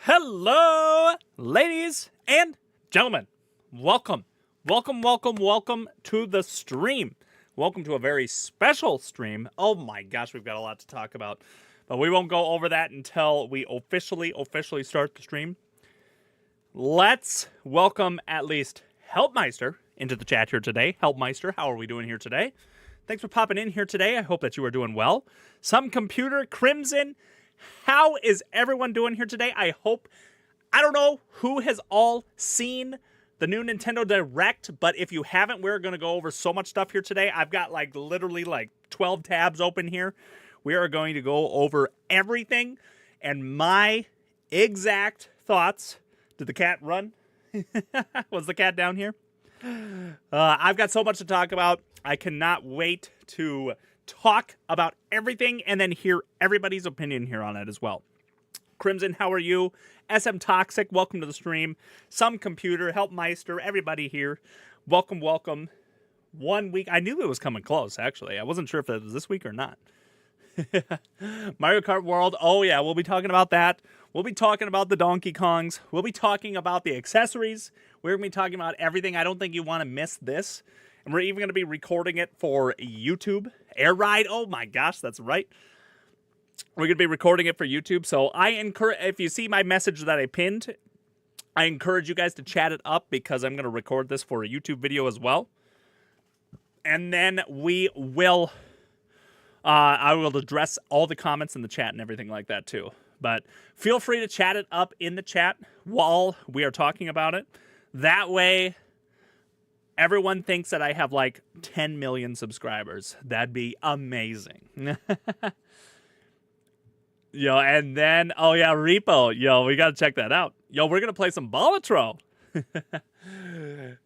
Hello, ladies and gentlemen. Welcome to the stream. Welcome to a very special stream. Oh my gosh, we've got a lot to talk about. But we won't go over that until we officially start the stream. Let's welcome at least Helpmeister into the chat here today. Helpmeister, how are we doing here today? Thanks for popping in here today. I hope that you are doing well. Some Computer, Crimson, how is everyone doing here today? I don't know who has all seen the new Nintendo Direct, but if you haven't, we're going to go over so much stuff here today. I've got literally 12 tabs open here. We are going to go over everything and my exact thoughts. Did the cat run? Was the cat down here? I've got so much to talk about. I cannot wait to talk about everything and then hear everybody's opinion here on it as well. Crimson, how are you? SM Toxic, welcome to the stream. Some Computer, Helpmeister, everybody here. Welcome. 1 week. I knew it was coming close, actually. I wasn't sure if it was this week or not. Mario Kart World. Oh, yeah, we'll be talking about that. We'll be talking about the Donkey Kongs. We'll be talking about the accessories. We're going to be talking about everything. I don't think you want to miss this. And we're even going to be recording it for YouTube. Air Ride. Oh, my gosh, that's right. We're going to be recording it for YouTube. So I encourage, if you see my message that I pinned, I encourage you guys to chat it up because I'm going to record this for a YouTube video as well. And then we will... I will address all the comments in the chat and everything like that too. But feel free to chat it up in the chat while we are talking about it. That way, everyone thinks that I have 10 million subscribers. That'd be amazing. Yo, and then, oh yeah, Repo. Yo, we got to check that out. Yo, we're going to play some Balatro.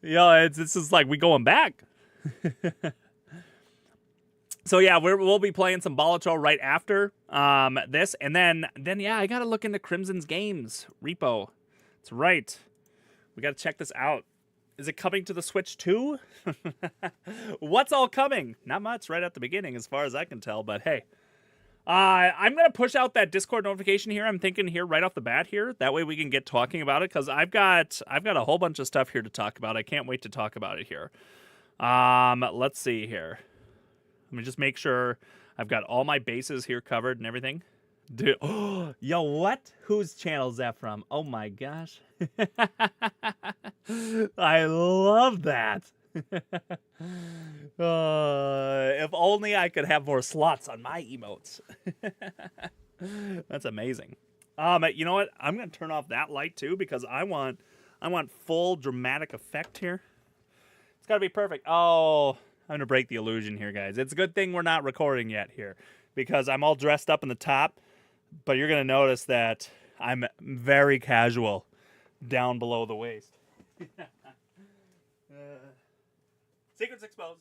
Yo, this is we going back. So yeah, we'll be playing some Balatro right after this, and then yeah, I gotta look into Crimson's games. Repo, that's right. We gotta check this out. Is it coming to the Switch too? What's all coming? Not much right at the beginning, as far as I can tell. But hey, I'm gonna push out that Discord notification here. I'm thinking here right off the bat here. That way we can get talking about it because I've got a whole bunch of stuff here to talk about. I can't wait to talk about it here. Let's see here. Let me just make sure I've got all my bases here covered and everything. Dude, oh, yo, what? Whose channel is that from? Oh my gosh. I love that. If only I could have more slots on my emotes. That's amazing. You know what? I'm going to turn off that light too because I want full dramatic effect here. It's got to be perfect. Oh, I'm going to break the illusion here, guys. It's a good thing we're not recording yet here because I'm all dressed up in the top, but you're going to notice that I'm very casual down below the waist. Secrets exposed.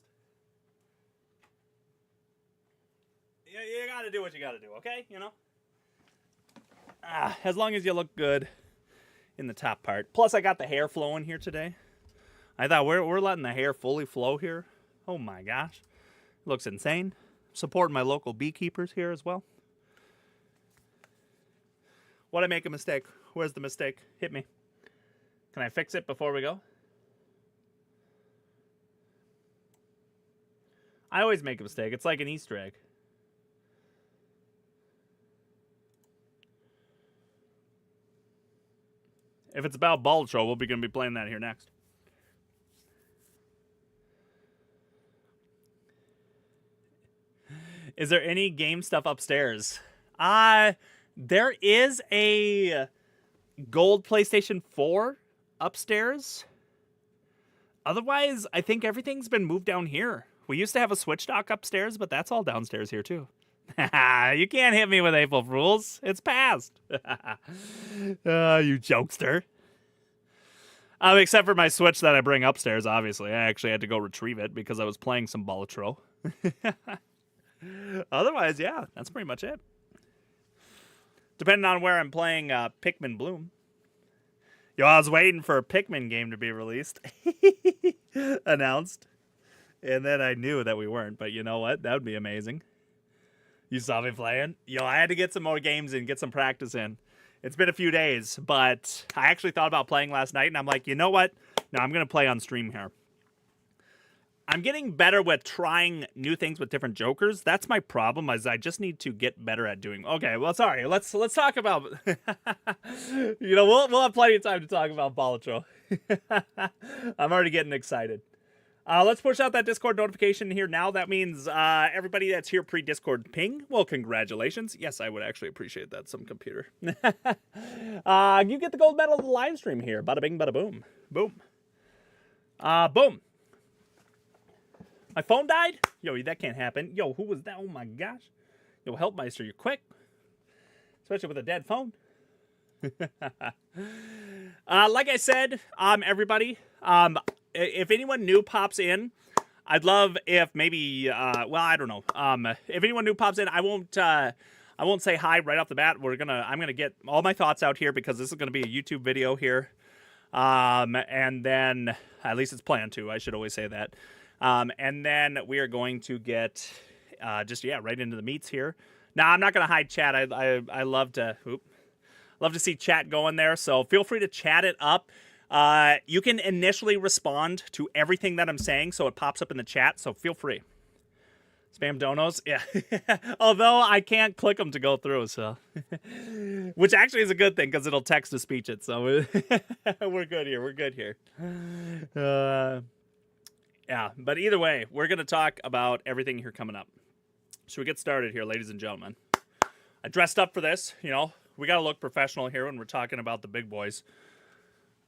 You got to do what you got to do, okay? You know? As long as you look good in the top part. Plus, I got the hair flowing here today. I thought we're letting the hair fully flow here. Oh my gosh. Looks insane. Supporting my local beekeepers here as well. What I make a mistake? Where's the mistake? Hit me. Can I fix it before we go? I always make a mistake. It's like an Easter egg. If it's about Balatro, we'll be going to be playing that here next. Is there any game stuff upstairs? There is a gold PlayStation 4 upstairs. Otherwise, I think everything's been moved down here. We used to have a Switch dock upstairs, but that's all downstairs here too. You can't hit me with April Fools. It's past. You jokester. Except for my Switch that I bring upstairs, obviously. I actually had to go retrieve it because I was playing some Balatro. Otherwise, yeah, that's pretty much it. Depending on where I'm playing Pikmin Bloom. Yo, I was waiting for a Pikmin game to be released. Announced. And then I knew that we weren't, but you know what? That would be amazing. You saw me playing? Yo, I had to get some more games in, get some practice in It's been a few days, but I actually thought about playing last night, and I'm like, you know what? No, I'm going to play on stream here. I'm getting better with trying new things with different jokers. That's my problem, is I just need to get better at doing. Okay, well, sorry. Let's talk about. We'll have plenty of time to talk about Balatro. I'm already getting excited. Let's push out that Discord notification here now. That means everybody that's here pre-Discord ping. Well, congratulations. Yes, I would actually appreciate that. Some computer. You get the gold medal of the live stream here. Bada bing, bada boom, boom. Boom. My phone died? Yo, that can't happen. Yo, who was that? Oh my gosh. Yo, Helpmeister, you're quick. Especially with a dead phone. Like I said, everybody, if anyone new pops in, I'd love if maybe, well, I don't know. If anyone new pops in, I won't say hi right off the bat. I'm gonna get all my thoughts out here because this is gonna be a YouTube video here. And then, at least it's planned to, I should always say that. And then we are going to get right into the meats here. Now, I'm not going to hide chat. I love to see chat going there. So feel free to chat it up. You can initially respond to everything that I'm saying, so it pops up in the chat. So feel free. Spam donos, yeah. Although I can't click them to go through, so which actually is a good thing because it'll text to speech it. So we're good here. We're good here. Yeah, but either way, we're going to talk about everything here coming up. Should we get started here, ladies and gentlemen? I dressed up for this. We got to look professional here when we're talking about the big boys.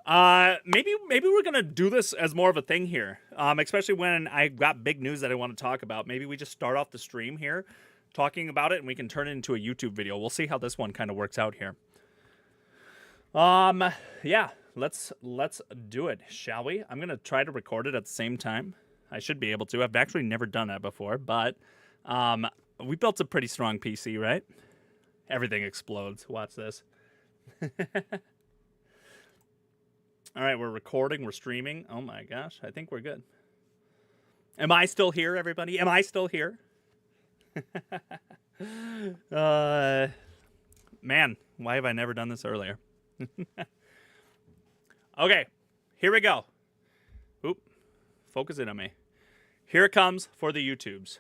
Maybe we're going to do this as more of a thing here, especially when I got big news that I want to talk about. Maybe we just start off the stream here talking about it, and we can turn it into a YouTube video. We'll see how this one kind of works out here. Yeah. Let's do it, shall we? I'm going to try to record it at the same time. I should be able to. I've actually never done that before, but we built a pretty strong PC, right? Everything explodes. Watch this. All right, we're recording. We're streaming. Oh, my gosh. I think we're good. Am I still here, everybody? Am I still here? Man, why have I never done this earlier? Okay, here we go. Oop, focus in on me. Here it comes for the YouTubes.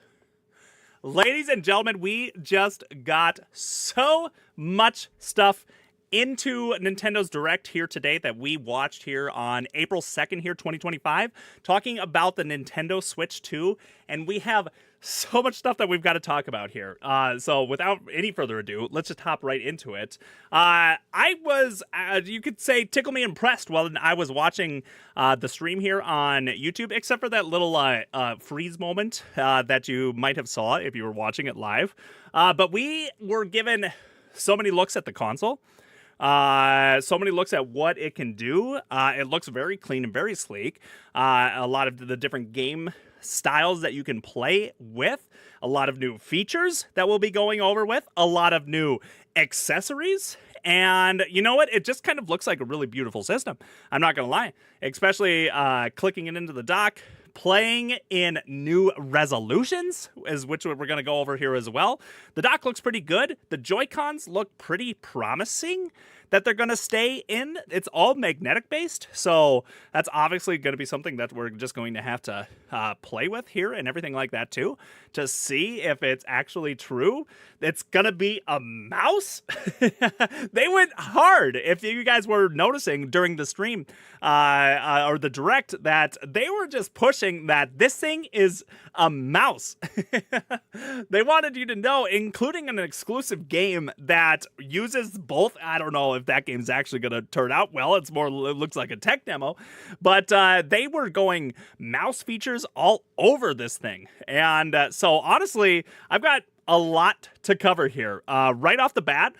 Ladies and gentlemen, we just got so much stuff into Nintendo's Direct here today that we watched here on April 2nd here, 2025, talking about the Nintendo Switch 2, and we have so much stuff that we've got to talk about here. So without any further ado, let's just hop right into it. I was, you could say, tickle me impressed while I was watching the stream here on YouTube, except for that little freeze moment that you might have saw if you were watching it live. But we were given so many looks at the console. So many looks at what it can do. It looks very clean and very sleek. A lot of the different game styles that you can play with, a lot of new features that we'll be going over with, a lot of new accessories, and you know what? It just kind of looks like a really beautiful system. I'm not gonna lie, especially clicking it into the dock, playing in new resolutions, which we're going to go over here as well. The dock looks pretty good. The Joy-Cons look pretty promising that they're going to stay in. It's all magnetic based, so that's obviously going to be something that we're just going to have to play with here and everything like that too, to see if it's actually true. It's going to be a mouse. They went hard. If you guys were noticing during the stream or the direct, that they were just pushing that this thing is a mouse. They wanted you to know, including an exclusive game that uses both. I don't know if that game's actually going to turn out well. It looks like a tech demo, but they were going mouse features all over this thing. And so honestly, I've got a lot to cover here. Right off the bat,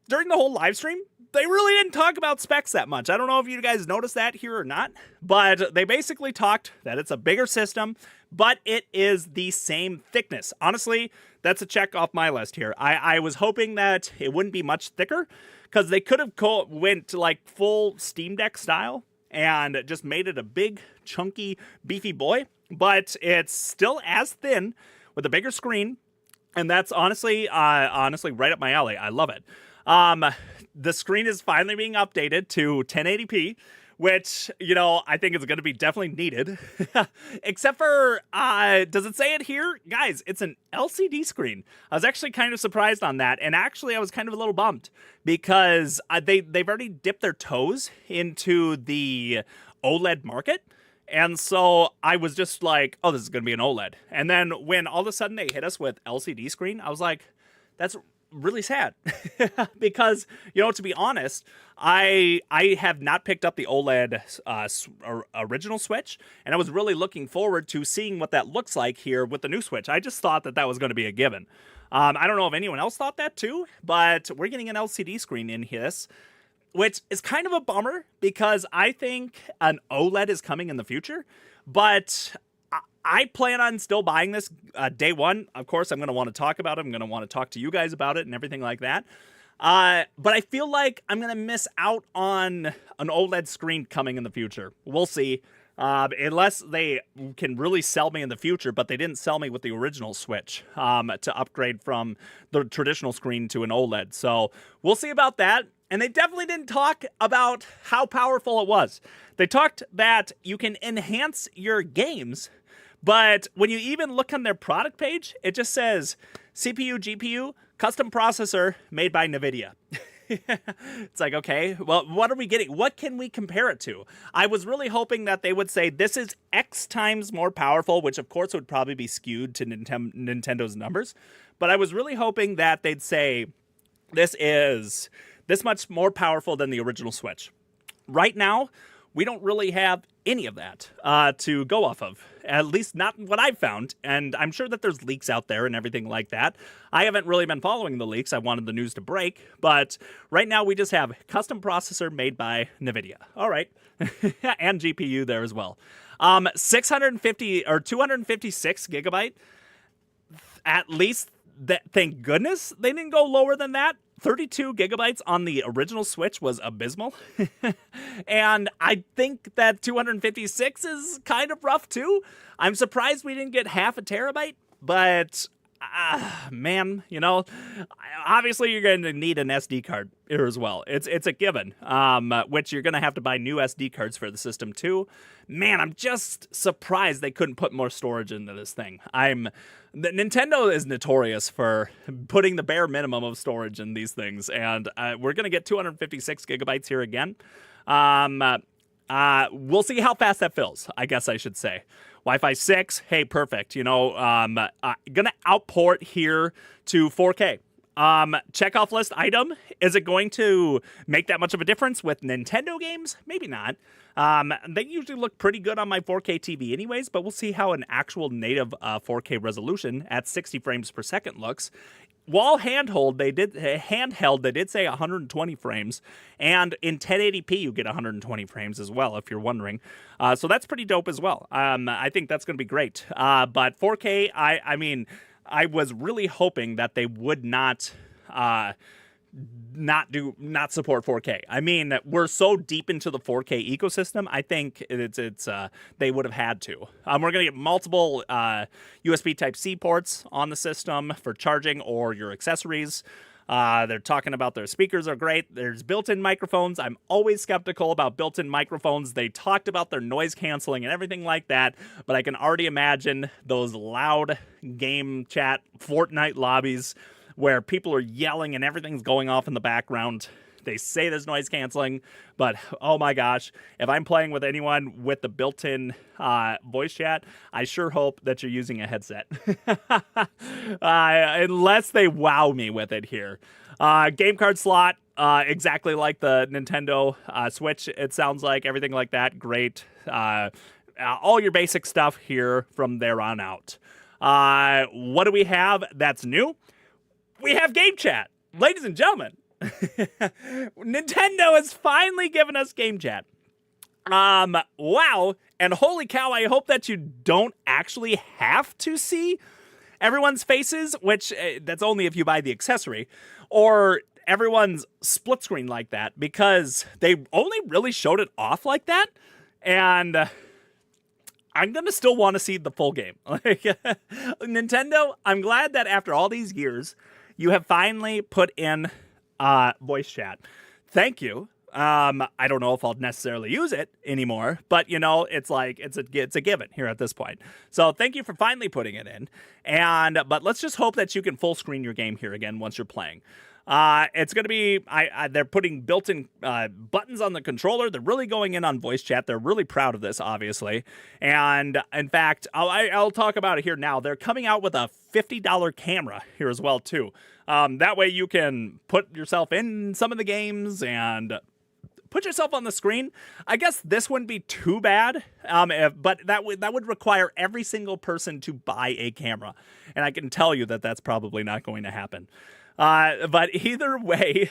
during the whole live stream, they really didn't talk about specs that much. I don't know if you guys noticed that here or not, but they basically talked that it's a bigger system, but it is the same thickness. Honestly, that's a check off my list here. I was hoping that it wouldn't be much thicker, because they could have went to like full Steam Deck style and just made it a big, chunky, beefy boy, but it's still as thin with a bigger screen, and that's honestly right up my alley. I love it. The screen is finally being updated to 1080p, which, I think is going to be definitely needed. Except for, does it say it here? Guys, it's an LCD screen. I was actually kind of surprised on that, and actually I was kind of a little bummed because they've already dipped their toes into the OLED market. And so I was just like, oh, this is going to be an OLED. And then when all of a sudden they hit us with LCD screen, I was like, that's really sad. Because, to be honest, I have not picked up the OLED original Switch, and I was really looking forward to seeing what that looks like here with the new Switch. I just thought that was going to be a given. I don't know if anyone else thought that too, but we're getting an LCD screen in this, which is kind of a bummer because I think an OLED is coming in the future, but I plan on still buying this day one. Of course, I'm going to want to talk about it. I'm going to want to talk to you guys about it and everything like that. But I feel like I'm going to miss out on an OLED screen coming in the future. We'll see. Unless they can really sell me in the future, but they didn't sell me with the original Switch to upgrade from the traditional screen to an OLED. So we'll see about that. And they definitely didn't talk about how powerful it was. They talked that you can enhance your games, but when you even look on their product page, it just says CPU, GPU, custom processor made by NVIDIA. It's like, okay, well, what are we getting? What can we compare it to? I was really hoping that they would say this is X times more powerful, which of course would probably be skewed to Nintendo's numbers. But I was really hoping that they'd say this is this much more powerful than the original Switch. Right now, we don't really have any of that to go off of, at least not what I've found. And I'm sure that there's leaks out there and everything like that. I haven't really been following the leaks. I wanted the news to break. But right now, we just have custom processor made by NVIDIA. All right. And GPU there as well. 650 or 256 gigabyte. At least, thank goodness they didn't go lower than that. 32 gigabytes on the original Switch was abysmal. And I think that 256 is kind of rough too. I'm surprised we didn't get half a terabyte, but man, obviously you're going to need an SD card here as well. It's a given, which you're going to have to buy new SD cards for the system too. Man, I'm just surprised they couldn't put more storage into this thing. Nintendo is notorious for putting the bare minimum of storage in these things, and we're going to get 256 gigabytes here again. We'll see how fast that fills, I guess I should say. Wi-Fi 6, hey, perfect. Gonna outport here to 4K. Checkoff list item, is it going to make that much of a difference with Nintendo games? Maybe not. They usually look pretty good on my 4K TV anyways, but we'll see how an actual native 4K resolution at 60 frames per second looks. While handheld, they did say 120 frames, and in 1080p you get 120 frames as well, if you're wondering. So that's pretty dope as well. I think that's going to be great. But 4K, I was really hoping that they would not support 4K. I mean, we're so deep into the 4K ecosystem. I think they would have had to. We're going to get multiple USB Type-C ports on the system for charging or your accessories. They're talking about their speakers are great. There's built-in microphones. I'm always skeptical about built-in microphones. They talked about their noise canceling and everything like that, but I can already imagine those loud game chat Fortnite lobbies where people are yelling and everything's going off in the background. They say there's noise canceling, but oh my gosh, if I'm playing with anyone with the built-in voice chat, I sure hope that you're using a headset. Unless they wow me with it here. Game card slot, exactly like the Nintendo Switch, it sounds like. Everything like that, great. All your basic stuff here from there on out. What do we have that's new? We have game chat. Ladies and gentlemen, Nintendo has finally given us game chat. Wow. And holy cow, I hope that you don't actually have to see everyone's faces, which that's only if you buy the accessory, or everyone's split screen like that, because they only really showed it off like that. And I'm going to still want to see the full game. Nintendo, I'm glad that after all these years, you have finally put in voice chat. Thank you. I don't know if I'll necessarily use it anymore, but it's like it's a given here at this point. So thank you for finally putting it in. But let's just hope that you can full screen your game here again once you're playing. It's going to be, they're putting built-in buttons on the controller. They're really going in on voice chat. They're really proud of this, obviously. And in fact, I'll talk about it here now. They're coming out with a $50 camera here as well, too. That way you can put yourself in some of the games and put yourself on the screen. I guess this wouldn't be too bad, but that would require every single person to buy a camera. And I can tell you that that's probably not going to happen. But either way,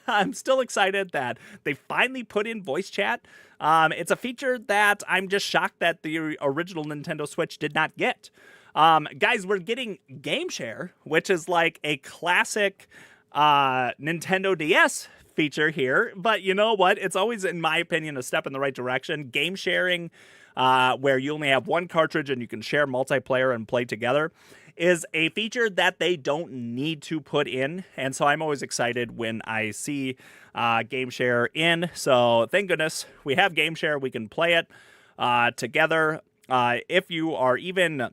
I'm still excited that they finally put in voice chat. It's a feature that I'm just shocked that the original Nintendo Switch did not get. Guys, we're getting Game Share, which is like a classic Nintendo DS feature here. But you know what? It's always, in my opinion, a step in the right direction. Game sharing, where you only have one cartridge and you can share multiplayer and play together, is a feature that they don't need to put in. And so I'm always excited when I see Game Share in. So thank goodness we have Game Share. We can play it together. If you are even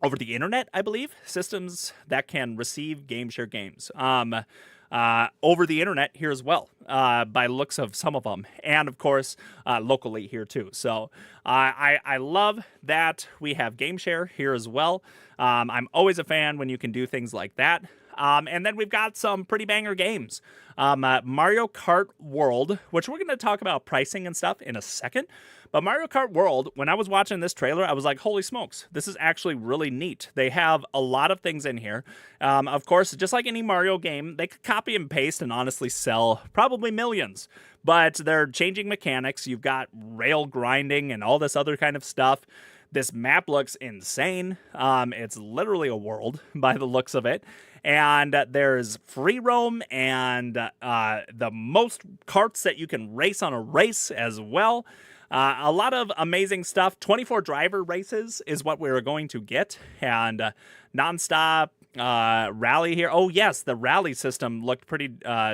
over the internet, I believe, systems that can receive Game Share games. Over the internet here as well, by looks of some of them, and of course locally here too. So I love that we have Game Share here as well. I'm always a fan when you can do things like that. And then we've got some pretty banger games. Mario Kart World, which we're going to talk about pricing and stuff in a second. But Mario Kart World, when I was watching this trailer, I was like, holy smokes, this is actually really neat. They have a lot of things in here. Of course, just like any Mario game, they could copy and paste and honestly sell probably millions. But they're changing mechanics. You've got rail grinding and all this other kind of stuff. This map looks insane. It's literally a world by the looks of it. And there's free roam and the most karts that you can race on a race as well. A lot of amazing stuff. 24 driver races is what we're going to get. And nonstop rally here. Oh, yes, the rally system looked pretty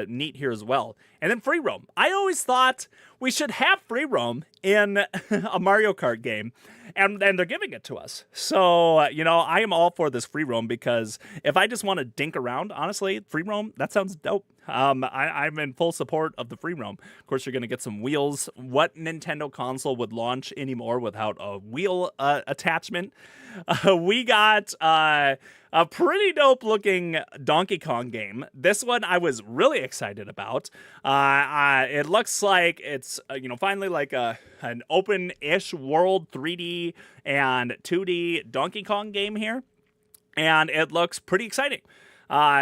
neat here as well. And then free roam. I always thought we should have free roam in a Mario Kart game. And they're giving it to us. So, I am all for this free roam because if I just want to dink around, honestly, free roam, that sounds dope. I'm in full support of the free roam. Of course, you're going to get some wheels. What Nintendo console would launch anymore without a wheel attachment? We got a pretty dope looking Donkey Kong game. This one I was really excited about. It looks like it's, finally like an open-ish world 3D and 2D Donkey Kong game here. And it looks pretty exciting.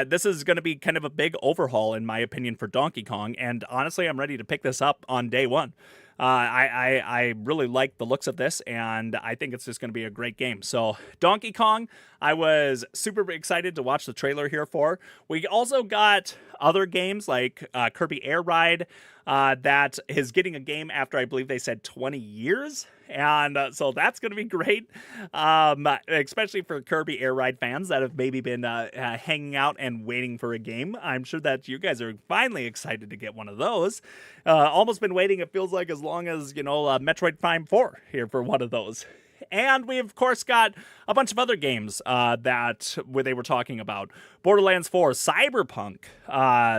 This is going to be kind of a big overhaul, in my opinion, for Donkey Kong. And honestly, I'm ready to pick this up on day one. I really like the looks of this, and I think it's just going to be a great game. So Donkey Kong, I was super excited to watch the trailer here for. We also got other games like Kirby Air Ride that is getting a game after, I believe they said 20 years. And so that's going to be great, especially for Kirby Air Ride fans that have maybe been hanging out and waiting for a game. I'm sure that you guys are finally excited to get one of those. Almost been waiting, it feels like, as long as, Metroid Prime 4 here for one of those. And we, of course, got a bunch of other games where they were talking about. Borderlands 4, Cyberpunk,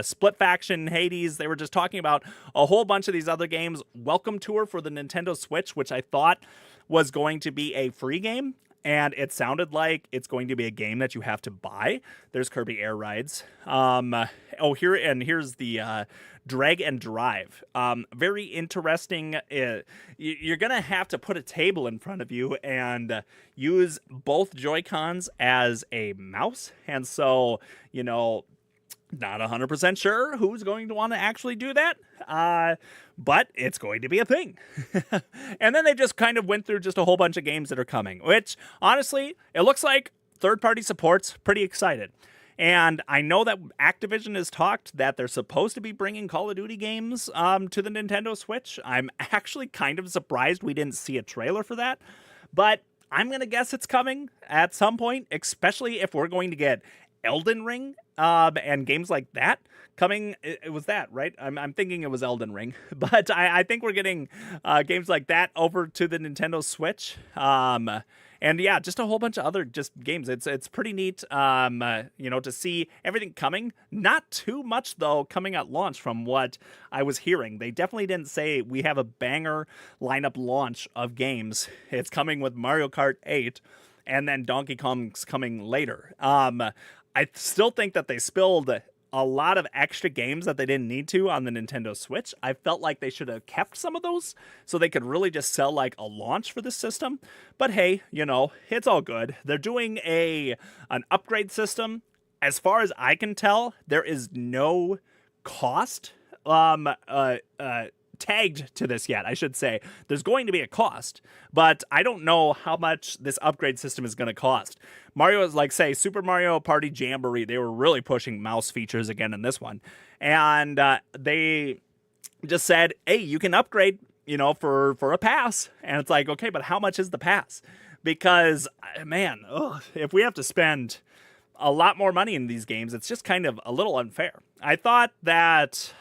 Split Faction, Hades. They were just talking about a whole bunch of these other games. Welcome Tour for the Nintendo Switch, which I thought was going to be a free game. And it sounded like it's going to be a game that you have to buy. There's Kirby Air Rides. Here's the Drag and Drive. Very interesting. You're going to have to put a table in front of you and use both Joy-Cons as a mouse. And so, not 100% sure who's going to want to actually do that, but it's going to be a thing. And then they just kind of went through just a whole bunch of games that are coming, which, honestly, it looks like third-party support's pretty excited. And I know that Activision has talked that they're supposed to be bringing Call of Duty games to the Nintendo Switch. I'm actually kind of surprised we didn't see a trailer for that, but I'm going to guess it's coming at some point, especially if we're going to get Elden Ring and games like that coming. It was that, right? I'm thinking it was Elden Ring, but I think we're getting games like that over to the Nintendo Switch. And yeah, just a whole bunch of other just games. It's pretty neat, to see everything coming. Not too much though coming at launch from what I was hearing. They definitely didn't say we have a banger lineup launch of games. It's coming with Mario Kart 8, and then Donkey Kong's coming later. I still think that they spilled a lot of extra games that they didn't need to on the Nintendo Switch. I felt like they should have kept some of those so they could really just sell like a launch for this system. But hey, it's all good. They're doing an upgrade system. As far as I can tell, there is no cost tagged to this yet, I should say. There's going to be a cost, but I don't know how much this upgrade system is going to cost. Mario is like, say, Super Mario Party Jamboree. They were really pushing mouse features again in this one. And they just said, hey, you can upgrade, for a pass. And it's like, okay, but how much is the pass? Because, man, if we have to spend a lot more money in these games, it's just kind of a little unfair. I thought that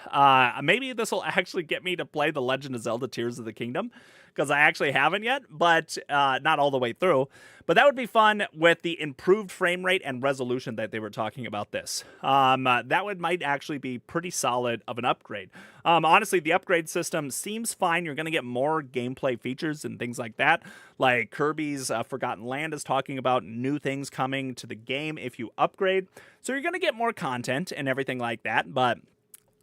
maybe this will actually get me to play The Legend of Zelda Tears of the Kingdom, because I actually haven't yet, but not all the way through. But that would be fun with the improved frame rate and resolution that they were talking about this. That might actually be pretty solid of an upgrade. Honestly, the upgrade system seems fine. You're going to get more gameplay features and things like that. Like Kirby's Forgotten Land is talking about new things coming to the game if you upgrade. So you're going to get more content and everything like that, but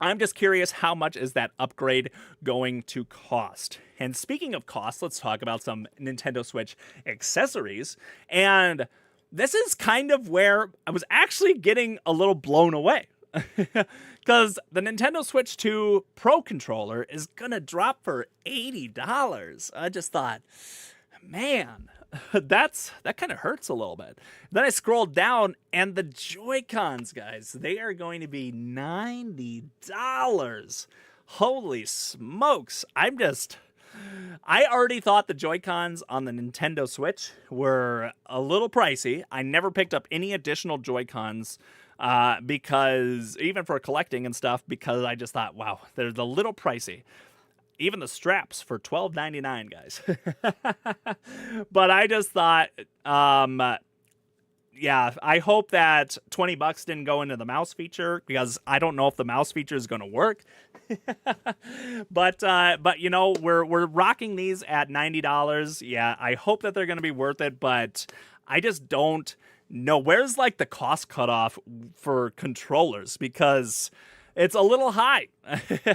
I'm just curious, how much is that upgrade going to cost? And speaking of cost, let's talk about some Nintendo Switch accessories. And this is kind of where I was actually getting a little blown away. Because the Nintendo Switch 2 Pro controller is going to drop for $80. I just thought, man, that kind of hurts a little bit. Then I scrolled down, and the Joy-Cons, guys, they are going to be $90. Holy smokes. I already thought the Joy-Cons on the Nintendo Switch were a little pricey. I never picked up any additional Joy-Cons because, even for collecting and stuff, because I just thought, wow, they're a little pricey. Even the straps for $12.99, guys. But I just thought, I hope that $20 didn't go into the mouse feature, because I don't know if the mouse feature is going to work. But we're rocking these at $90. Yeah, I hope that they're going to be worth it, but I just don't know. Where's like the cost cutoff for controllers? Because it's a little high.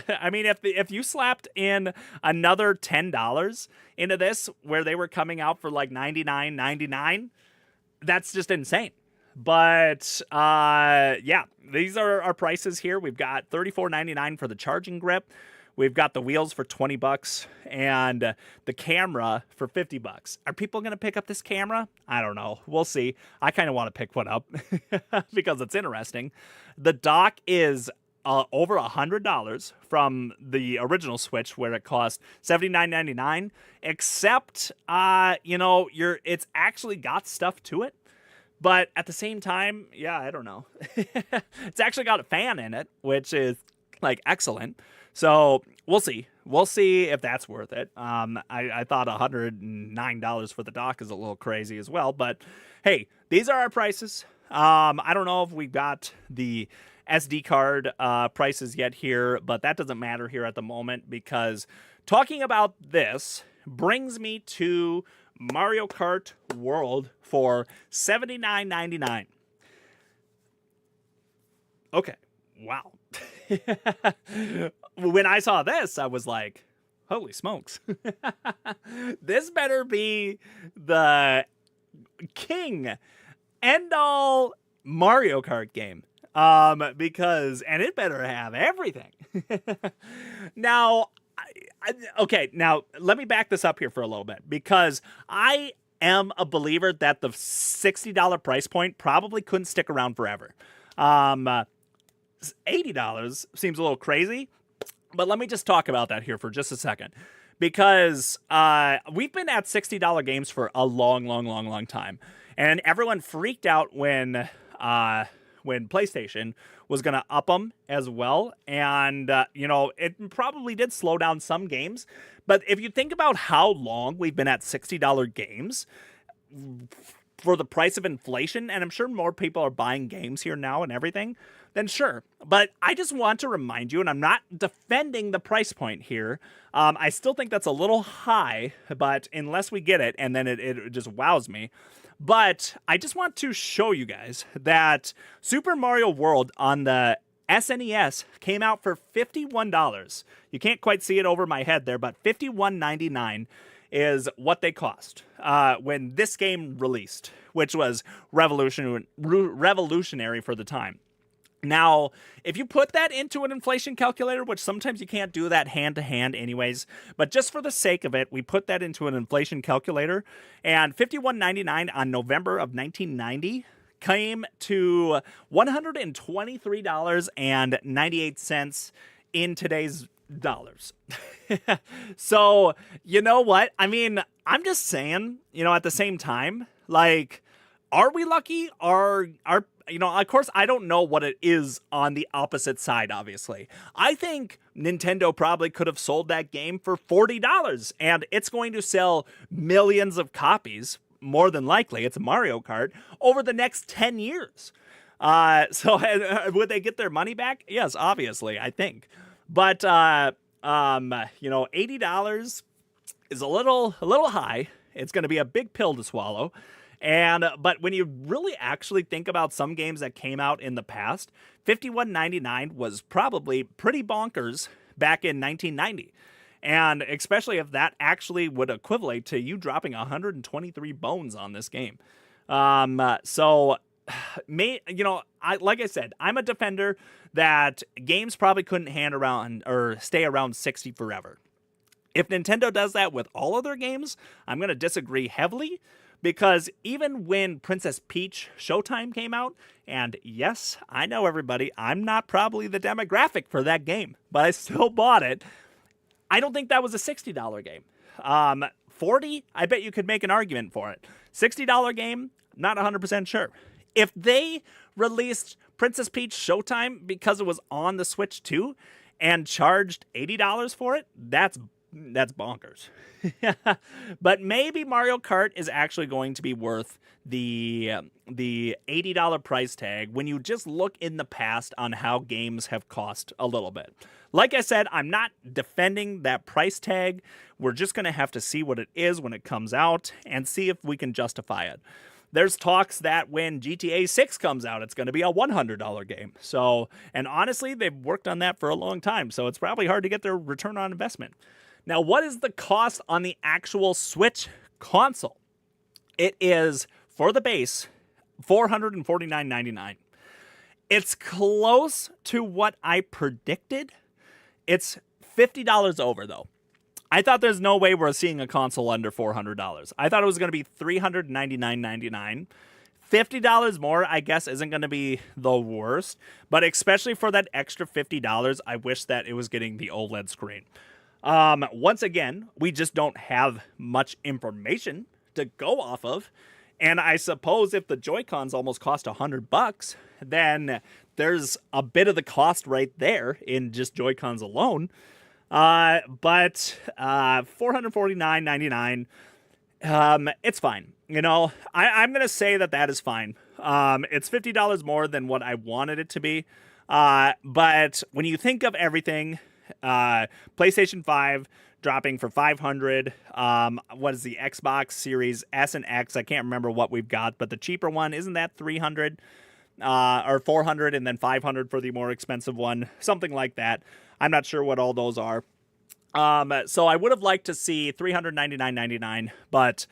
I mean, if you slapped in another $10 into this, where they were coming out for like $99.99, that's just insane. But these are our prices here. We've got $34.99 for the charging grip. We've got the wheels for $20 and the camera for $50. Are people going to pick up this camera? I don't know. We'll see. I kind of want to pick one up because it's interesting. The dock is over $100 from the original Switch, where it cost $79.99. Except, it's actually got stuff to it. But at the same time, yeah, I don't know. It's actually got a fan in it, which is like excellent. So we'll see. We'll see if that's worth it. I thought $109 for the dock is a little crazy as well. But hey, these are our prices. I don't know if we got the SD card prices yet here, but that doesn't matter here at the moment, because talking about this brings me to Mario Kart World for $79.99. Okay, wow. When I saw this, I was like, holy smokes. This better be the king end-all Mario Kart game. Because it better have everything. Now, now let me back this up here for a little bit, because I am a believer that the $60 price point probably couldn't stick around forever. $80 seems a little crazy, but let me just talk about that here for just a second, because we've been at $60 games for a long time, and everyone freaked out when when PlayStation was going to up them as well. And, it probably did slow down some games. But if you think about how long we've been at $60 games for the price of inflation, and I'm sure more people are buying games here now and everything, then sure. But I just want to remind you, and I'm not defending the price point here. I still think that's a little high, but unless we get it, and then it just wows me. But I just want to show you guys that Super Mario World on the SNES came out for $51. You can't quite see it over my head there, but $51.99 is what they cost when this game released, which was revolutionary for the time. Now, if you put that into an inflation calculator, which sometimes you can't do that hand to hand anyways, but just for the sake of it, we put that into an inflation calculator, and $51.99 on November of 1990 came to $123.98 in today's dollars. So, you know what? I mean, I'm just saying, at the same time, like, are we lucky? Of course, I don't know what it is on the opposite side, obviously. I think Nintendo probably could have sold that game for $40, and it's going to sell millions of copies, more than likely, it's Mario Kart, over the next 10 years. So would they get their money back? Yes, obviously, I think. But, $80 is a little high. It's going to be a big pill to swallow. But when you really actually think about some games that came out in the past, $51.99 was probably pretty bonkers back in 1990. And especially if that actually would equivalent to you dropping 123 bones on this game. Like I said, I'm a defender that games probably couldn't stay around 60 forever. If Nintendo does that with all of their games, I'm going to disagree heavily. Because even when Princess Peach Showtime came out, and yes, I know everybody, I'm not probably the demographic for that game, but I still bought it. I don't think that was a $60 game. $40, I bet you could make an argument for it. $60 game, not 100% sure. If they released Princess Peach Showtime because it was on the Switch too, and charged $80 for it, that's bonkers. But maybe Mario Kart is actually going to be worth the $80 price tag when you just look in the past on how games have cost a little bit. Like I said, I'm not defending that price tag. We're just going to have to see what it is when it comes out and see if we can justify it. There's talks that when GTA 6 comes out, it's going to be a $100 game. So, and honestly, they've worked on that for a long time, so it's probably hard to get their return on investment. Now, what is the cost on the actual Switch console? It is, for the base, $449.99. It's close to what I predicted. It's $50 over, though. I thought there's no way we're seeing a console under $400. I thought it was going to be $399.99. $50 more, I guess, isn't going to be the worst. But especially for that extra $50, I wish that it was getting the OLED screen. Once again, we just don't have much information to go off of. And I suppose if the Joy-Cons almost cost $100, then there's a bit of the cost right there in just Joy-Cons alone. But $449.99, it's fine. I'm going to say that is fine. It's $50 more than what I wanted it to be. But when you think of everything, PlayStation 5 dropping for $500. What is the Xbox Series S and X? I can't remember what we've got, but the cheaper one, isn't that $300 or $400 and then $500 for the more expensive one? Something like that. I'm not sure what all those are. So I would have liked to see $399.99, but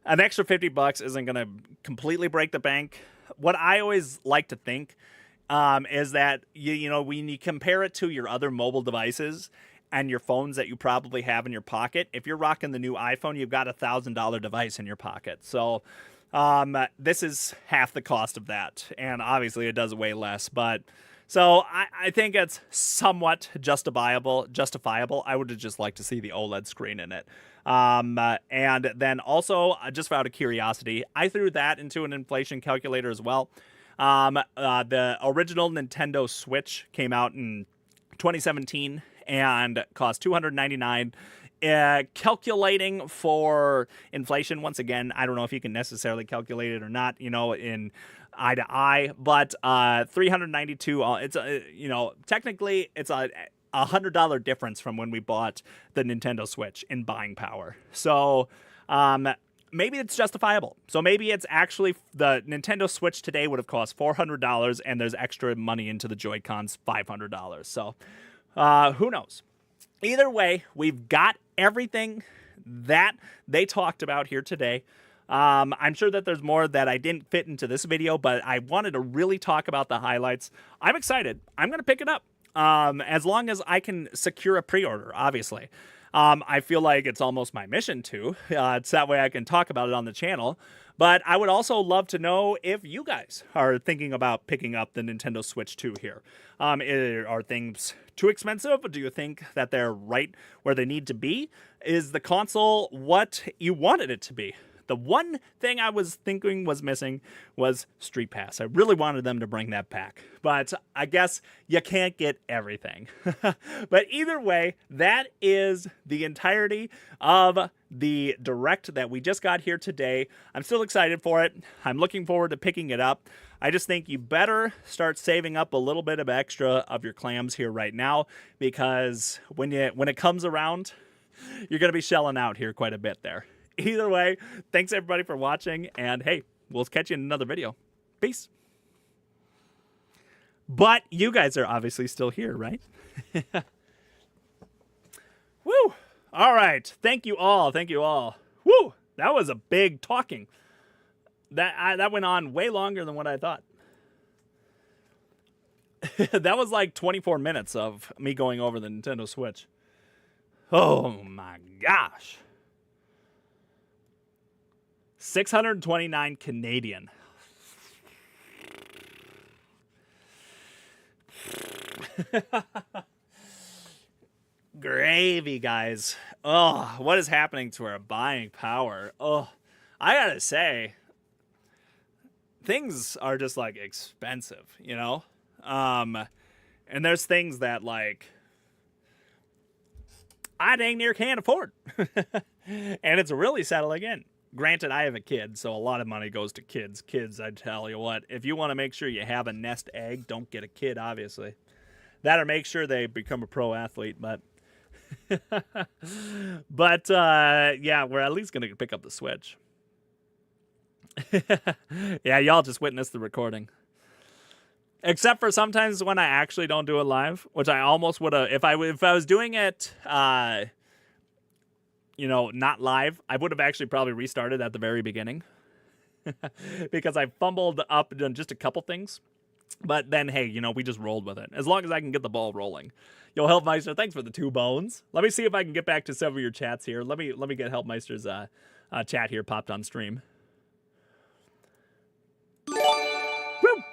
an extra $50 isn't going to completely break the bank. What I always like to think is that, when you compare it to your other mobile devices and your phones that you probably have in your pocket, if you're rocking the new iPhone, you've got a $1,000 device in your pocket. So this is half the cost of that. And obviously it does way less. But so I think it's somewhat justifiable. I would have just liked to see the OLED screen in it. And then also, just out of curiosity, I threw that into an inflation calculator as well. The original Nintendo Switch came out in 2017 and cost $299. Calculating for inflation, once again, I don't know if you can necessarily calculate it or not, in eye to eye, but 392. It's technically it's a $100 difference from when we bought the Nintendo Switch in buying power. So maybe it's justifiable. So maybe it's actually the Nintendo Switch today would have cost $400, and there's extra money into the Joy-Cons, $500. So who knows? Either way, we've got everything that they talked about here today. I'm sure that there's more that I didn't fit into this video, but I wanted to really talk about the highlights. I'm excited. I'm going to pick it up as long as I can secure a pre-order, obviously. I feel like it's almost my mission to. It's that way I can talk about it on the channel. But I would also love to know if you guys are thinking about picking up the Nintendo Switch 2 here. Are things too expensive? Do you think that they're right where they need to be? Is the console what you wanted it to be? The one thing I was thinking was missing was Street Pass. I really wanted them to bring that back, but I guess you can't get everything. But either way, that is the entirety of the Direct that we just got here today. I'm still excited for it. I'm looking forward to picking it up. I just think you better start saving up a little bit of extra of your clams here right now, because when it comes around, you're going to be shelling out here quite a bit there. Either way, thanks everybody for watching, and hey, we'll catch you in another video. Peace. But you guys are obviously still here, right? Woo! All right. Thank you all. Thank you all. Woo! That was a big talking. That went on way longer than what I thought. That was like 24 minutes of me going over the Nintendo Switch. Oh my gosh. 629 Canadian. Gravy, guys. Oh, what is happening to our buying power? Oh, I gotta say, things are just like expensive, and there's things that like I dang near can't afford. And it's really settling in. Granted, I have a kid, so a lot of money goes to kids. Kids, I tell you what, if you want to make sure you have a nest egg, don't get a kid, obviously. That or make sure they become a pro athlete, but... but, yeah, we're at least going to pick up the Switch. Yeah, y'all just witnessed the recording. Except for sometimes when I actually don't do it live, which I almost would have... If I was doing it... not live, I would have actually probably restarted at the very beginning because I fumbled up on just a couple things. But then, hey, we just rolled with it. As long as I can get the ball rolling. Yo, Helpmeister, thanks for the 2 bones. Let me see if I can get back to some of your chats here. Let me get Helpmeister's chat here popped on stream. Woo!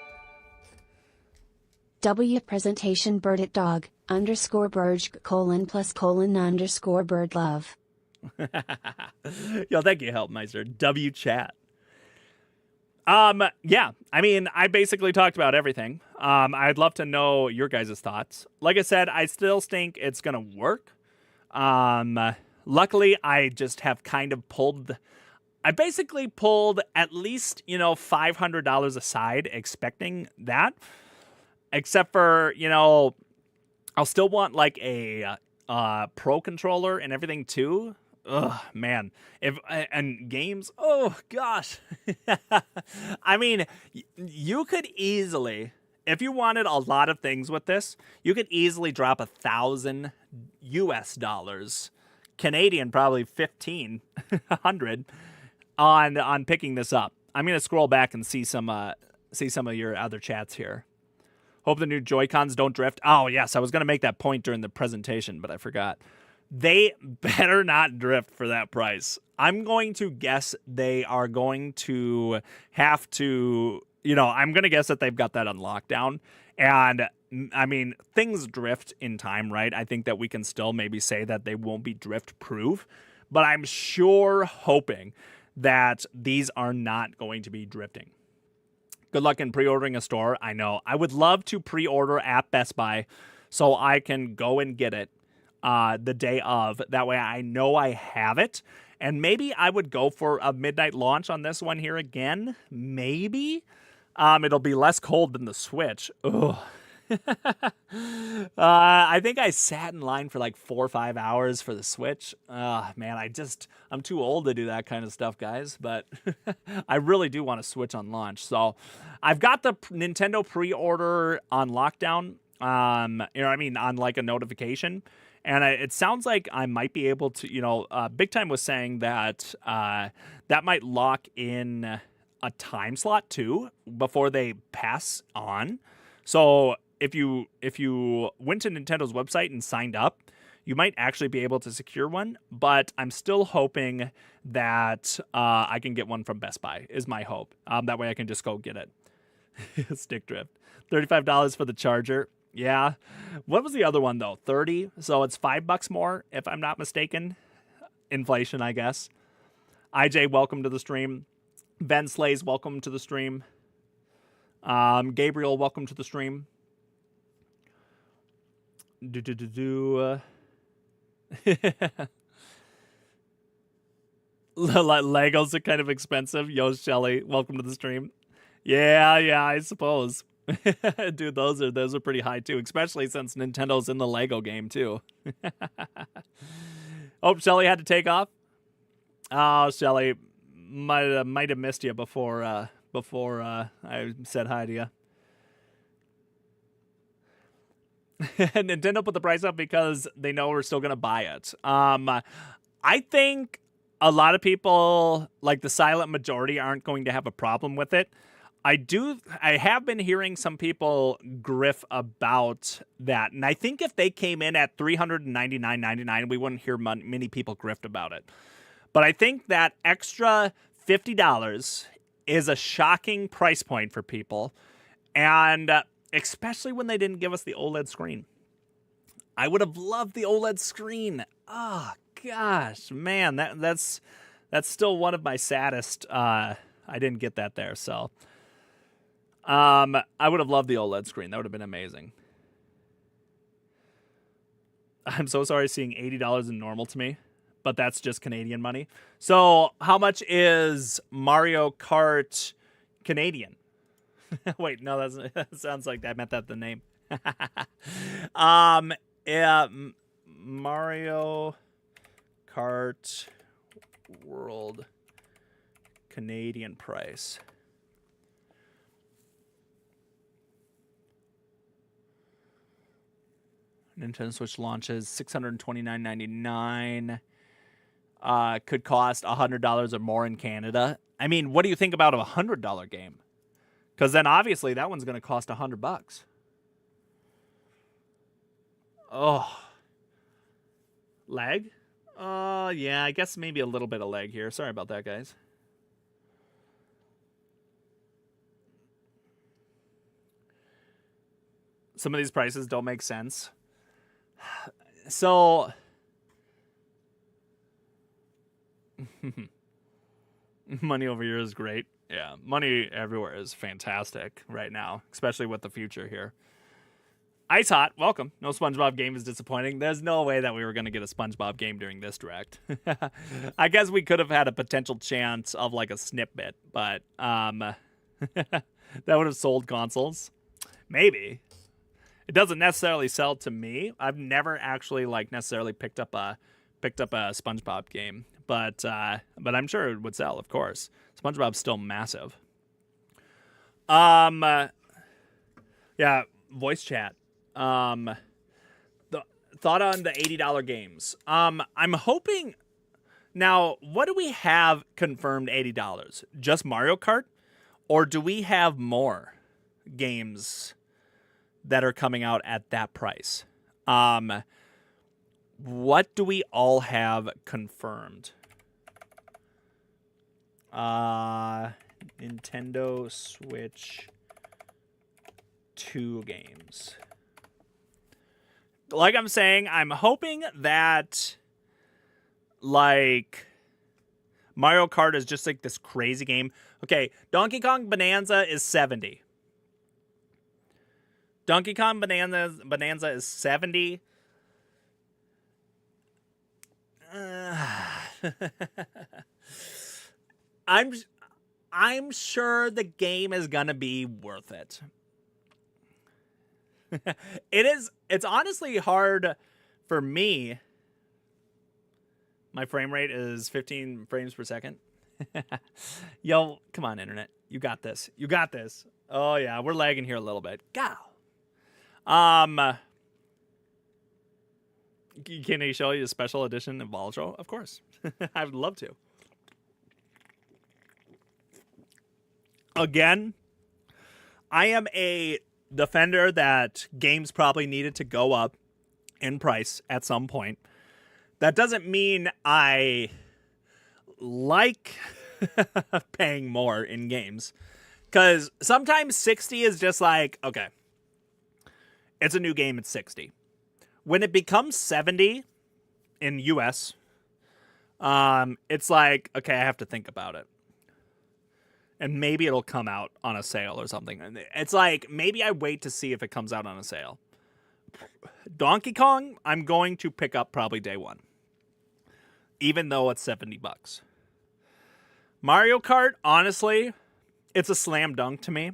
W presentation bird at dog _burge : + bird love. Yo, thank you, Helpmeister. W chat. Yeah, I mean, I basically talked about everything. I'd love to know your guys' thoughts. Like I said, I still think it's gonna work. Luckily, I just have kind of I basically pulled at least, $500 aside, expecting that. Except for, I'll still want like a pro controller and everything too. Ugh, man. And games, oh gosh. I mean, you could easily, if you wanted a lot of things with this, you could easily drop $1,000 US, Canadian probably 1,500 on picking this up. I'm gonna scroll back and see some of your other chats here. Hope the new Joy-Cons don't drift. Oh yes, I was gonna make that point during the presentation, but I forgot. They better not drift for that price. I'm going to guess they are going to have to, I'm going to guess that they've got that on lockdown. And I mean, things drift in time, right? I think that we can still maybe say that they won't be drift proof, but I'm sure hoping that these are not going to be drifting. Good luck in pre-ordering a store. I know. I would love to pre-order at Best Buy so I can go and get it the day of. That way I know I have it. And maybe I would go for a midnight launch on this one here again. Maybe. It'll be less cold than the Switch. Ugh. I think I sat in line for like 4 or 5 hours for the Switch. Man, I'm too old to do that kind of stuff, guys. But I really do want a Switch on launch. So I've got the Nintendo pre-order on lockdown. On like a notification. And it sounds like I might be able to, Big Time was saying that that might lock in a time slot too before they pass on. So if you went to Nintendo's website and signed up, you might actually be able to secure one. But I'm still hoping that I can get one from Best Buy is my hope. That way I can just go get it. Stick drift. $35 for the charger. Yeah. What was the other one though? 30. So it's $5 more if I'm not mistaken. Inflation, I guess. IJ, welcome to the stream. Ben Slays, welcome to the stream. Gabriel, welcome to the stream. Legos are kind of expensive. Yo, Shelly, welcome to the stream. Yeah, I suppose. Dude, those are pretty high too, especially since Nintendo's in the Lego game too. Oh, Shelly had to take off. Oh, Shelly, might have missed you before I said hi to you. Nintendo put the price up because they know we're still gonna buy it. I think a lot of people, like the silent majority, aren't going to have a problem with it. I have been hearing some people griff about that. And I think if they came in at $399.99, we wouldn't hear many people grift about it. But I think that extra $50 is a shocking price point for people. And especially when they didn't give us the OLED screen. I would have loved the OLED screen. Oh, gosh, man, that's still one of my saddest. I didn't get that there, so... I would have loved the OLED screen. That would have been amazing. I'm so sorry seeing $80 in normal to me, but that's just Canadian money. So how much is Mario Kart Canadian? Wait, no, that sounds like I meant that the name. Yeah, Mario Kart World Canadian price. Nintendo Switch launches $629.99. Could cost $100 or more in Canada. I mean, what do you think about a $100 game? Because then obviously that one's going to cost $100. Oh, lag? Yeah, I guess maybe a little bit of lag here. Sorry about that, guys. Some of these prices don't make sense. So, money over here is great. Yeah, money everywhere is fantastic right now, especially with the future here. Ice Hot, welcome. No SpongeBob game is disappointing. There's no way that we were going to get a SpongeBob game during this direct. I guess we could have had a potential chance of like a snippet, but that would have sold consoles. Maybe. It doesn't necessarily sell to me. I've never actually like necessarily picked up a SpongeBob game, but I'm sure it would sell, of course. SpongeBob's still massive. Yeah, voice chat. The thought on the $80 games. I'm hoping now. What do we have confirmed $80? Just Mario Kart, or do we have more games that are coming out at that price? What do we all have confirmed? Nintendo Switch 2 games. Like I'm saying, I'm hoping that like Mario Kart is just like this crazy game. Okay, Donkey Kong Bonanza is 70. Donkey Kong Bonanza is 70. I'm sure the game is gonna be worth it. It's honestly hard for me. My frame rate is 15 frames per second. Yo, come on, internet. You got this. You got this. Oh yeah, we're lagging here a little bit. Go. Can I show you a special edition of Balatro? Of course. I would love to. Again, I am a defender that games probably needed to go up in price at some point. That doesn't mean I like paying more in games. Because sometimes 60 is just like, okay, it's a new game, it's 60. When it becomes 70 in US, it's like, okay, I have to think about it. And maybe it'll come out on a sale or something. It's like, maybe I wait to see if it comes out on a sale. Donkey Kong, I'm going to pick up probably day one. Even though it's $70. Mario Kart, honestly, it's a slam dunk to me.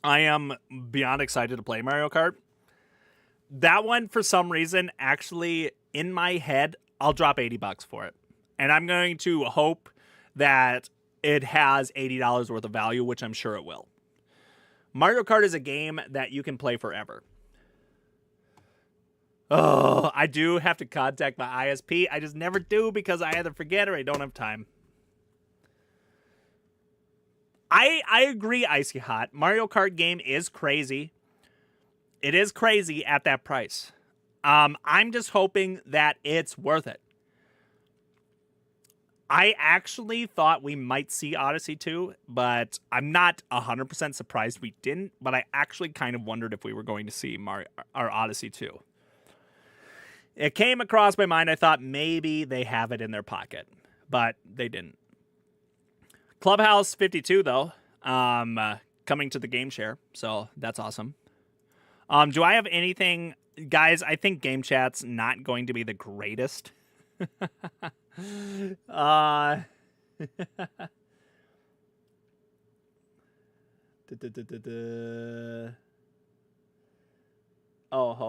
I am beyond excited to play Mario Kart. That one, for some reason, actually, in my head, I'll drop $80 for it. And I'm going to hope that it has $80 worth of value, which I'm sure it will. Mario Kart is a game that you can play forever. Oh, I do have to contact my ISP. I just never do because I either forget or I don't have time. I agree, Icy Hot. Mario Kart game is crazy. It is crazy at that price. I'm just hoping that it's worth it. I actually thought we might see Odyssey 2, but I'm not 100% surprised we didn't, but I actually kind of wondered if we were going to see Odyssey 2. It came across my mind, I thought maybe they have it in their pocket, but they didn't. Clubhouse 52, though, coming to the game share, so that's awesome. Do I have anything? Guys, I think game chat's not going to be the greatest. Oh,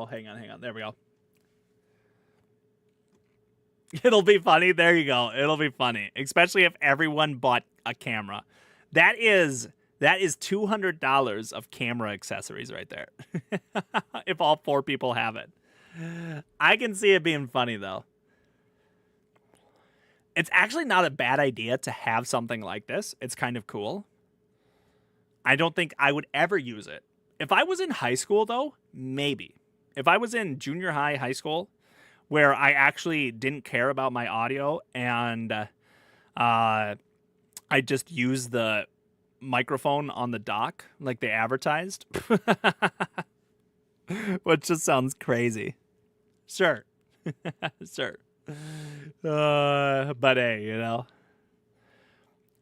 hang on. There we go. It'll be funny. There you go. It'll be funny, especially if everyone bought a camera. That is $200 of camera accessories right there. If all 4 people have it. I can see it being funny, though. It's actually not a bad idea to have something like this. It's kind of cool. I don't think I would ever use it. If I was in high school, though, maybe. If I was in junior high school, where I actually didn't care about my audio and I just used the microphone on the dock like they advertised, which just sounds crazy. Sure. Sure. But hey, you know.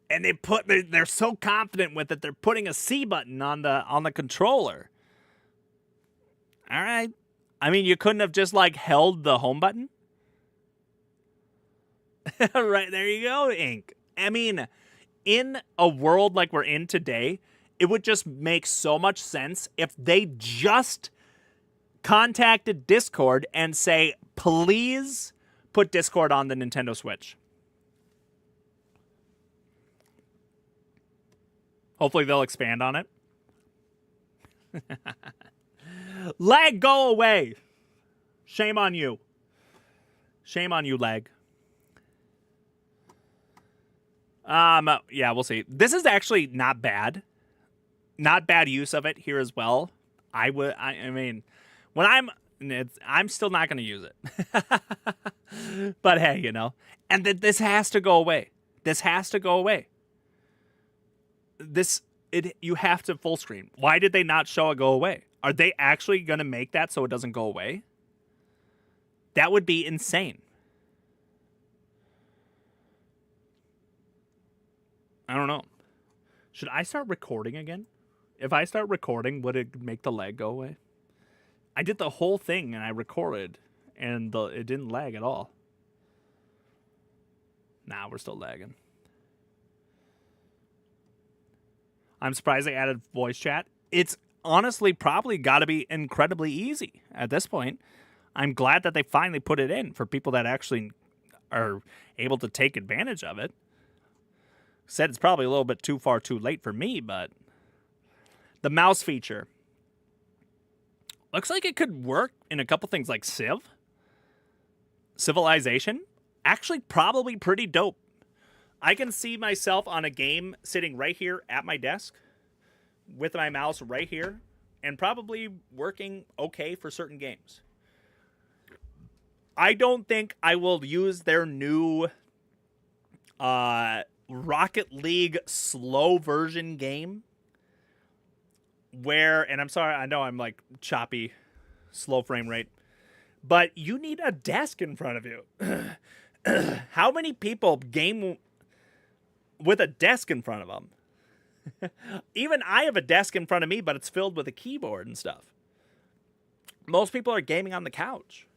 And they're so confident with it, they're putting a C button on the controller. All right. I mean, you couldn't have just like held the home button? Right, there you go, Ink. I mean, in a world like we're in today, it would just make so much sense if they just contacted Discord and say, please put Discord on the Nintendo Switch. Hopefully they'll expand on it. Lag, go away. Shame on you. Shame on you, lag. Yeah, we'll see. This is actually not bad. Not bad use of it here as well. I mean, when I'm still not going to use it. But hey, you know. And this has to go away. This has to go away. You have to full screen. Why did they not show it go away? Are they actually going to make that so it doesn't go away? That would be insane. I don't know. Should I start recording again? If I start recording, would it make the lag go away? I did the whole thing and I recorded, and it didn't lag at all. Nah, we're still lagging. I'm surprised they added voice chat. It's honestly probably got to be incredibly easy at this point. I'm glad that they finally put it in for people that actually are able to take advantage of it. Said it's probably a little bit too far too late for me, but the mouse feature looks like it could work in a couple things like Civilization. Actually, probably pretty dope. I can see myself on a game sitting right here at my desk with my mouse right here and probably working okay for certain games. I don't think I will use their new Rocket League slow version game where, and I'm sorry, I know I'm like choppy, slow frame rate, but you need a desk in front of you. How many people game with a desk in front of them? Even I have a desk in front of me, but it's filled with a keyboard and stuff. Most people are gaming on the couch.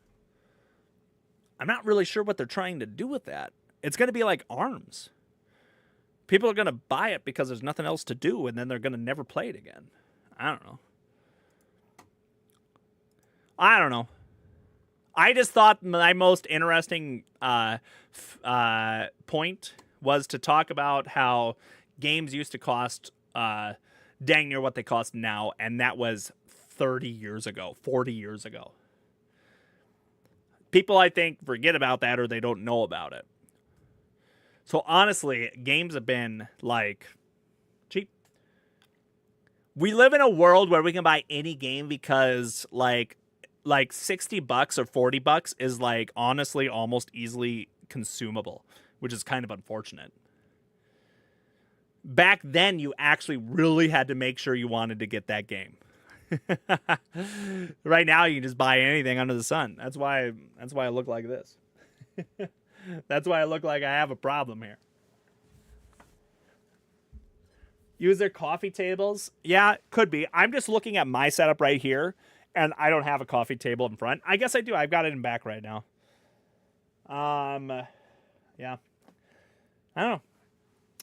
I'm not really sure what they're trying to do with that. It's going to be like ARMS. People are going to buy it because there's nothing else to do, and then they're going to never play it again. I don't know. I just thought my most interesting point was to talk about how games used to cost dang near what they cost now, and that was 30 years ago, 40 years ago. People, I think, forget about that or they don't know about it. So honestly, games have been like cheap. We live in a world where we can buy any game because like $60 or $40 is like honestly almost easily consumable, which is kind of unfortunate. Back then, you actually really had to make sure you wanted to get that game. Right now, you can just buy anything under the sun. That's why I look like this. That's why I look like I have a problem here. Use their coffee tables? Yeah, could be. I'm just looking at my setup right here, and I don't have a coffee table in front. I guess I do. I've got it in back right now. Yeah. I don't know.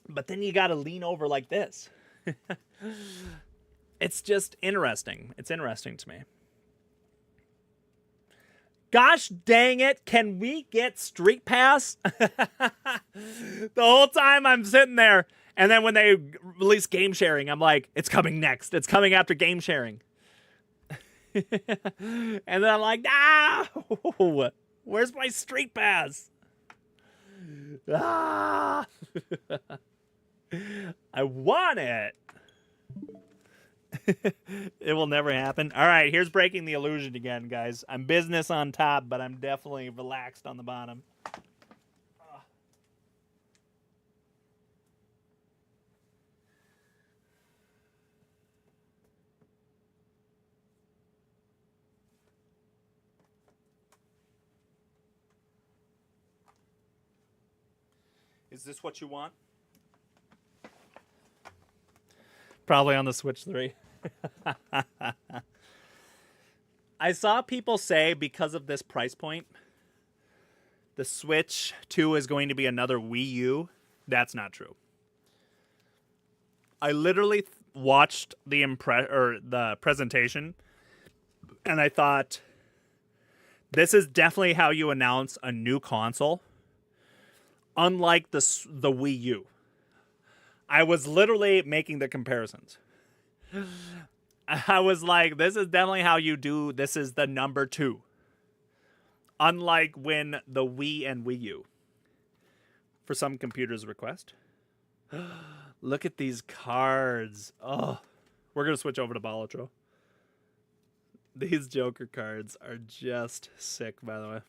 But then you got to lean over like this. It's just interesting. It's interesting to me. Gosh dang it. Can we get Street Pass? The whole time I'm sitting there. And then when they release game sharing, I'm like, it's coming next. It's coming after game sharing. And then I'm like, no! Where's my Street Pass? Ah! I want it. It will never happen. All right, here's breaking the illusion again, guys. I'm business on top, but I'm definitely relaxed on the bottom. Is this what you want? Probably on the Switch 3. I saw people say because of this price point, the Switch 2 is going to be another Wii U. That's not true. I literally watched the presentation, and I thought, this is definitely how you announce a new console, unlike the Wii U. I was literally making the comparisons. I was like, this is definitely how you do, this is the number 2. Unlike when the Wii and Wii U. For some computers request. Look at these cards. Oh, we're going to switch over to Balatro. These Joker cards are just sick, by the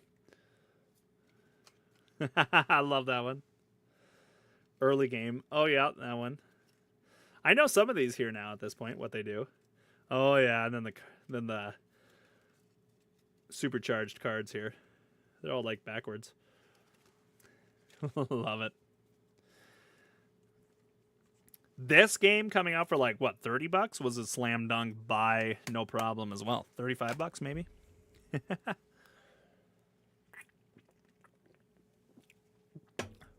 way. I love that one. Early game. Oh, yeah, that one. I know some of these here now at this point, what they do. Oh, yeah, and then the supercharged cards here. They're all, like, backwards. Love it. This game coming out for like what, $30 was a slam dunk buy, no problem as well. $35 maybe.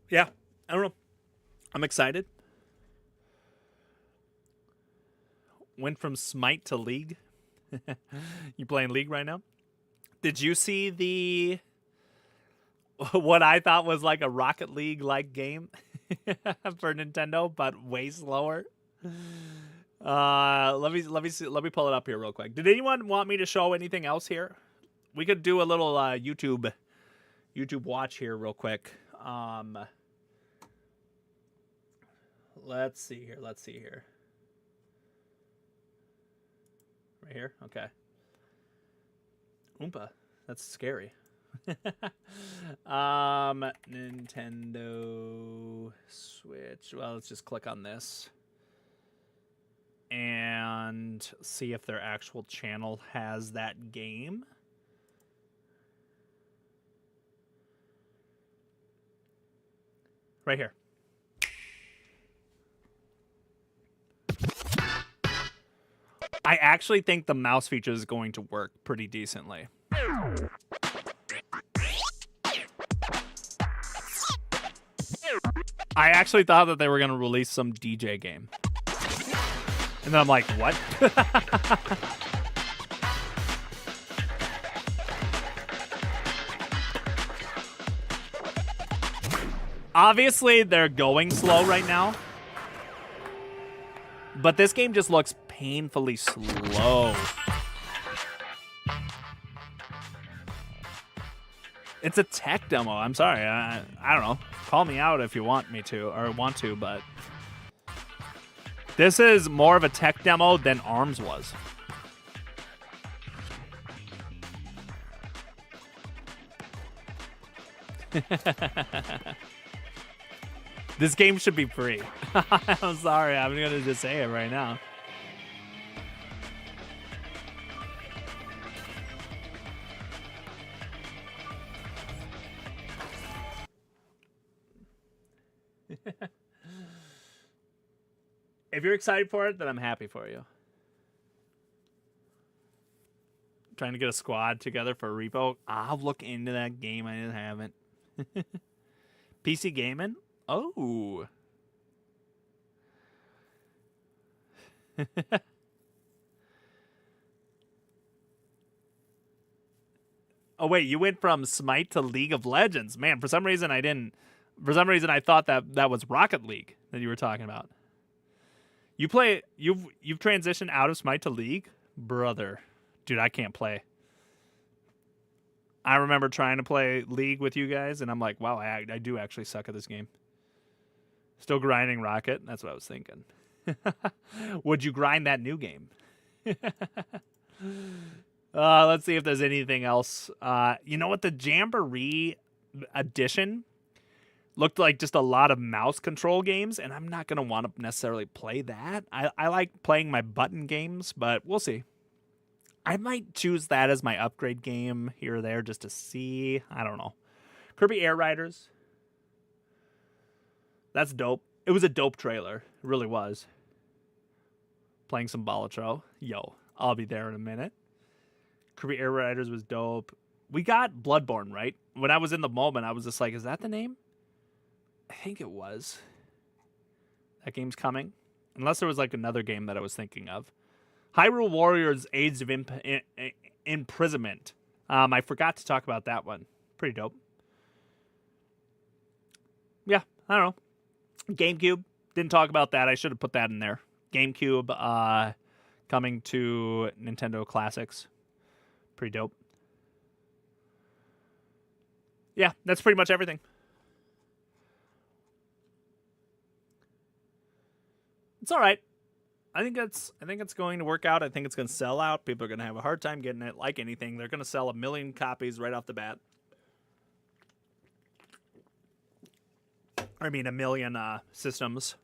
Yeah, I don't know. I'm excited. Went from Smite to League. You playing League right now? Did you see the what I thought was like a Rocket League like game for Nintendo, but way slower? Let me pull it up here real quick. Did anyone want me to show anything else here? We could do a little YouTube watch here real quick. Let's see here. Right here? Okay. Oompa. That's scary. Nintendo Switch. Well, let's just click on this and see if their actual channel has that game. Right here. I actually think the mouse feature is going to work pretty decently. I actually thought that they were going to release some DJ game. And then I'm like, what? Obviously, they're going slow right now. But this game just looks painfully slow. It's a tech demo. I'm sorry. I don't know. Call me out if you want me to or want to, but this is more of a tech demo than ARMS was. This game should be free. I'm sorry. I'm going to just say it right now. If you're excited for it, then I'm happy for you. Trying to get a squad together for a repo. I'll look into that game. I haven't. PC gaming? Oh. Oh, wait. You went from Smite to League of Legends. Man, for some reason I didn't. For some reason I thought that was Rocket League that you were talking about. You've transitioned out of Smite to League? Brother. Dude, I can't play. I remember trying to play League with you guys, and I'm like, wow, I do actually suck at this game. Still grinding Rocket? That's what I was thinking. Would you grind that new game? Let's see if there's anything else. You know what? The Jamboree edition looked like just a lot of mouse control games, and I'm not going to want to necessarily play that. I like playing my button games, but we'll see. I might choose that as my upgrade game here or there just to see. I don't know. Kirby Air Riders. That's dope. It was a dope trailer. It really was. Playing some Balatro. Yo, I'll be there in a minute. Kirby Air Riders was dope. We got Bloodborne, right? When I was in the moment, I was just like, is that the name? I think it was. That game's coming. Unless there was like another game that I was thinking of. Hyrule Warriors Age of Imprisonment. I forgot to talk about that one. Pretty dope. Yeah, I don't know. GameCube. Didn't talk about that. I should have put that in there. GameCube coming to Nintendo Classics. Pretty dope. Yeah, that's pretty much everything. It's all right. I think it's going to work out. I think it's going to sell out. People are going to have a hard time getting it. Like anything, they're going to sell 1 million copies right off the bat. I mean, 1 million systems.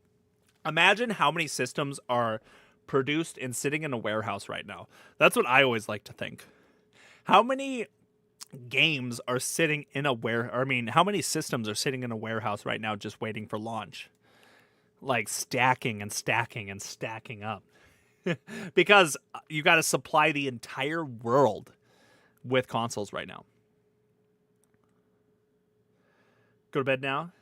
Imagine how many systems are produced and sitting in a warehouse right now. That's what I always like to think. How many games are sitting in a how many systems are sitting in a warehouse right now just waiting for launch? like stacking and stacking and stacking up. Because you got to supply the entire world with consoles right now. Go to bed now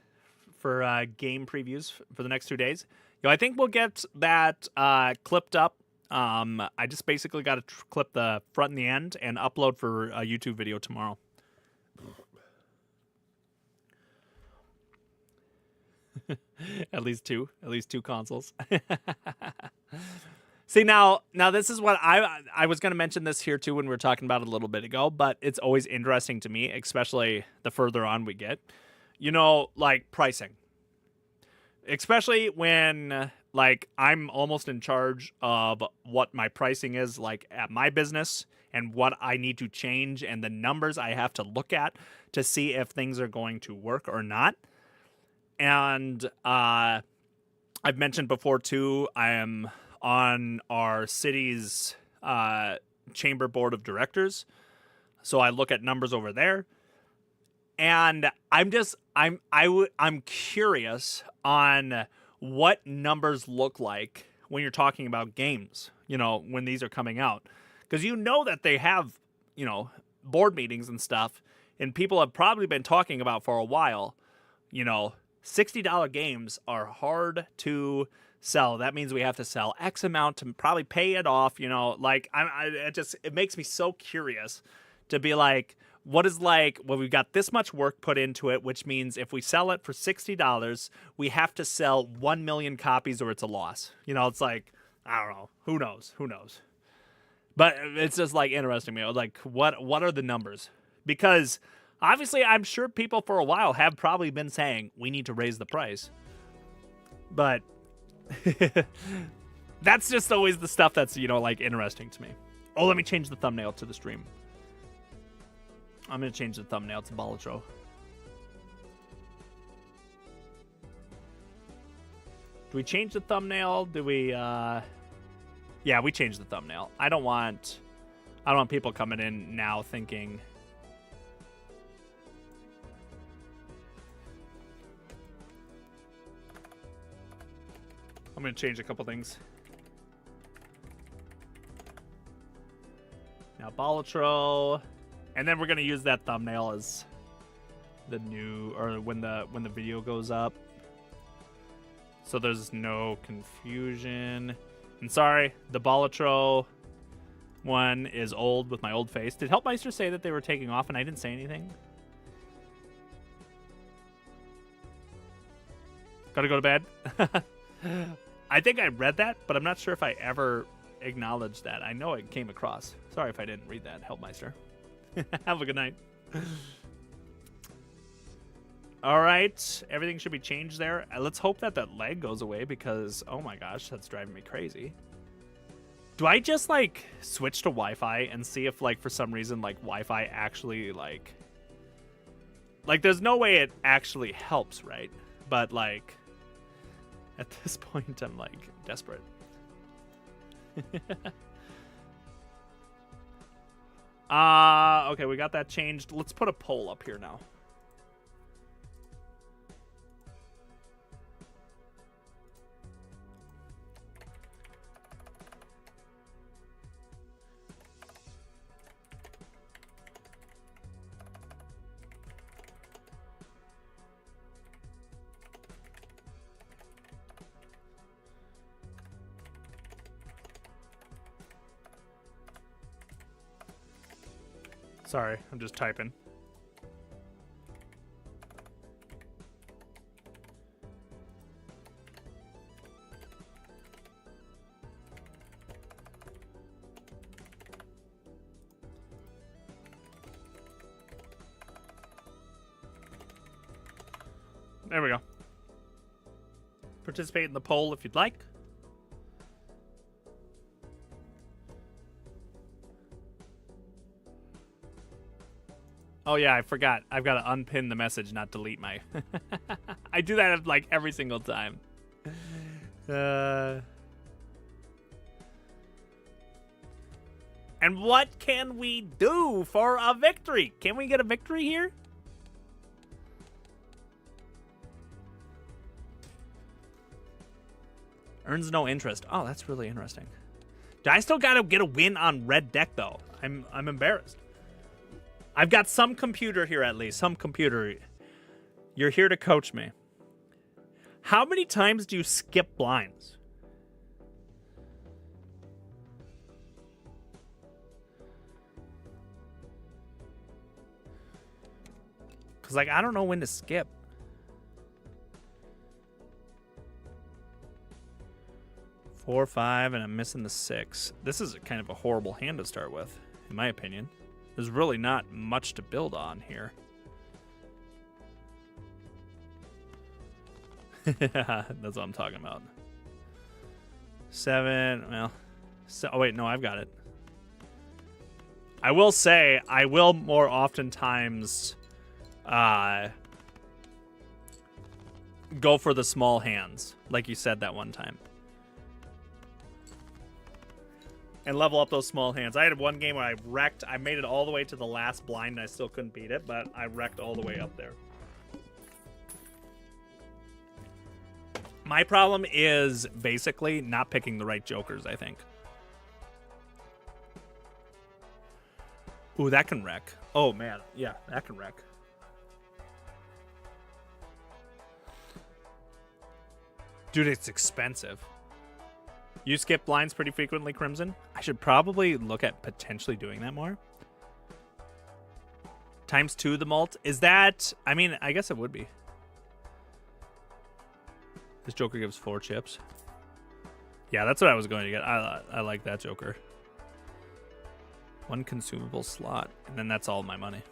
for game previews for the next 2 days. I think we'll get that clipped up. I just basically got to clip the front and the end and upload for a YouTube video tomorrow. At least two consoles. See, now this is what I was going to mention this here too when we were talking about it a little bit ago, but it's always interesting to me, especially the further on we get. Like pricing. Especially when like I'm almost in charge of what my pricing is like at my business and what I need to change and the numbers I have to look at to see if things are going to work or not. And I've mentioned before too, I am on our city's chamber board of directors. So I look at numbers over there. And I'm curious on what numbers look like when you're talking about games, when these are coming out. Because that they have, board meetings and stuff, and people have probably been talking about for a while, $60 games are hard to sell. That means we have to sell X amount to probably pay it off, it makes me so curious to be like, what is like, well, we've got this much work put into it, which means if we sell it for $60, we have to sell 1 million copies or it's a loss. It's like, I don't know. Who knows? But it's just like interesting to me. Like, what are the numbers? Because obviously I'm sure people for a while have probably been saying we need to raise the price. But that's just always the stuff that's, like interesting to me. Oh, let me change the thumbnail to the stream. I'm going to change the thumbnail to Balatro. Do we change the thumbnail? Do we, yeah, we changed the thumbnail. I don't want people coming in now thinking. I'm going to change a couple things. Now, Balatro. And then we're gonna use that thumbnail as the new, or when the video goes up, so there's no confusion. And sorry, the Balatro one is old with my old face. Did Helpmeister say that they were taking off and I didn't say anything? Gotta go to bed. I think I read that, but I'm not sure if I ever acknowledged that. I know it came across. Sorry if I didn't read that, Helpmeister. Have a good night. All right, everything should be changed there. Let's hope that lag goes away because, oh my gosh, that's driving me crazy. Do I just like switch to Wi-Fi and see if like for some reason like Wi-Fi actually like there's no way it actually helps, right? But like at this point I'm like desperate. Okay, we got that changed. Let's put a poll up here now. Sorry, I'm just typing. There we go. Participate in the poll if you'd like. Oh yeah, I forgot. I've got to unpin the message, not delete my... I do that like every single time. And what can we do for a victory? Can we get a victory here? Earns no interest. Oh, that's really interesting. I still gotta get a win on red deck though. I'm embarrassed. I've got some computer here at least. Some computer. You're here to coach me. How many times do you skip blinds? Because, like, I don't know when to skip. Four, five, and I'm missing the 6. This is kind of a horrible hand to start with, in my opinion. There's really not much to build on here. That's what I'm talking about. 7, well, oh wait, no, I've got it. I will say, I will more oftentimes go for the small hands, like you said that one time. And level up those small hands. I had one game where I wrecked. I made it all the way to the last blind and I still couldn't beat it, but I wrecked all the way up there. My problem is basically not picking the right jokers, I think. Ooh, that can wreck. Oh, man. Yeah, that can wreck. Dude, it's expensive. You skip blinds pretty frequently, Crimson? I should probably look at potentially doing that more. ×2 the mult. Is that... I mean, I guess it would be. This Joker gives 4 chips. Yeah, that's what I was going to get. I like that Joker. 1 consumable slot, and then that's all my money.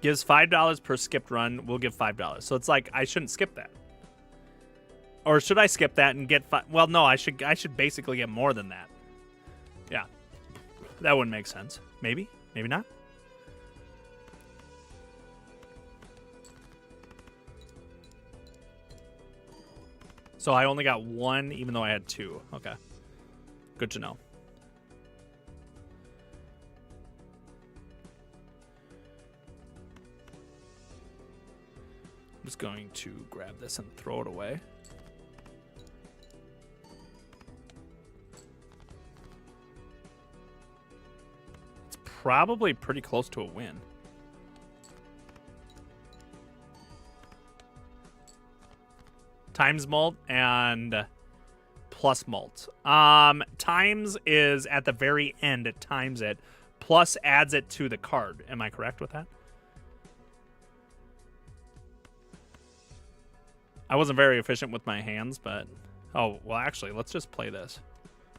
Gives $5 per skipped run. We'll give $5. So it's like I shouldn't skip that. Or should I skip that and get 5? Well, no, I should basically get more than that. Yeah. That wouldn't make sense. Maybe. Maybe not. So I only got 1 even though I had 2. Okay. Good to know. I'm just going to grab this and throw it away. It's probably pretty close to a win. Times mult and plus mult. Times is at the very end. It times it. Plus adds it to the card. Am I correct with that? I wasn't very efficient with my hands, but... Oh, well, actually, let's just play this.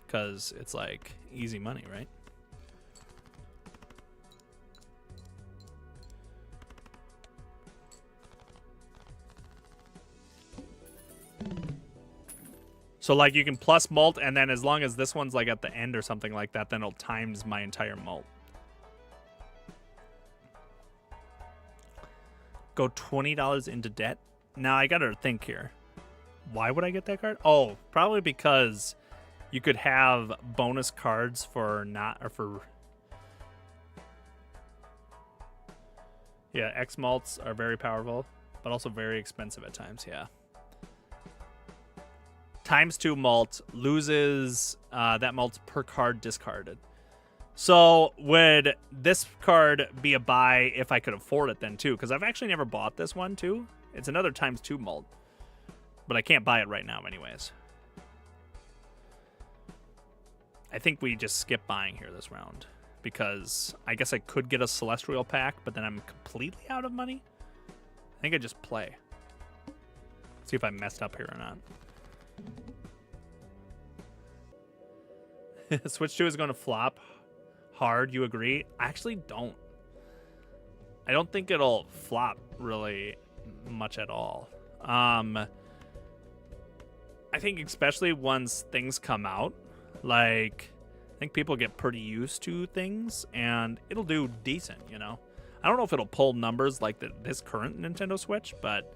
Because it's, like, easy money, right? So, like, you can plus mult, and then as long as this one's, like, at the end or something like that, then it'll times my entire mult. Go $20 into debt? Now, I gotta think here. Why would I get that card? Oh, probably because you could have bonus cards for not... Or for... Yeah, X malts are very powerful, but also very expensive at times, yeah. ×2 mult loses that mult per card discarded. So would this card be a buy if I could afford it then too? Because I've actually never bought this one too. It's another ×2 mult, but I can't buy it right now anyways. I think we just skip buying here this round because I guess I could get a Celestial pack, but then I'm completely out of money. I think I just play. See if I messed up here or not. Switch 2 is going to flop hard, you agree? I actually don't. I don't think it'll flop really much at all. I think especially once things come out, like, I think people get pretty used to things, and it'll do decent, you know? I don't know if it'll pull numbers like this current Nintendo Switch, but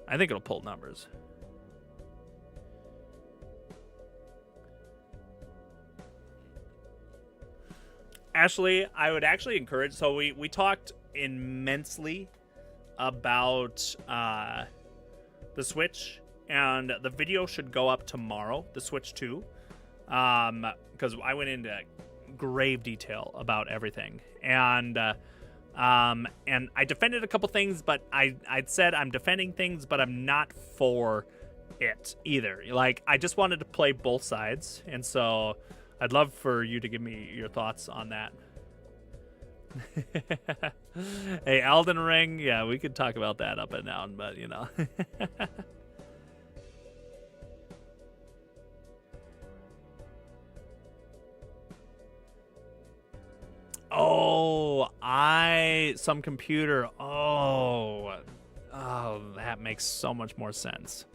I think it'll pull numbers. Ashley, I would actually encourage... So we talked immensely about the Switch and the video should go up tomorrow, the Switch 2, because I went into grave detail about everything, and I defended a couple things, but I'd said I'm defending things, but I'm not for it either. Like, I just wanted to play both sides, and so I'd love for you to give me your thoughts on that. Hey, Elden Ring, yeah, we could talk about that up and down, but you know. Oh, some computer. Oh, that makes so much more sense.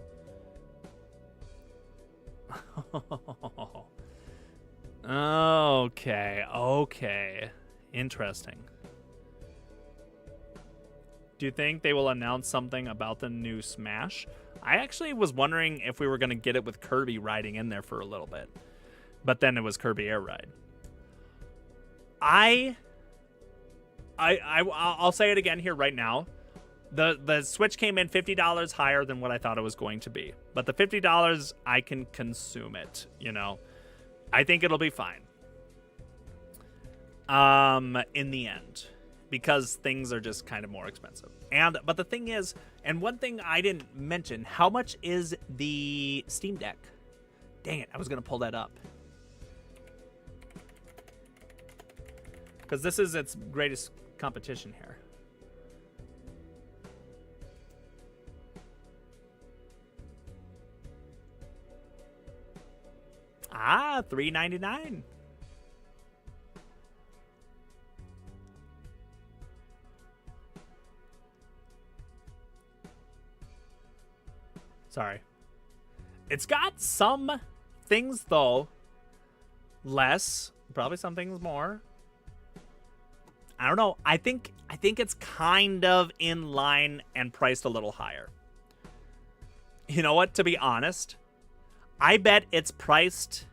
Okay. Interesting. Do you think they will announce something about the new Smash? I actually was wondering if we were going to get it with Kirby riding in there for a little bit. But then it was Kirby Air Ride. I'll say it again here right now. The Switch came in $50 higher than what I thought it was going to be. But the $50, I can consume it, you know. I think it'll be fine. In the end. Because things are just kind of more expensive. But the thing is, and one thing I didn't mention, how much is the Steam Deck? Dang it, I was going to pull that up. Because this is its greatest competition here. Ah, $399. Sorry. It's got some things, though. Less. Probably some things more. I don't know. I think it's kind of in line and priced a little higher. You know what? To be honest, I bet it's priced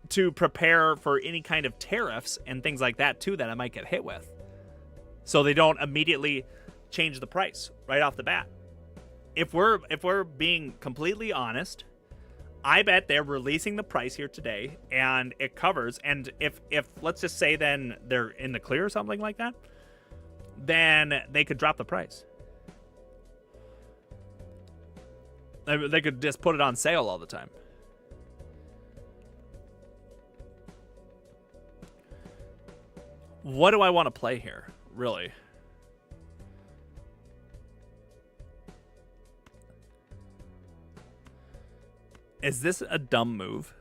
to prepare for any kind of tariffs and things like that too that I might get hit with. So they don't immediately change the price right off the bat. If we're being completely honest, I bet they're releasing the price here today, and it covers. And if let's just say then they're in the clear or something like that, then they could drop the price. They could just put it on sale all the time. What do I want to play here, really? Is this a dumb move?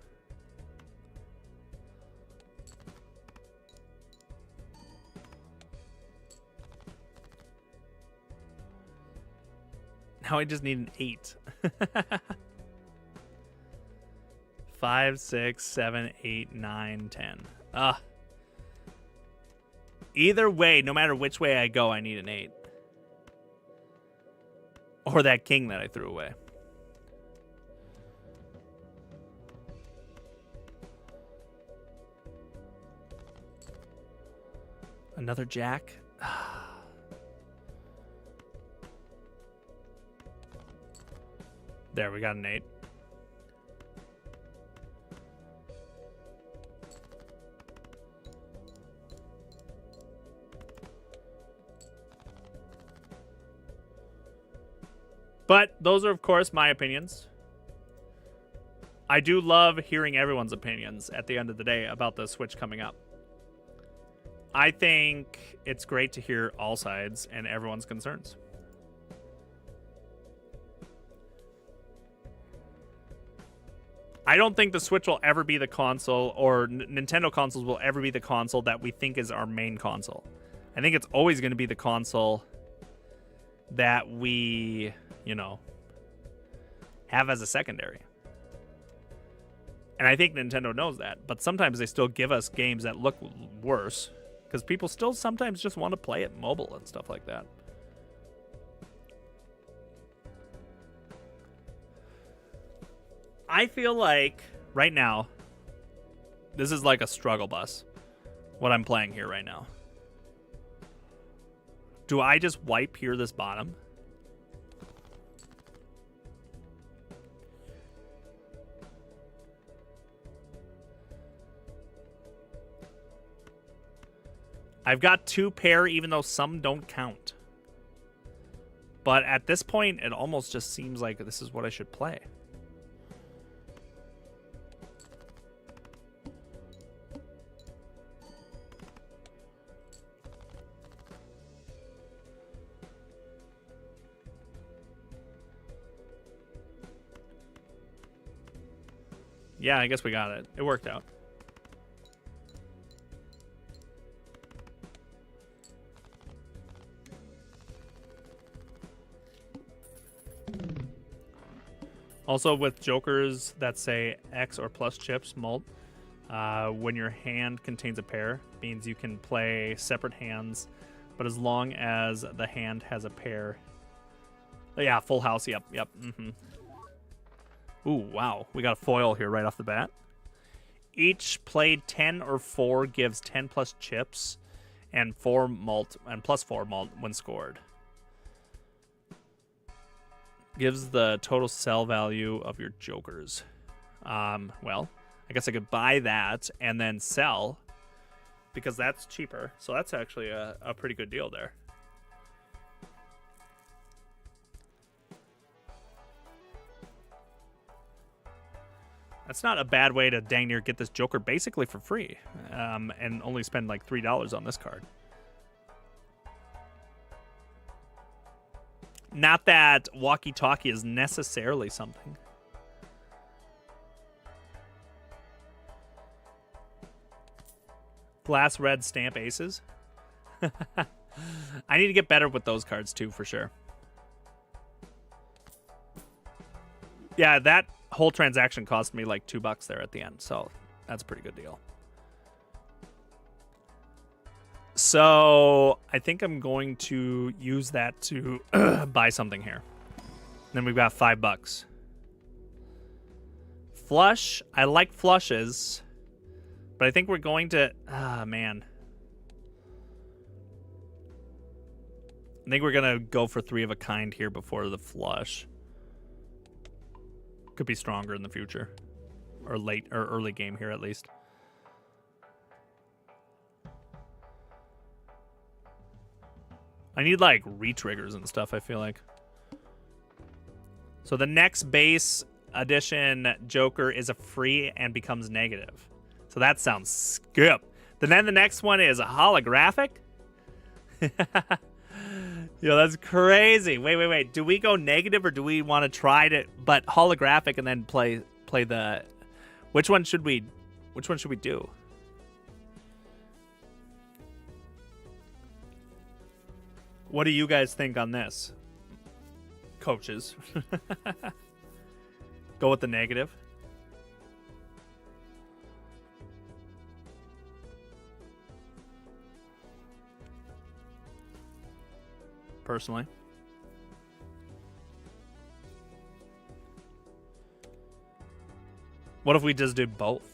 Now I just need an 8. 5, 6, 7, 8, 9, 10. Either way, no matter which way I go, I need an 8. Or that king that I threw away. Another jack? There, we got an 8. But those are, of course, my opinions. I do love hearing everyone's opinions at the end of the day about the Switch coming up. I think it's great to hear all sides and everyone's concerns. I don't think the Switch will ever be the console, or Nintendo consoles will ever be the console that we think is our main console. I think it's always going to be the console that we, you know, have as a secondary. And I think Nintendo knows that, but sometimes they still give us games that look worse because people still sometimes just want to play it mobile and stuff like that. I feel like right now, this is like a struggle bus, what I'm playing here right now. Do I just wipe here this bottom? I've got 2 pair, even though some don't count. But at this point, it almost just seems like this is what I should play. Yeah, I guess we got it. It worked out. Also, with jokers that say X or plus chips, mult, when your hand contains a pair, means you can play separate hands, but as long as the hand has a pair. Yeah, full house. Yep. Ooh, wow. We got a foil here right off the bat. Each played 10 or 4 gives 10 plus chips and 4 mult and plus 4 mult when scored. Gives the total sell value of your jokers. Well, I guess I could buy that and then sell because that's cheaper. So that's actually a pretty good deal there. That's not a bad way to dang near get this Joker basically for free, and only spend like $3 on this card. Not that walkie-talkie is necessarily something. Glass red stamp aces. I need to get better with those cards too, for sure. Yeah, that whole transaction cost me like $2 there at the end, so that's a pretty good deal. So I think I'm going to use that to buy something here. Then we've got $5. Flush. I like flushes, but I think we're going to. Man. I think we're gonna go for 3 of a kind here before the flush. Could be stronger in the future, or late or early game here at least. I need like re-triggers and stuff, I feel like. So the next base edition Joker is a free and becomes negative. So that sounds skip. Then the next one is a holographic. Yo, that's crazy. Wait. Do we go negative or do we want to try to but holographic and then play the which one should we do? What do you guys think on this? Coaches. Go with the negative. Personally. What if we just did both?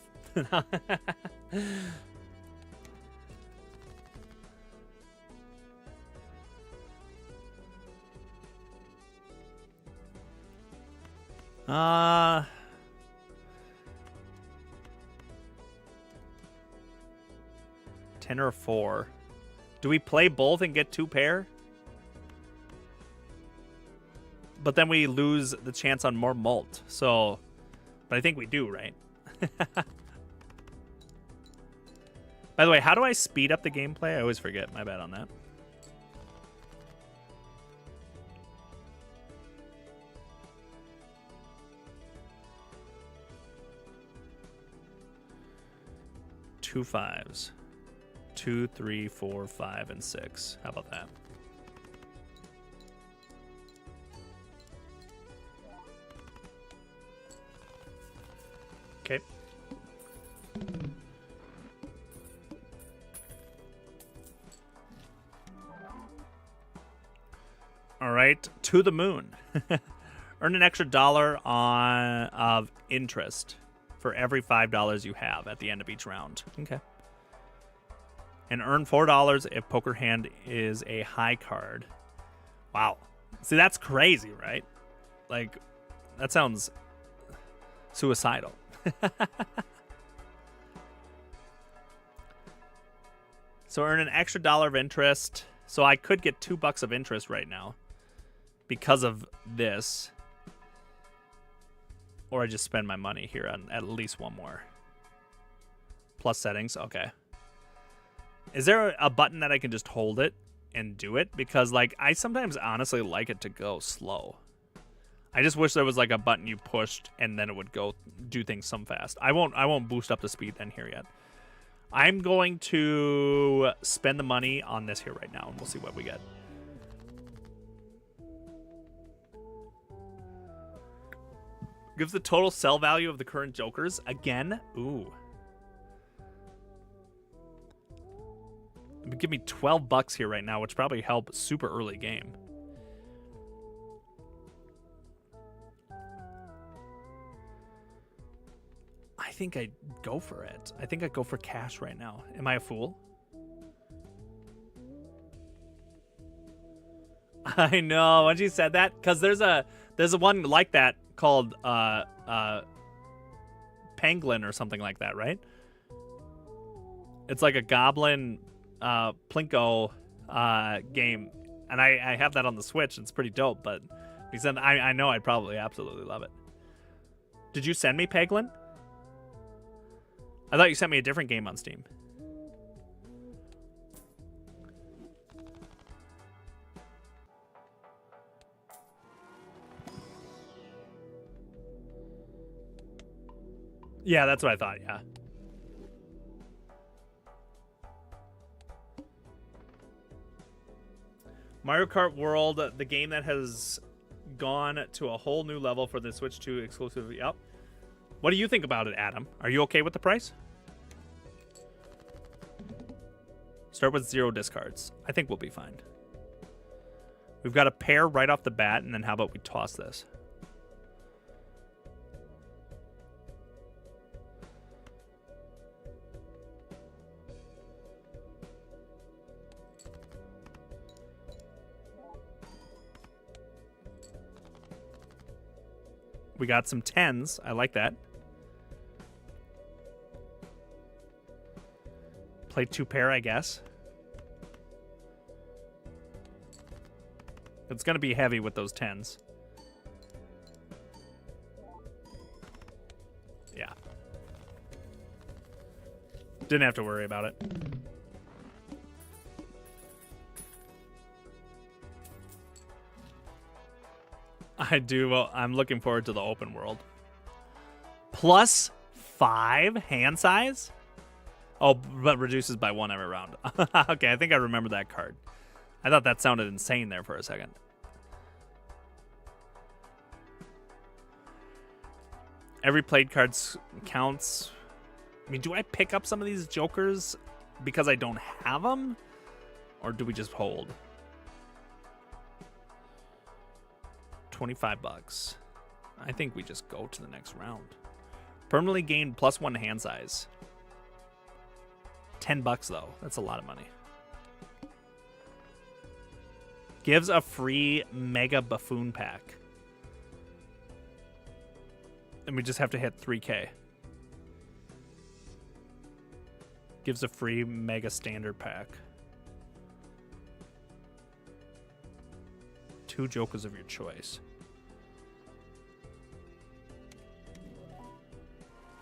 Uh 10 or 4. Do we play both and get 2 pair? But then we lose the chance on more mult. So, but I think we do, right? By the way, how do I speed up the gameplay? I always forget. My bad on that. Two 5s. 2, 3, 4, 5, and 6. How about that? Okay. All right, to the moon. Earn an extra $1 of interest for every $5 you have at the end of each round. Okay. And earn $4 if poker hand is a high card. Wow. See, that's crazy, right? Like, that sounds suicidal. So earn an extra $1 of interest. So I could get $2 of interest right now because of this. Or I just spend my money here on at least one more. Plus settings. Okay. Is there a button that I can just hold it and do it? Because, like, I sometimes honestly like it to go slow. I just wish there was, like, a button you pushed and then it would go do things some fast. I won't boost up the speed then here yet. I'm going to spend the money on this here right now, and we'll see what we get. Gives the total sell value of the current Jokers. Again, ooh. Give me $12 here right now, which probably help super early game. I think I'd go for it. I think I'd go for cash right now. Am I a fool? I know. When you said that, because there's a one like that called Pangolin or something like that, right? It's like a goblin Plinko game, and I have that on the Switch. It's pretty dope, but he said I know I'd probably absolutely love it. Did you send me Peglin? I thought you sent me a different game on Steam. Yeah, that's what I thought, yeah. Mario Kart World, the game that has gone to a whole new level for the Switch 2 exclusively. Yep. What do you think about it, Adam? Are you okay with the price? Start with 0 discards. I think we'll be fine. We've got a pair right off the bat, and then how about we toss this? We got some 10s. I like that. Play 2 pair, I guess. It's going to be heavy with those 10s. Yeah. Didn't have to worry about it. I do. Well, I'm looking forward to the open world. +5 hand size? Oh, but reduces by 1 every round. Okay, I think I remember that card. I thought that sounded insane there for a second. Every played card counts. I mean, do I pick up some of these Jokers because I don't have them? Or do we just hold? $25. I think we just go to the next round. Permanently gain +1 hand size. $10 though. That's a lot of money. Gives a free Mega Buffoon pack. And we just have to hit 3K. Gives a free Mega Standard pack. 2 Jokers of your choice.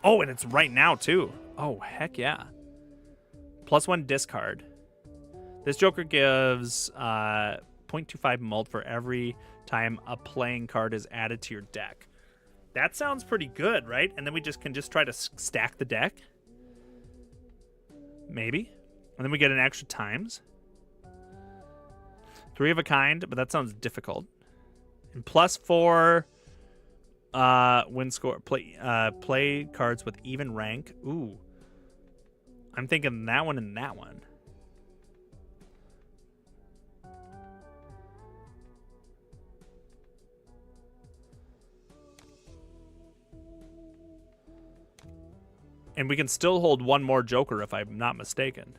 Oh, and it's right now too. Oh, heck yeah. +1 discard. This Joker gives 0.25 mult for every time a playing card is added to your deck. That sounds pretty good, right? And then we can just try to stack the deck. Maybe. And then we get an extra times. 3 of a kind, but that sounds difficult. And +4 win score. Play cards with even rank. Ooh. I'm thinking that one and that one. And we can still hold 1 more Joker if I'm not mistaken.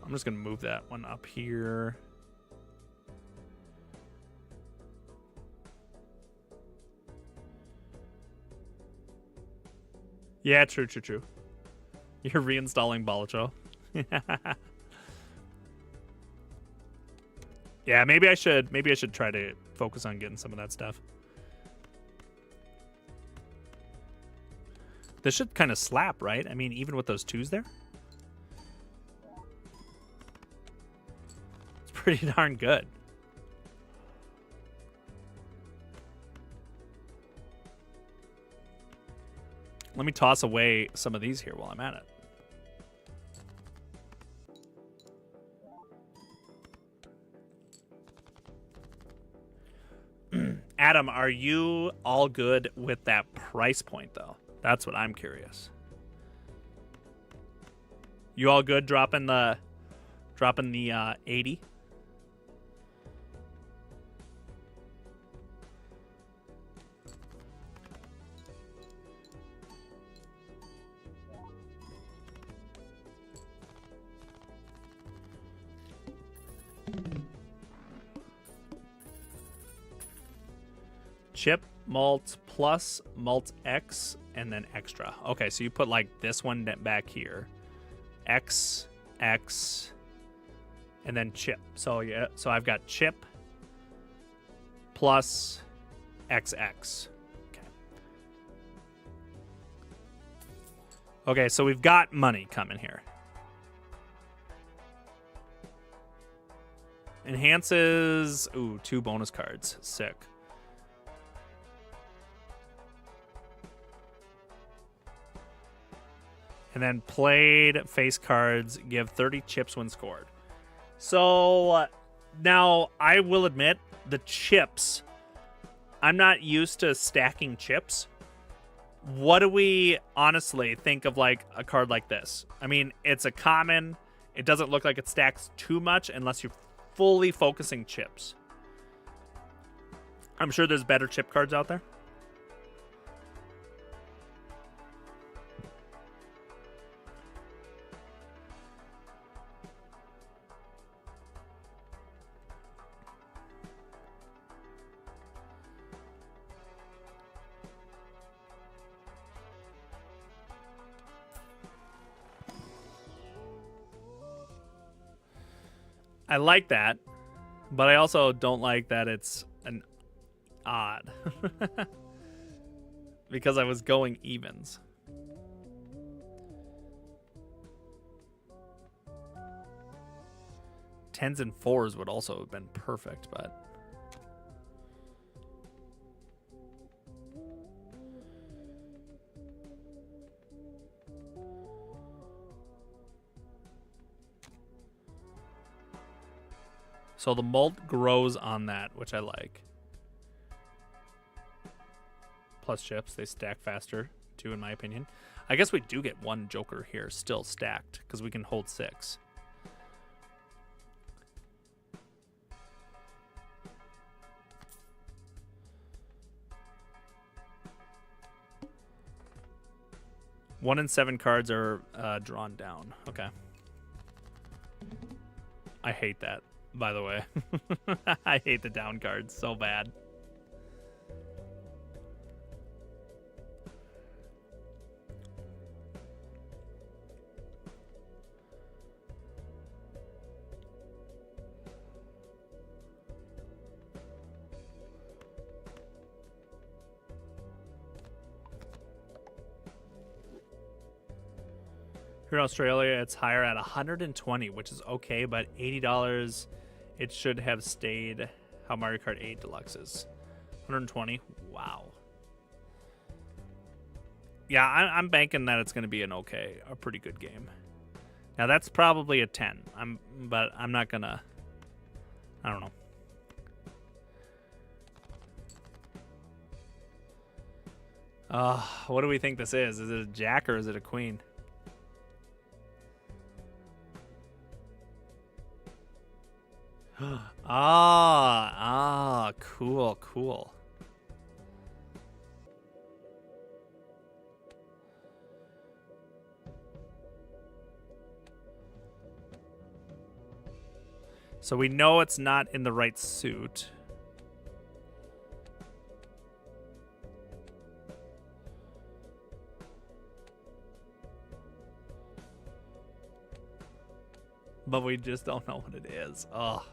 I'm just going to move that one up here. Yeah, true, true, true. You're reinstalling Balatro. Yeah, maybe I should try to focus on getting some of that stuff. This should kind of slap, right? I mean, even with those 2s there. It's pretty darn good. Let me toss away some of these here while I'm at it. Adam, are you all good with that price point, though? That's what I'm curious. You all good dropping the 80? Chip, malt, plus, malt X, and then extra. Okay, so you put like this one back here. X, X, and then chip. So yeah, so I've got chip plus XX. Okay. Okay, so we've got money coming here. Enhances, ooh, 2 bonus cards. Sick. And then played face cards, give 30 chips when scored. So now I will admit the chips, I'm not used to stacking chips. What do we honestly think of like a card like this? I mean, it's a common. It doesn't look like it stacks too much unless you're fully focusing chips. I'm sure there's better chip cards out there. I like that, but I also don't like that it's an odd. Because I was going evens. Tens and 4s would also have been perfect, but... So the malt grows on that, which I like. Plus chips, they stack faster, too, in my opinion. I guess we do get 1 joker here, still stacked, because we can hold 6. One in 7 cards are drawn down. Okay. I hate that, by the way. I hate the down cards so bad. Here in Australia, it's higher at 120, which is okay, but $80, it should have stayed how Mario Kart 8 Deluxe is. 120, wow. Yeah, I'm banking that it's going to be a pretty good game. Now that's probably a 10. But I'm not gonna. I don't know. What do we think this is? Is it a jack or is it a queen? Cool, cool. So we know it's not in the right suit. but we just don't know what it is. Ugh.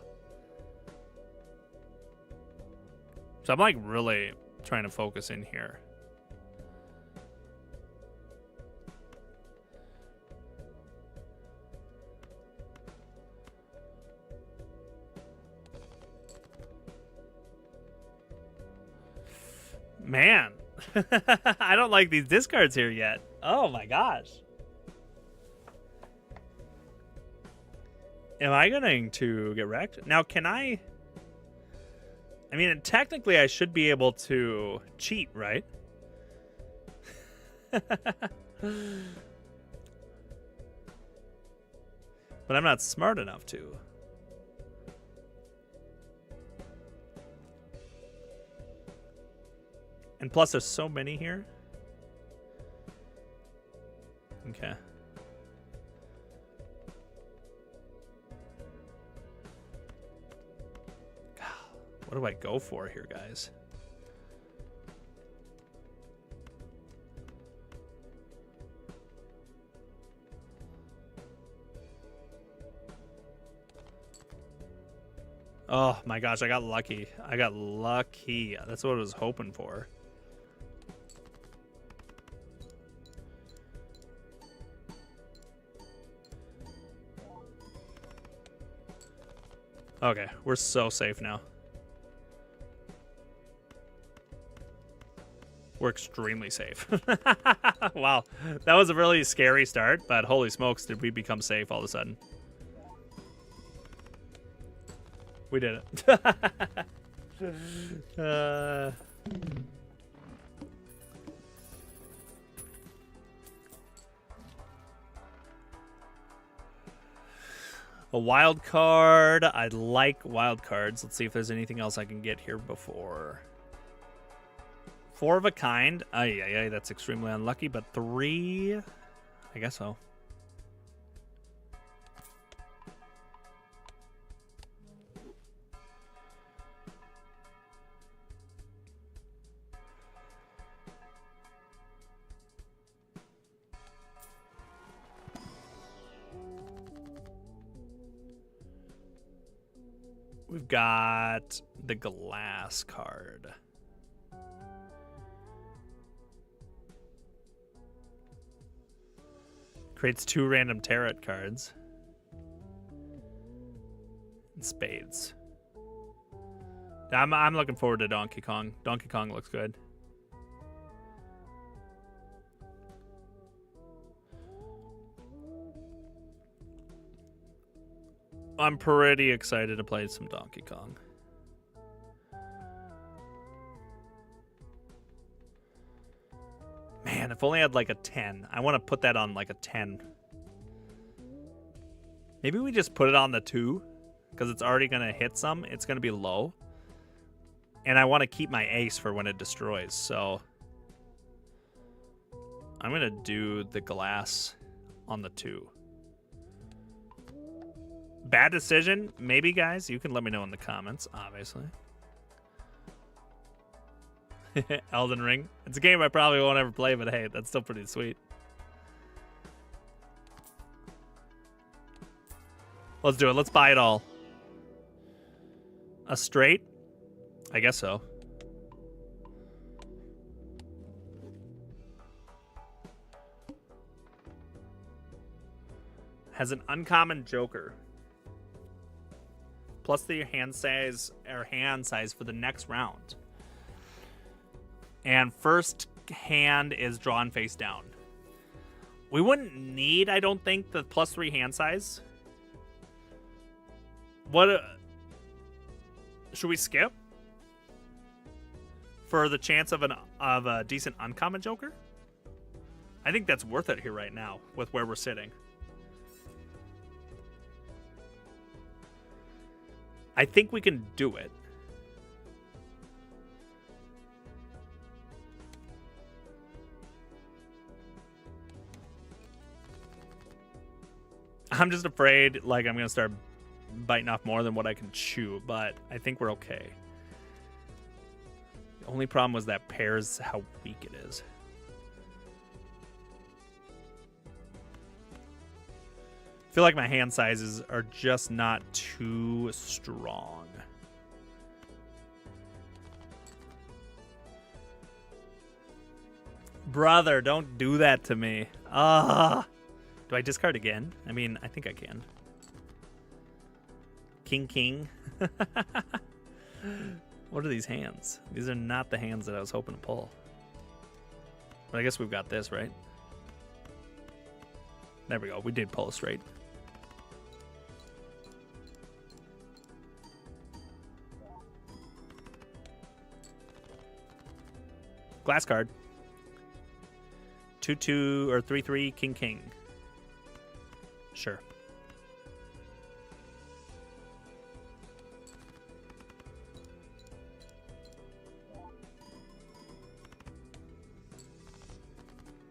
So I'm like really trying to focus in here. Man, I don't like these discards here yet. Oh my gosh. Am I going to get wrecked? Now, can I... I mean, technically I should be able to cheat, right? But I'm not smart enough to. And plus, there's so many here. Okay. What do I go for here, guys? Oh my gosh, I got lucky. I got lucky. That's what I was hoping for. Okay, we're so safe now. We're extremely safe. Wow, that was a really scary start, but holy smokes, did we become safe all of a sudden. We did it. A wild card. I like wild cards. Let's see if there's anything else I can get here before. 4 of a kind. Ay, that's extremely unlucky, but 3. I guess so. We've got the glass card. Creates 2 random tarot cards. And spades. I'm looking forward to Donkey Kong. Donkey Kong looks good. I'm pretty excited to play some Donkey Kong. Man, if only I had like a 10. I want to put that on like a 10. Maybe we just put it on the 2 because it's already going to hit some. It's going to be low. And I want to keep my ace for when it destroys. So I'm going to do the glass on the 2. Bad decision? Maybe, guys. You can let me know in the comments, obviously. Elden Ring. It's a game I probably won't ever play, but hey, that's still pretty sweet. Let's do it. Let's buy it all. A straight? I guess so. Has an uncommon joker. Plus the hand size for the next round. And first hand is drawn face down. We wouldn't need, I don't think, the +3 hand size. What should we skip? For the chance of a decent uncommon joker? I think that's worth it here right now with where we're sitting. I think we can do it. I'm just afraid, like, I'm going to start biting off more than what I can chew, but I think we're okay. The only problem was that pairs how weak it is. feel like my hand sizes are just not too strong. Brother, don't do that to me. Do I discard again? I mean, I think I can. King, king. What are these hands? These are not the hands that I was hoping to pull. But I guess we've got this, right? There we go. We did pull a straight. Glass card. 2-2 or 3-3 king king. Sure.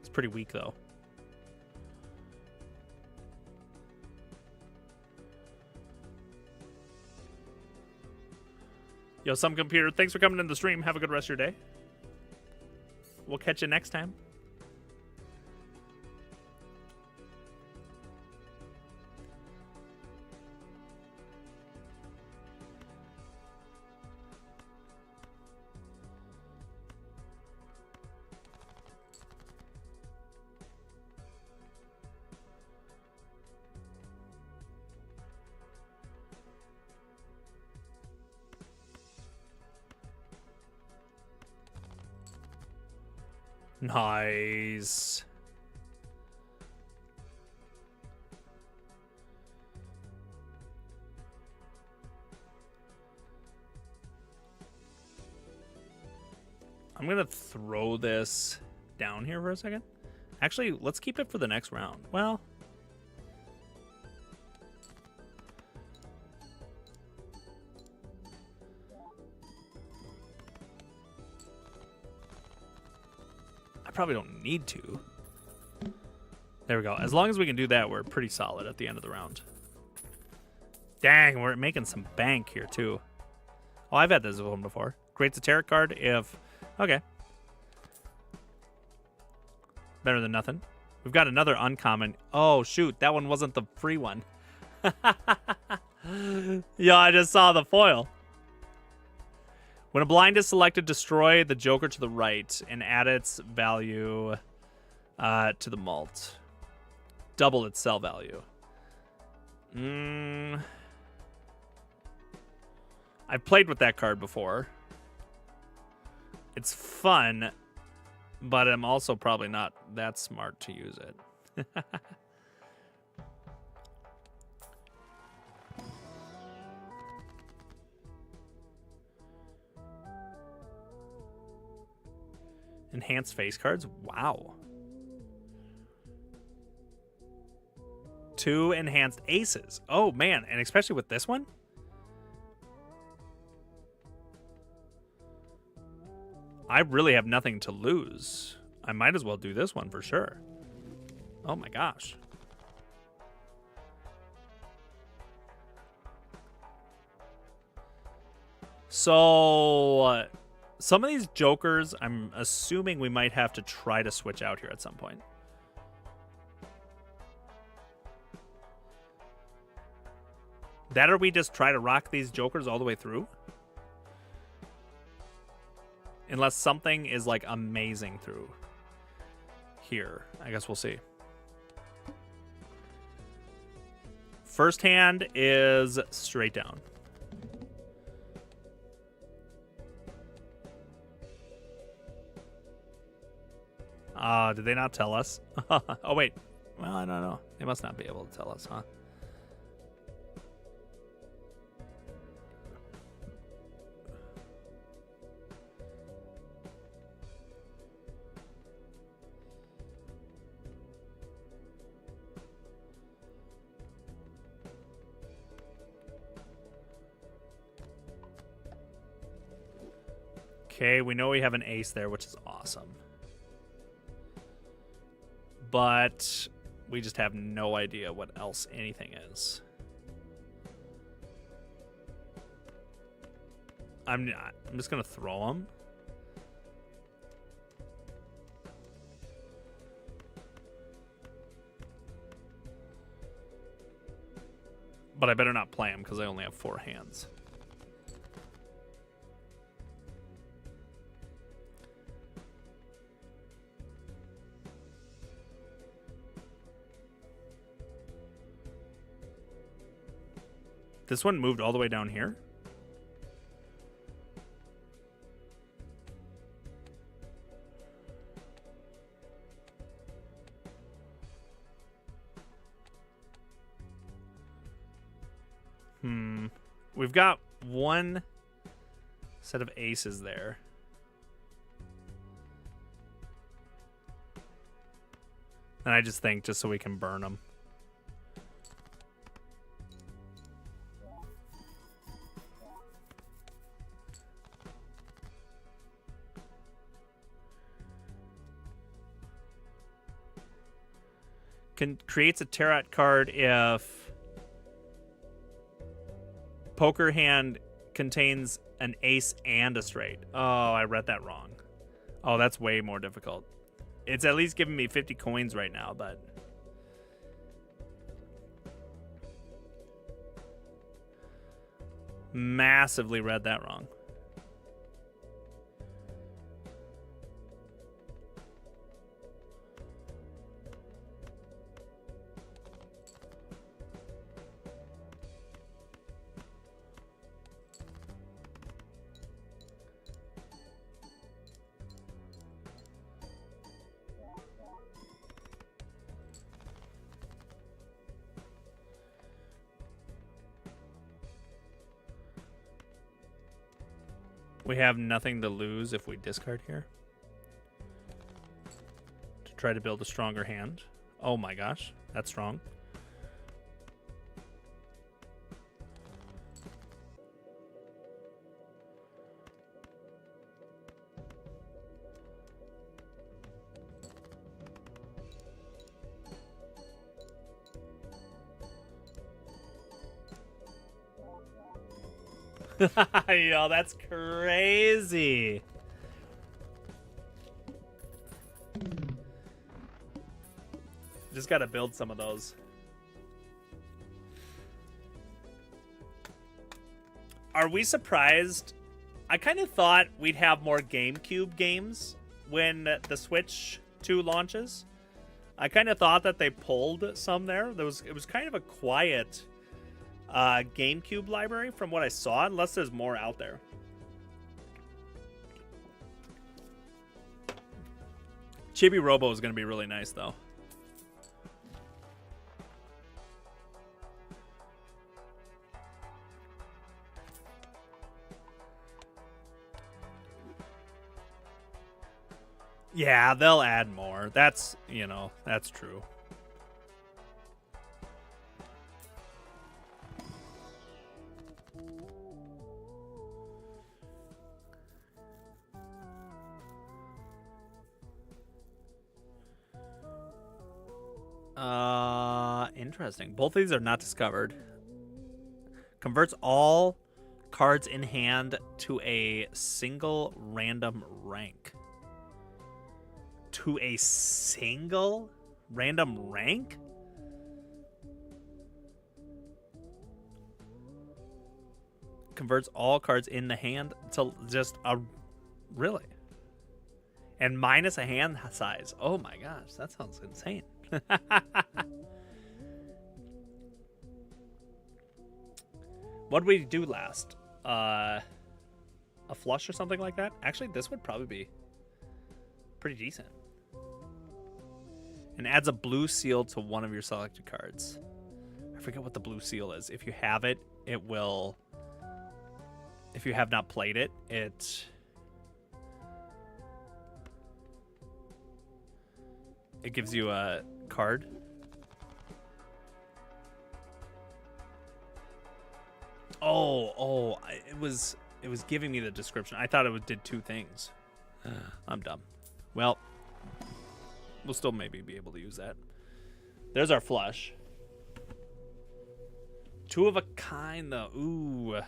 It's pretty weak though. Yo, some computer, thanks for coming in the stream. Have a good rest of your day. We'll catch you next time. Nice. I'm going to throw this down here for a second. Actually, let's keep it for the next round. Well, I probably don't need to. There we go. As long as we can do that, we're pretty solid at the end of the round. Dang, we're making some bank here, too. Oh, I've had this one before. Creates a tarot card if... Okay. Better than nothing. We've got another uncommon. Oh, shoot. That one wasn't the free one. Yeah, I just saw the foil. When a blind is selected, destroy the joker to the right and add its value to the mult. Double its sell value. I've played with that card before. It's fun, but I'm also probably not that smart to use it. Enhanced face cards? Wow. 2 enhanced aces. Oh, man. And especially with this one? I really have nothing to lose. I might as well do this one for sure. Oh, my gosh. So... some of these jokers, I'm assuming we might have to try to switch out here at some point. That or we just try to rock these jokers all the way through? Unless something is, like, amazing through here. I guess we'll see. First hand is straight down. Did they not tell us? Oh, wait. Well, I don't know. They must not be able to tell us, huh? Okay, we know we have an ace there, which is awesome. But we just have no idea what else anything is. I'm just going to throw them. But I better not play them because I only have 4 hands. This one moved all the way down here? We've got one set of aces there. And I just think just so we can burn them. Creates a tarot card if poker hand contains an ace and a straight. Oh, I read that wrong. Oh, that's way more difficult. It's at least giving me 50 coins right now, but... massively read that wrong. We have nothing to lose if we discard here. To try to build a stronger hand. Oh my gosh, that's strong. Yo, that's crazy. Just gotta build some of those. Are we surprised? I kind of thought we'd have more GameCube games when the Switch 2 launches. I kind of thought that they pulled some there. It was kind of a quiet GameCube library from what I saw, unless there's more out there. Chibi Robo is going to be really nice, though. Yeah, they'll add more. That's, you know, that's true. Interesting. Both of these are not discovered. Converts all cards in hand to a single random rank. To a single random rank? Converts all cards in the hand to just a... Really? And minus a hand size. Oh my gosh, that sounds insane. What did we do last? A flush or something like that? Actually, this would probably be pretty decent. And adds a blue seal to one of your selected cards. I forget what the blue seal is. If you have it, it will... If you have not played it, it gives you a card. It was giving me the description. I thought it did 2 things. I'm dumb. Well, we'll still maybe be able to use that. There's our flush. 2 of a kind, though. Ooh,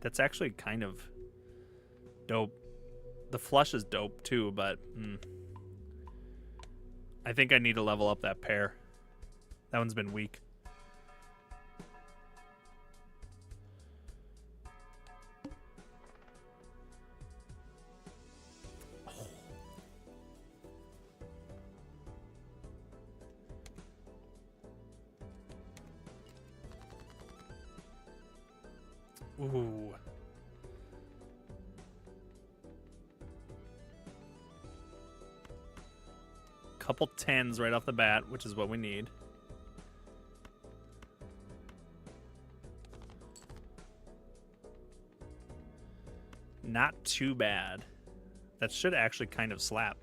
that's actually kind of dope. The flush is dope too, but I think I need to level up that pair. That one's been weak. Ooh. Couple 10s right off the bat, which is what we need. Not too bad. That should actually kind of slap.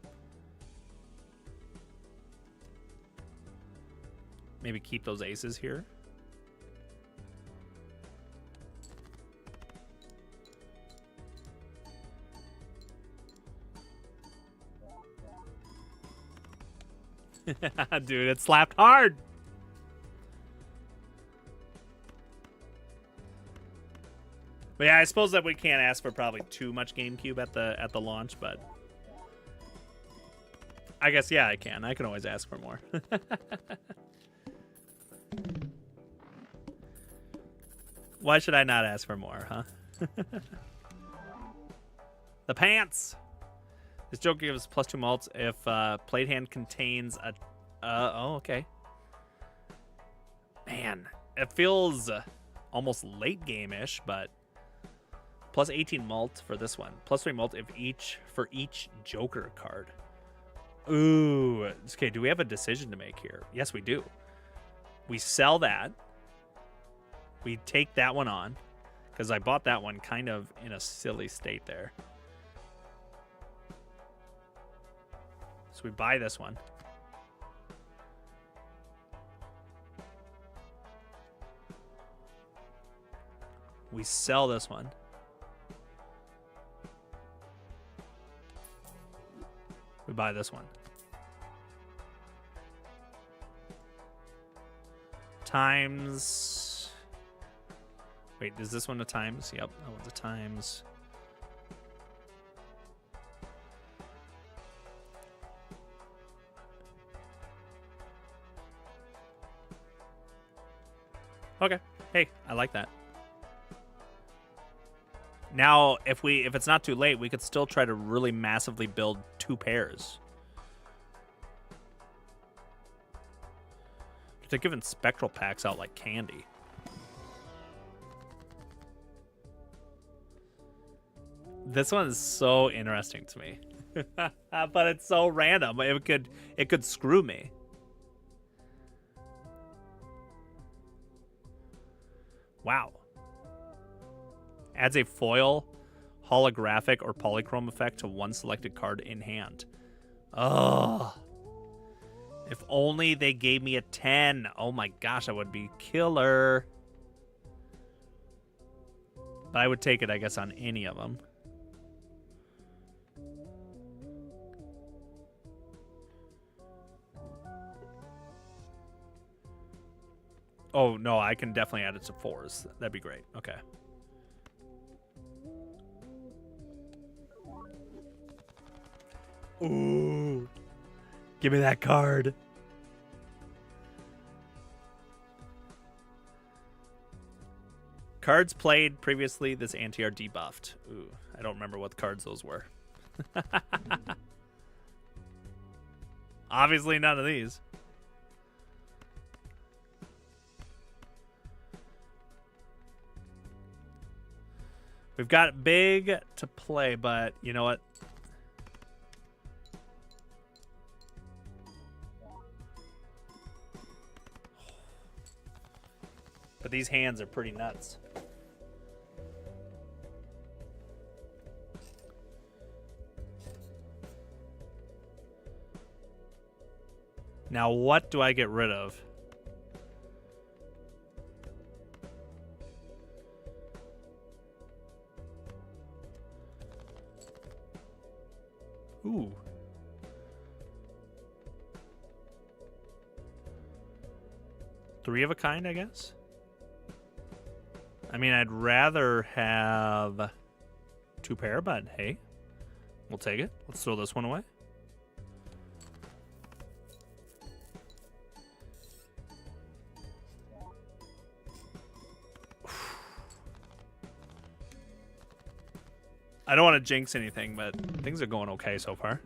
Maybe keep those aces here. Dude, it slapped hard. But yeah, I suppose that we can't ask for probably too much GameCube at the launch, but I guess yeah, I can. I can always ask for more. Why should I not ask for more, huh? The pants. This joke gives +2 mults if played hand contains a. Oh, okay. Man, it feels almost late game-ish, but +18 mult for this one. +3 mult if for each Joker card. Ooh. Okay, do we have a decision to make here? Yes, we do. We sell that. We take that one on, because I bought that one kind of in a silly state there. So we buy this one. We sell this one. We buy this one. Times. Wait, is this one a times? Yep, that one's a times. Okay. Hey, I like that. Now, if it's not too late, we could still try to really massively build 2 pairs. They're giving spectral packs out like candy. This one is so interesting to me. But it's so random. It could screw me. Wow. Adds a foil, holographic, or polychrome effect to one selected card in hand. Oh. If only they gave me a 10. Oh my gosh, that would be killer. But I would take it, I guess, on any of them. Oh, no, I can definitely add it to 4s. That'd be great. Okay. Ooh. Give me that card. Cards played previously, this anti-are debuffed. Ooh, I don't remember what cards those were. Obviously none of these. We've got big to play, but you know what? But these hands are pretty nuts. Now, what do I get rid of? Ooh. Three of a kind, I guess? I mean, I'd rather have 2 pair, but hey, we'll take it. Let's throw this one away. I don't want to jinx anything, but things are going okay so far.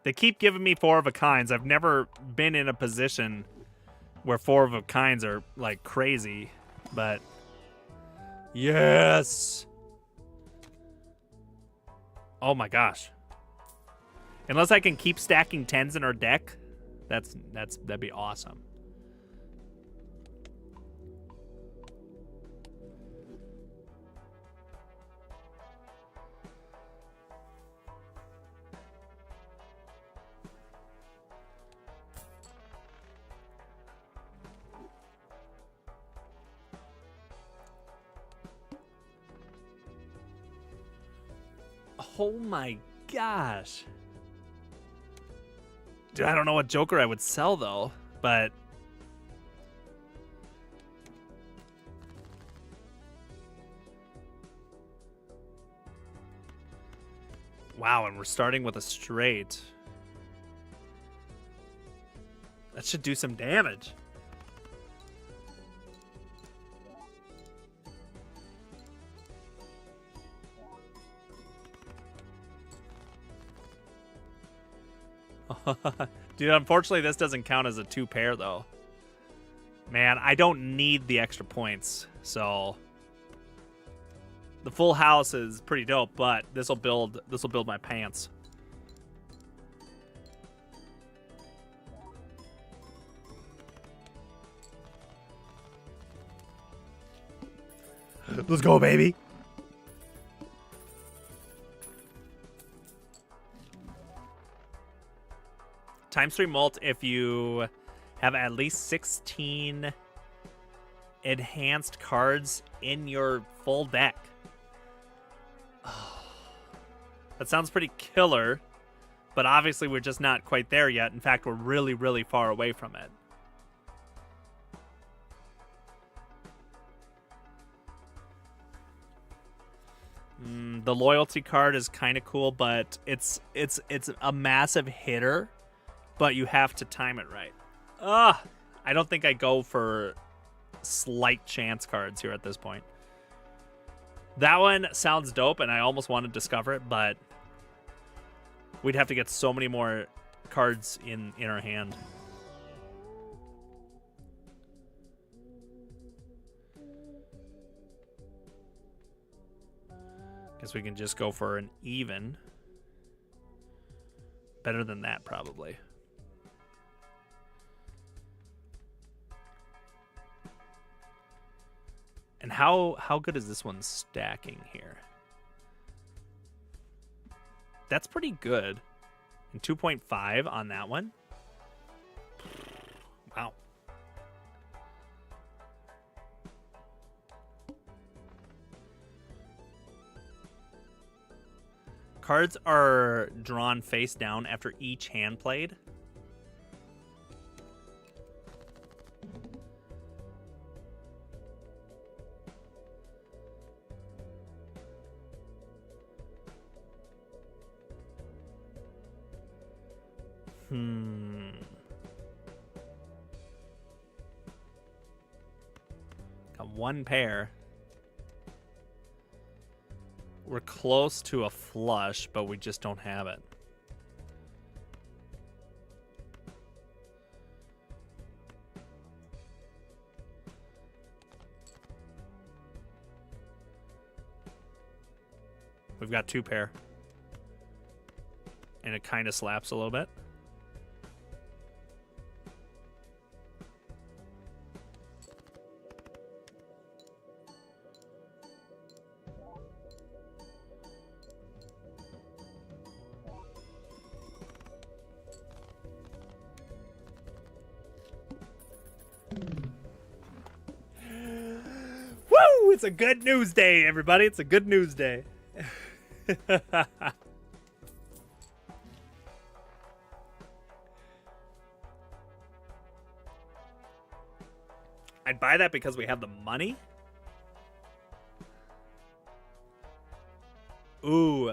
They keep giving me 4 of a kinds. I've never been in a position where 4 of a kinds are like crazy, but yes. Oh my gosh. Unless I can keep stacking 10s in our deck, that'd be awesome. Oh my gosh. Dude, I don't know what Joker I would sell though, but wow, and we're starting with a straight. That should do some damage. Dude, unfortunately, this doesn't count as a 2 pair, though. Man, I don't need the extra points, so the full house is pretty dope. But this will build my pants. Let's go, baby. ×3 mult if you have at least 16 enhanced cards in your full deck. Oh, that sounds pretty killer, but obviously we're just not quite there yet. In fact, we're really, really far away from it. The loyalty card is kind of cool, but it's a massive hitter. But you have to time it right. I don't think I go for slight chance cards here at this point. That one sounds dope, and I almost want to discover it, but we'd have to get so many more cards in our hand. Guess we can just go for an even. Better than that, probably. And how good is this one stacking here? That's pretty good. And 2.5 on that one. Wow. Cards are drawn face down after each hand played. Got 1 pair. We're close to a flush, but we just don't have it. We've got 2 pair. And it kind of slaps a little bit. Woo! It's a good news day, everybody. It's a good news day. I'd buy that because we have the money. Ooh.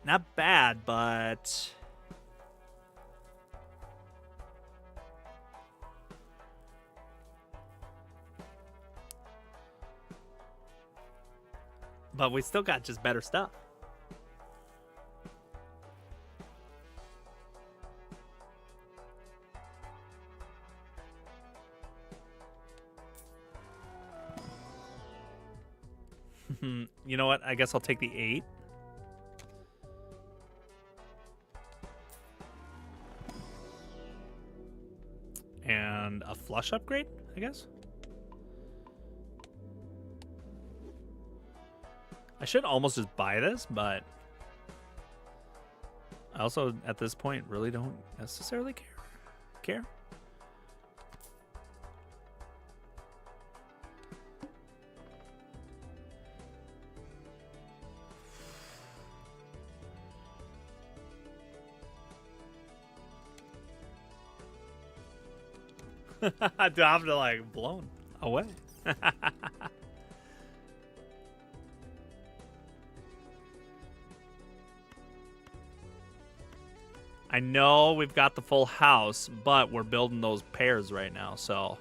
Not bad, but... But we still got just better stuff. You know what? I guess I'll take the 8. And a flush upgrade, I guess. I should almost just buy this, but I also, at this point, really don't necessarily care. Dude, I'm like blown away. I know we've got the full house, but we're building those pairs right now, so.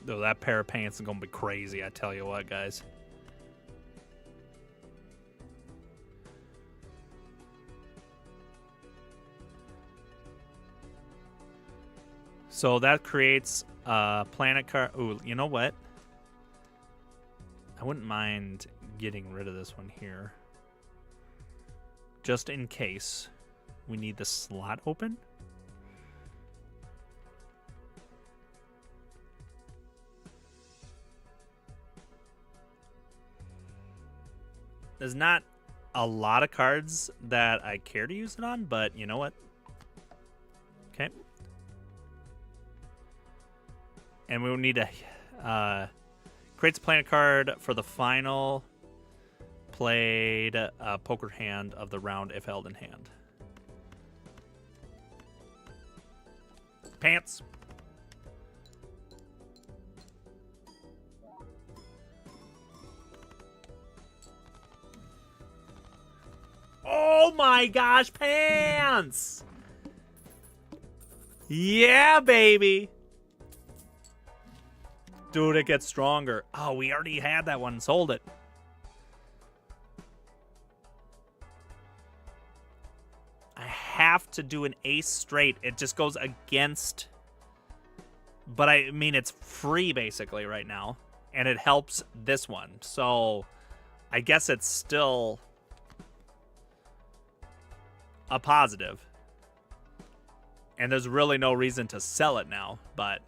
Though that pair of pants is going to be crazy, I tell you what, guys. So that creates a planet card. Ooh, you know what? I wouldn't mind getting rid of this one here. Just in case we need the slot open. There's not a lot of cards that I care to use it on, but you know what? Okay. And we will need to creates a planet card for the final played poker hand of the round if held in hand. Pants. Oh my gosh, pants! Yeah, baby! Dude, it gets stronger. Oh, we already had that one and sold it. I have to do an ace straight. It just goes against... But I mean, it's free basically right now. And it helps this one. So, I guess it's still... a positive. And there's really no reason to sell it now, but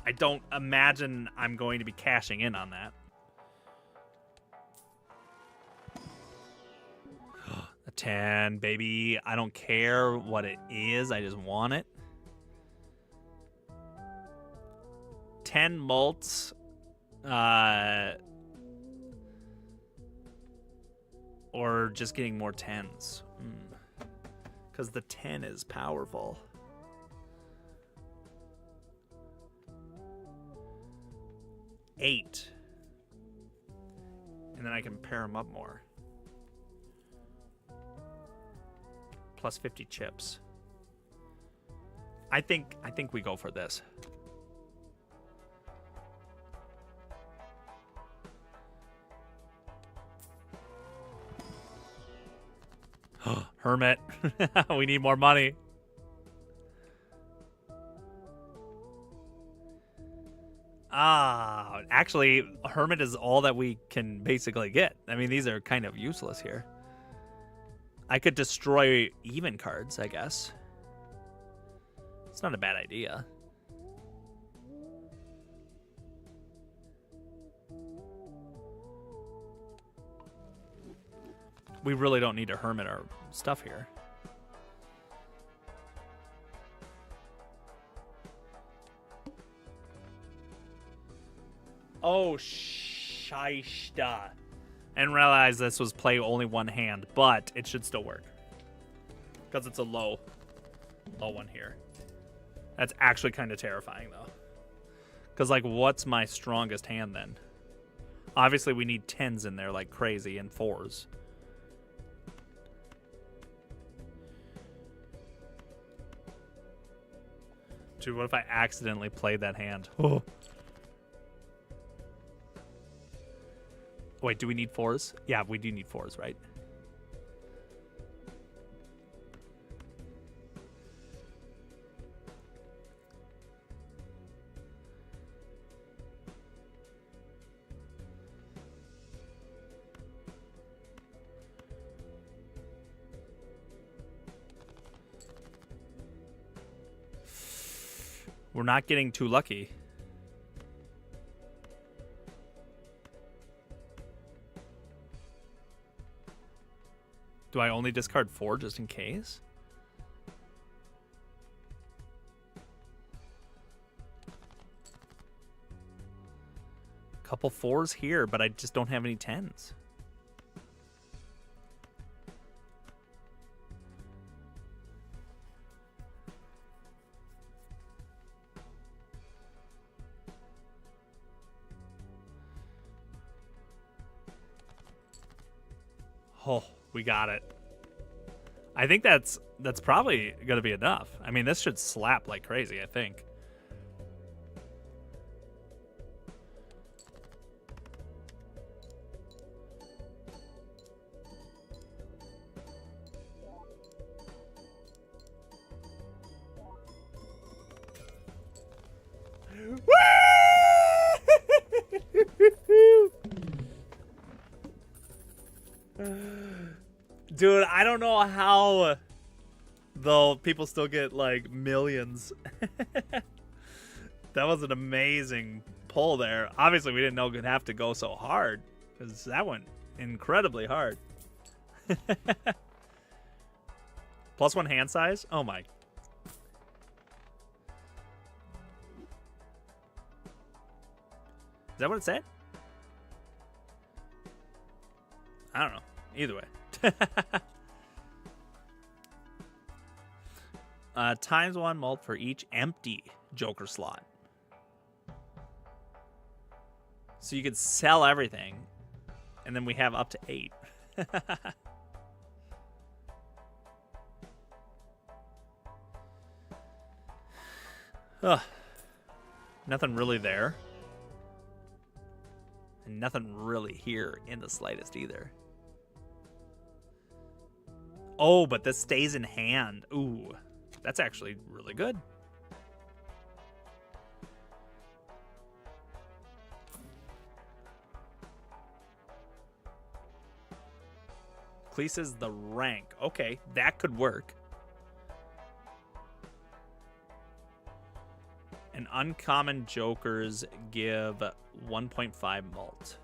I don't imagine I'm going to be cashing in on that. A 10, baby. I don't care what it is. I just want it. 10 mults. Or just getting more 10s. Because the 10 is powerful. Eight. And then I can pair them up more. Plus 50 chips. I think we go for this. Hermit. We need more money. Actually, Hermit is all that we can basically get. I mean, these are kind of useless here. I could destroy even cards, I guess. It's not a bad idea. We really don't need to hermit our stuff here. Oh, shysta. And realize this was play only one hand, but it should still work. Because it's a low one here. That's actually kind of terrifying, though. Because, like, what's my strongest hand, then? Obviously, we need 10s in there like crazy and 4s. Dude, what if I accidentally played that hand? Oh. Wait, do we need 4s? Yeah, we do need 4s, right? We're not getting too lucky. Do I only discard 4 just in case? Couple 4s here, but I just don't have any 10s. Oh, we got it. I think that's probably going to be enough. I mean, this should slap like crazy, I think. Dude, I don't know how, though, people still get, like, millions. That was an amazing pull there. Obviously, we didn't know it would have to go so hard, because that went incredibly hard. +1 hand size? Oh, my. Is that what it said? I don't know. Either way. ×1 mult for each empty Joker slot. So you could sell everything, and then we have up to 8. Ugh. Nothing really there. And nothing really here in the slightest either. Oh, but this stays in hand. Ooh, that's actually really good. Increases the rank. Okay, that could work. And uncommon jokers give 1.5 mult.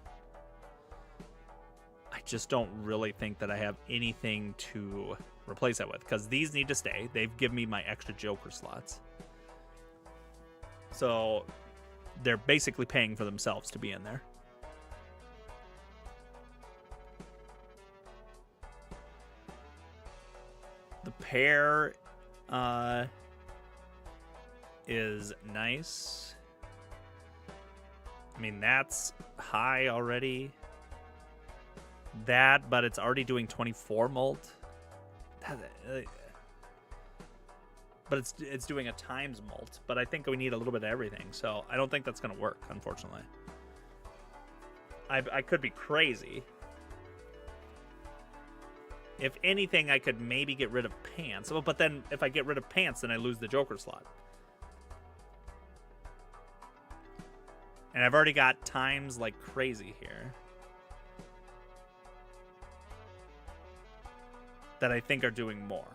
I just don't really think that I have anything to replace that with, because these need to stay. They've given me my extra joker slots. So they're basically paying for themselves to be in there. The pair is nice. I mean, that's high already. That, but it's already doing 24 mult. But it's doing a times mult. But I think we need a little bit of everything, so I don't think that's going to work, unfortunately. I could be crazy. If anything, I could maybe get rid of pants. But then if I get rid of pants, then I lose the joker slot. And I've already got times like crazy here that I think are doing more.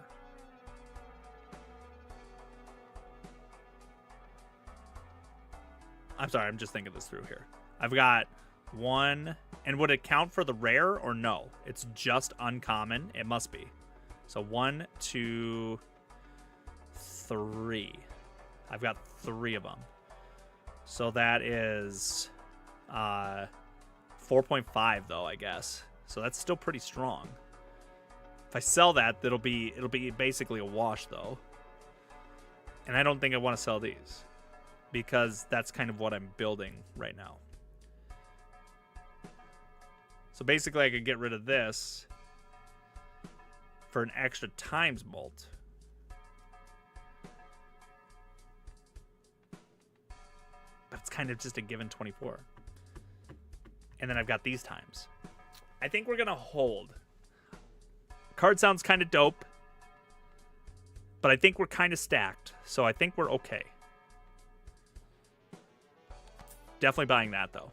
I'm sorry, I'm just thinking this through here. I've got one, and would it count for the rare or no? It's just uncommon. It must be. So 1, 2, 3. I've got 3 of them. So that is 4.5 though, I guess. So that's still pretty strong. If I sell that, it'll be basically a wash though. And I don't think I want to sell these, because that's kind of what I'm building right now. So basically I could get rid of this for an extra times mult. But it's kind of just a given 24. And then I've got these times. I think we're going to hold. Card sounds kind of dope, but I think we're kind of stacked, so I think we're okay. Definitely buying that, though.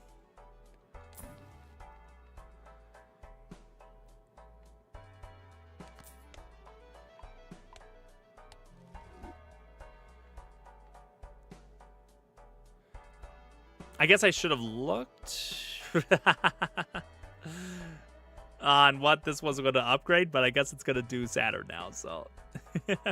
I guess I should have looked on what this was going to upgrade, but I guess it's going to do Saturn now, so. I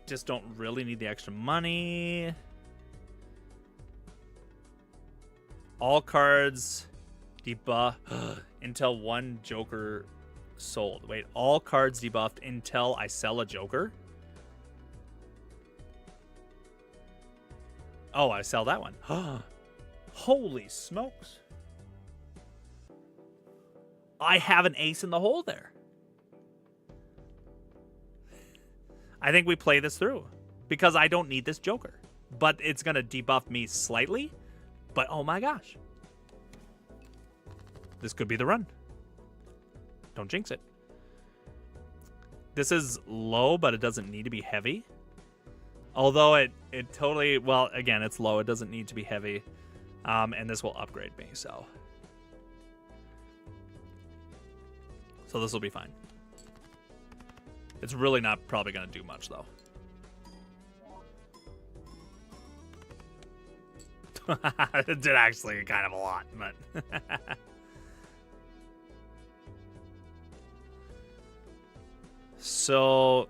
just don't really need the extra money. All cards debuff until one Joker sold. Wait, all cards debuffed until I sell a Joker? Oh, I sell that one. Holy smokes. I have an ace in the hole there. I think we play this through because I don't need this Joker, but it's going to debuff me slightly. But oh my gosh. This could be the run. Don't jinx it. This is low, but it doesn't need to be heavy. Although it totally, well, again, it's low. It doesn't need to be heavy. And this will upgrade me, so. So this will be fine. It's really not probably going to do much, though. It did actually kind of a lot, but. So.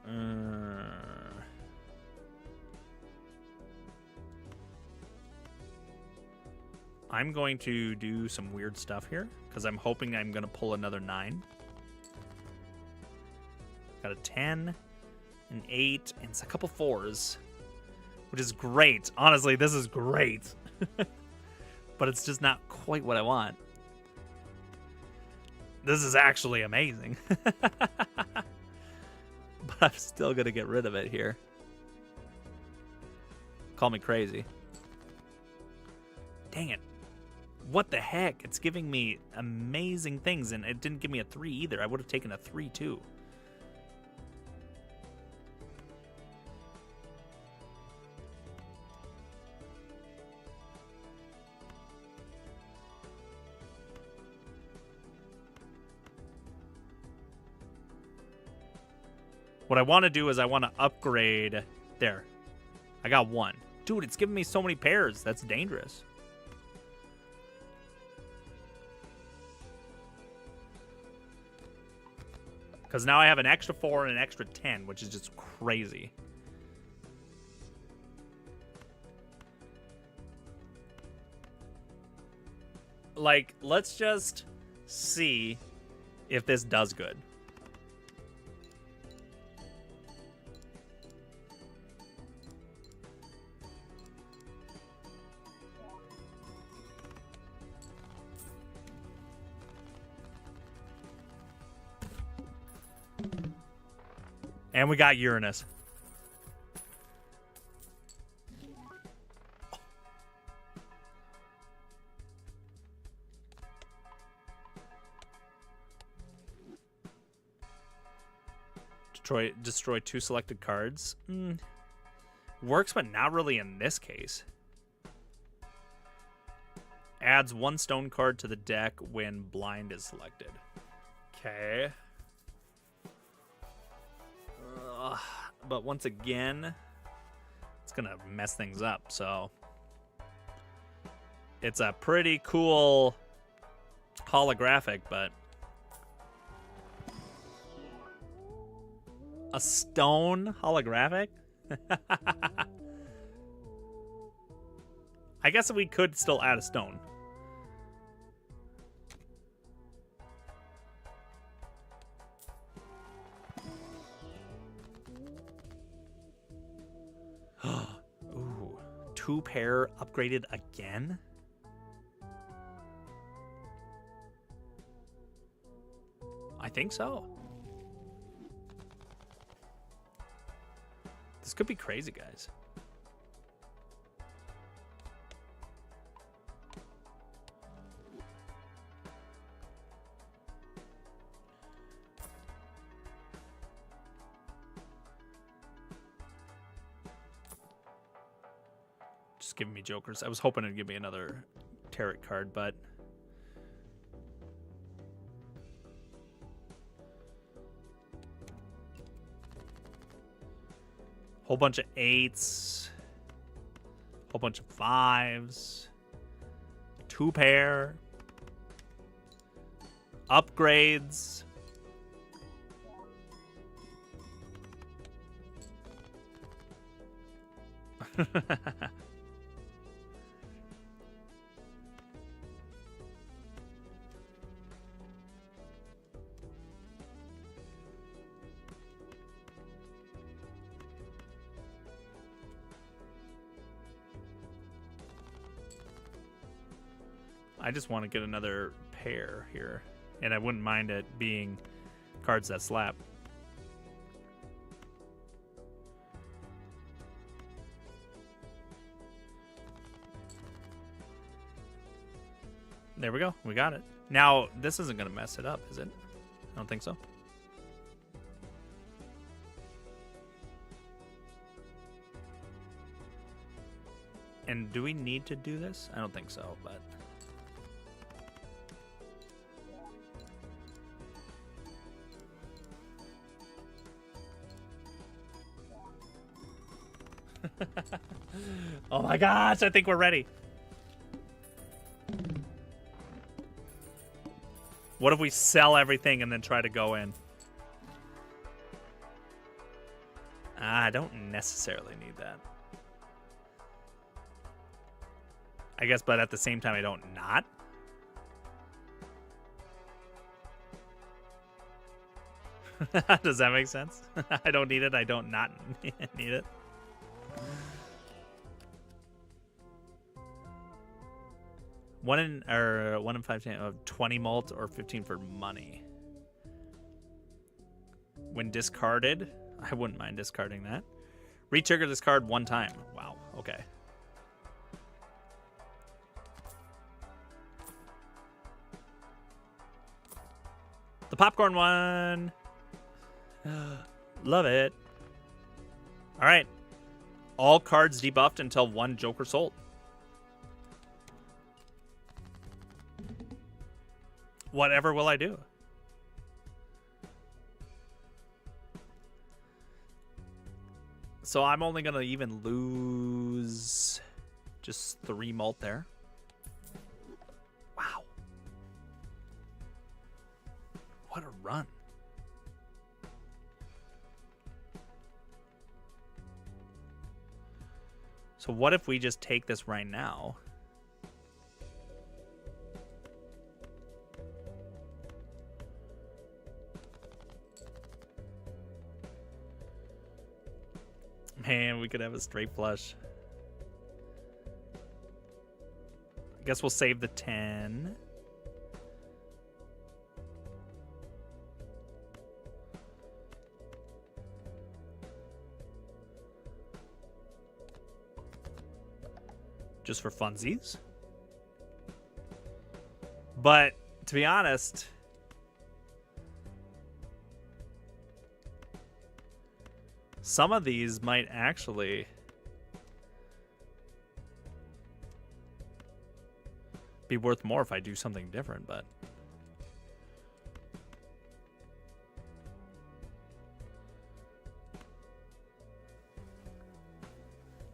I'm going to do some weird stuff here because I'm hoping I'm going to pull another 9. Got a 10, an 8, and a couple 4s, which is great. Honestly, this is great. But it's just not quite what I want. This is actually amazing. But I'm still going to get rid of it here. Call me crazy. Dang it. What the heck? It's giving me amazing things, and it didn't give me a 3 either. I would have taken a 3 too. What I want to do is I want to upgrade. There. I got 1. Dude, it's giving me so many pairs. That's dangerous. Because now I have an extra 4 and an extra 10, which is just crazy. Like, let's just see if this does good. And we got Uranus. Destroy 2 selected cards. Works, but not really in this case. Adds 1 stone card to the deck when blind is selected. Okay. But once again, it's gonna mess things up, so it's a pretty cool holographic, but a stone holographic? I guess we could still add a stone. Ooh, 2 pair upgraded again? I think so. This could be crazy, guys. Just giving me jokers. I was hoping it'd give me another tarot card, but whole bunch of 8s, whole bunch of 5s, 2 pair, upgrades. I just want to get another pair here, and I wouldn't mind it being cards that slap. There we go. We got it. Now, this isn't going to mess it up, is it? I don't think so. And do we need to do this? I don't think so, but... Oh my gosh, I think we're ready. What if we sell everything and then try to go in? I don't necessarily need that. I guess, but at the same time, I don't not. Does that make sense? I don't need it. I don't not need it. One in 5 of 20 mult or 15 for money. When discarded, I wouldn't mind discarding that. Retrigger this card 1 time. Wow. Okay. The popcorn one. Love it. All right. All cards debuffed until 1 Joker sold. Whatever will I do? So I'm only going to even lose just 3 mult there. Wow. What a run. So what if we just take this right now? Man, we could have a straight flush. I guess we'll save the 10. Just for funsies. But to be honest, some of these might actually be worth more if I do something different, but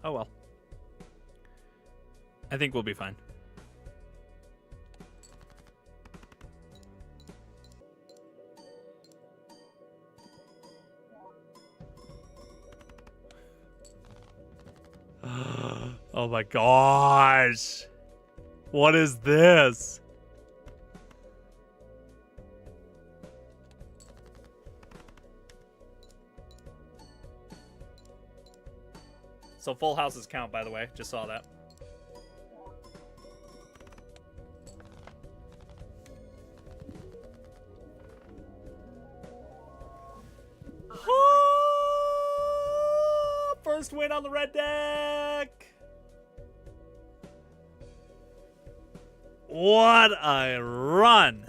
oh well. I think we'll be fine. Oh my gosh. What is this? So full houses count, by the way. Just saw that. First win on the red deck. What a run.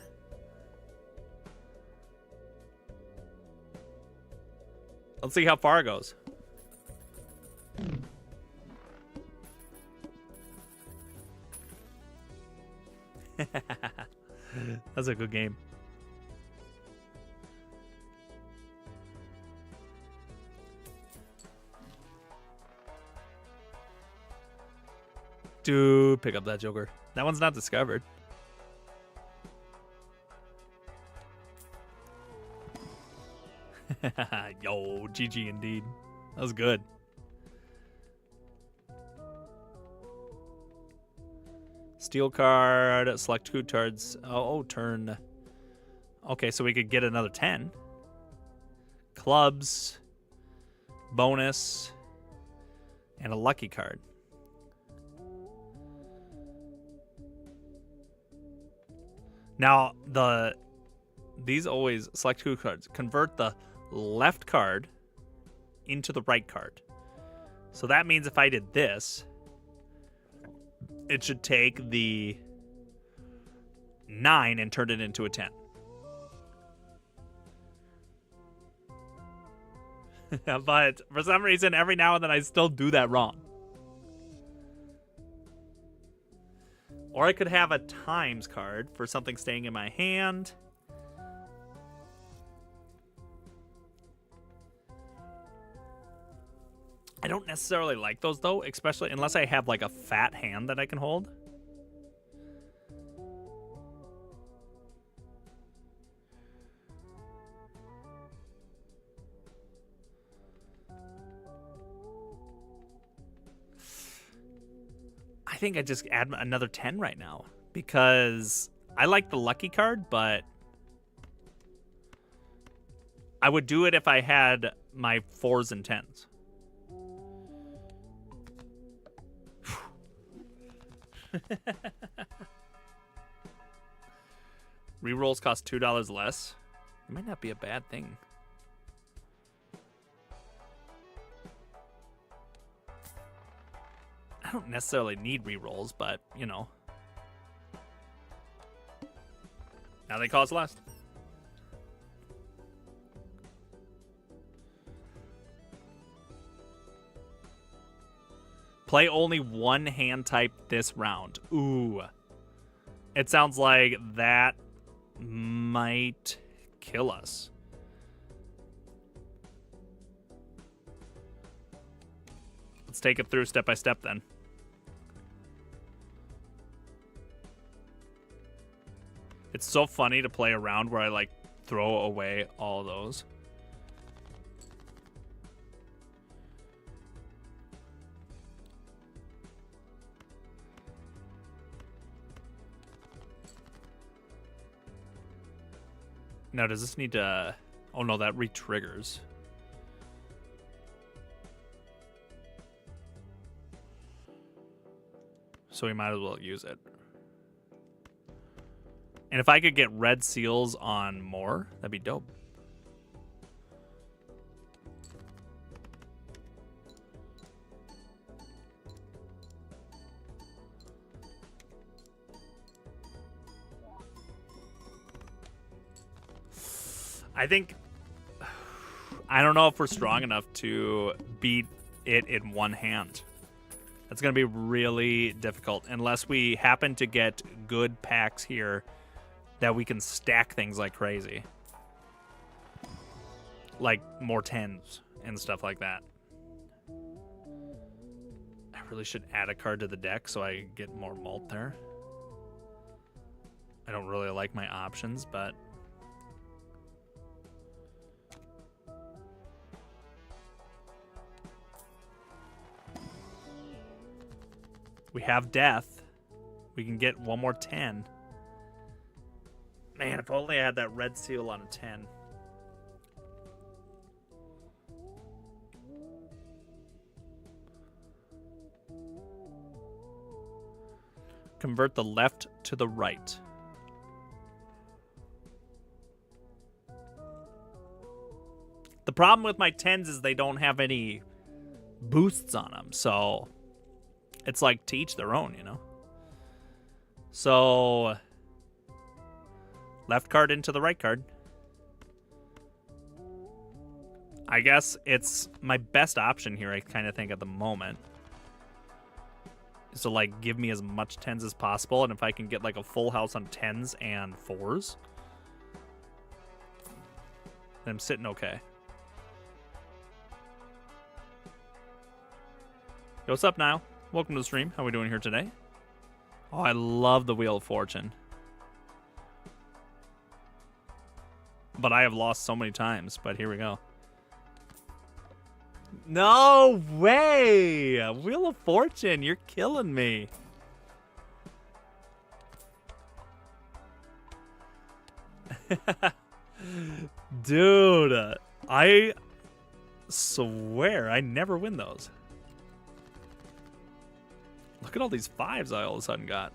Let's see how far it goes. That's a good game. Dude, pick up that Joker. That one's not discovered. Yo, GG indeed. That was good. Steel card, select 2 cards. Oh, turn. Okay, so we could get another 10. Clubs, bonus, and a lucky card. Now, these always select 2 cards. Convert the left card into the right card. So that means if I did this, it should take the 9 and turn it into a 10. But for some reason, every now and then I still do that wrong. Or I could have a times card for something staying in my hand. I don't necessarily like those, though, especially unless I have, like, a fat hand that I can hold. I think I just add another 10 right now because I like the lucky card, but I would do it if I had my 4s and 10s. Rerolls cost $2 less. It might not be a bad thing. I don't necessarily need rerolls, but, you know. Now they cost less. Play only one hand type this round. Ooh. It sounds like that might kill us. Let's take it through step by step then. It's so funny to play around where I like throw away all those. Now, does this need to... Oh, no, that re-triggers. So we might as well use it. And if I could get red seals on more, that'd be dope. I think... I don't know if we're strong enough to beat it in one hand. That's going to be really difficult unless we happen to get good packs here that we can stack things like crazy. Like more 10s and stuff like that. I really should add a card to the deck so I get more mult there. I don't really like my options, but... We have death. We can get one more 10. Man, if only I had that red seal on a 10. Convert the left to the right. The problem with my 10s is they don't have any boosts on them. So it's like to each their own, you know? So left card into the right card. I guess it's my best option here, I kind of think, at the moment. So, like, give me as much 10s as possible, and if I can get, like, a full house on 10s and 4s, then I'm sitting okay. Yo, what's up, Niall? Welcome to the stream. How we doing here today? Oh, I love the Wheel of Fortune. But I have lost so many times, but here we go. No way! Wheel of Fortune, you're killing me. Dude, I swear I never win those. Look at all these 5s I all of a sudden got.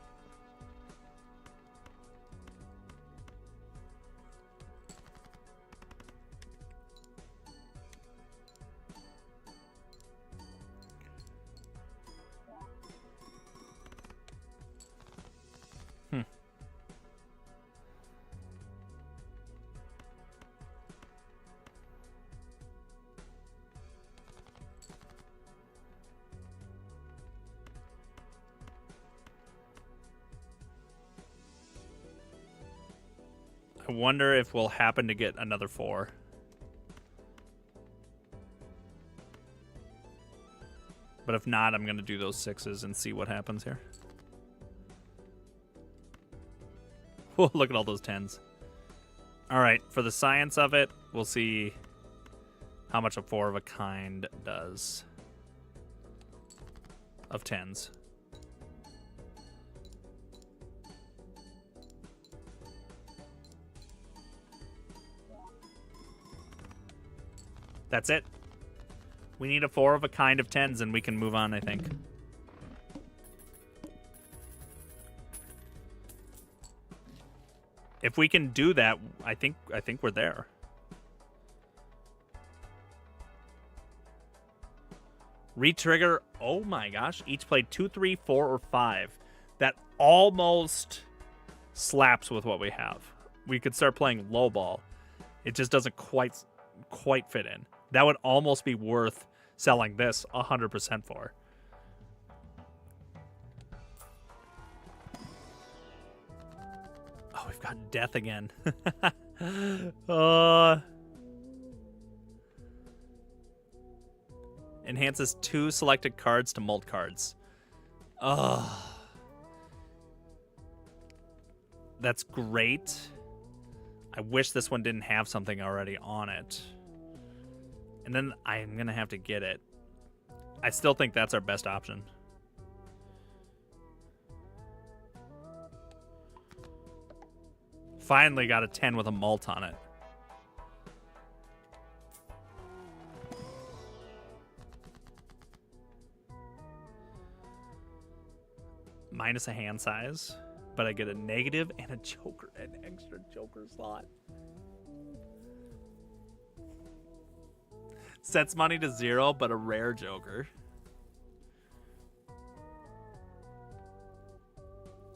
I wonder if we'll happen to get another 4. But if not, I'm going to do those 6s and see what happens here. Oh, look at all those 10s. All right, for the science of it, we'll see how much a 4 of a kind does. Of 10s. That's it. We need a 4 of a kind of 10s and we can move on, I think. If we can do that, I think we're there. Retrigger. Oh my gosh. Each played 2, 3, 4, or 5. That almost slaps with what we have. We could start playing low ball. It just doesn't quite fit in. That would almost be worth selling this 100% for. Oh, we've got death again. Enhances 2 selected cards to mult cards. That's great. I wish this one didn't have something already on it. And then I'm going to have to get it. I still think that's our best option. Finally got a 10 with a mult on it. Minus a hand size, but I get a negative and a joker, an extra joker slot. Sets money to 0, but a rare joker.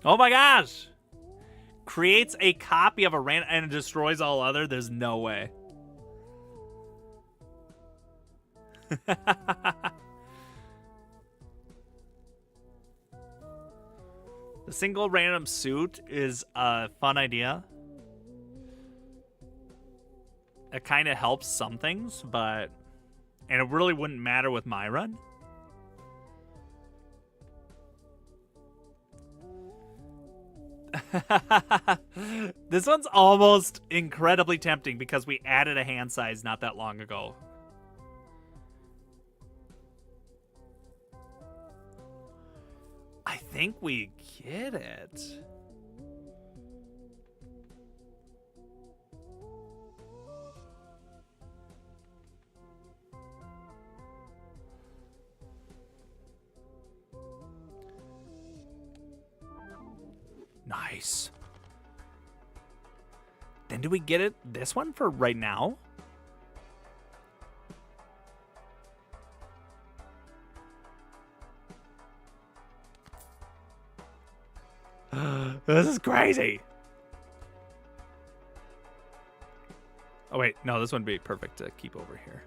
Oh my gosh! Creates a copy of a random and destroys all other. There's no way. The single random suit is a fun idea. It kind of helps some things, but... And it really wouldn't matter with my run. This one's almost incredibly tempting because we added a hand size not that long ago. I think we get it. Nice. Then do we get it this one for right now? This is crazy. Oh, wait. No, this would be perfect to keep over here.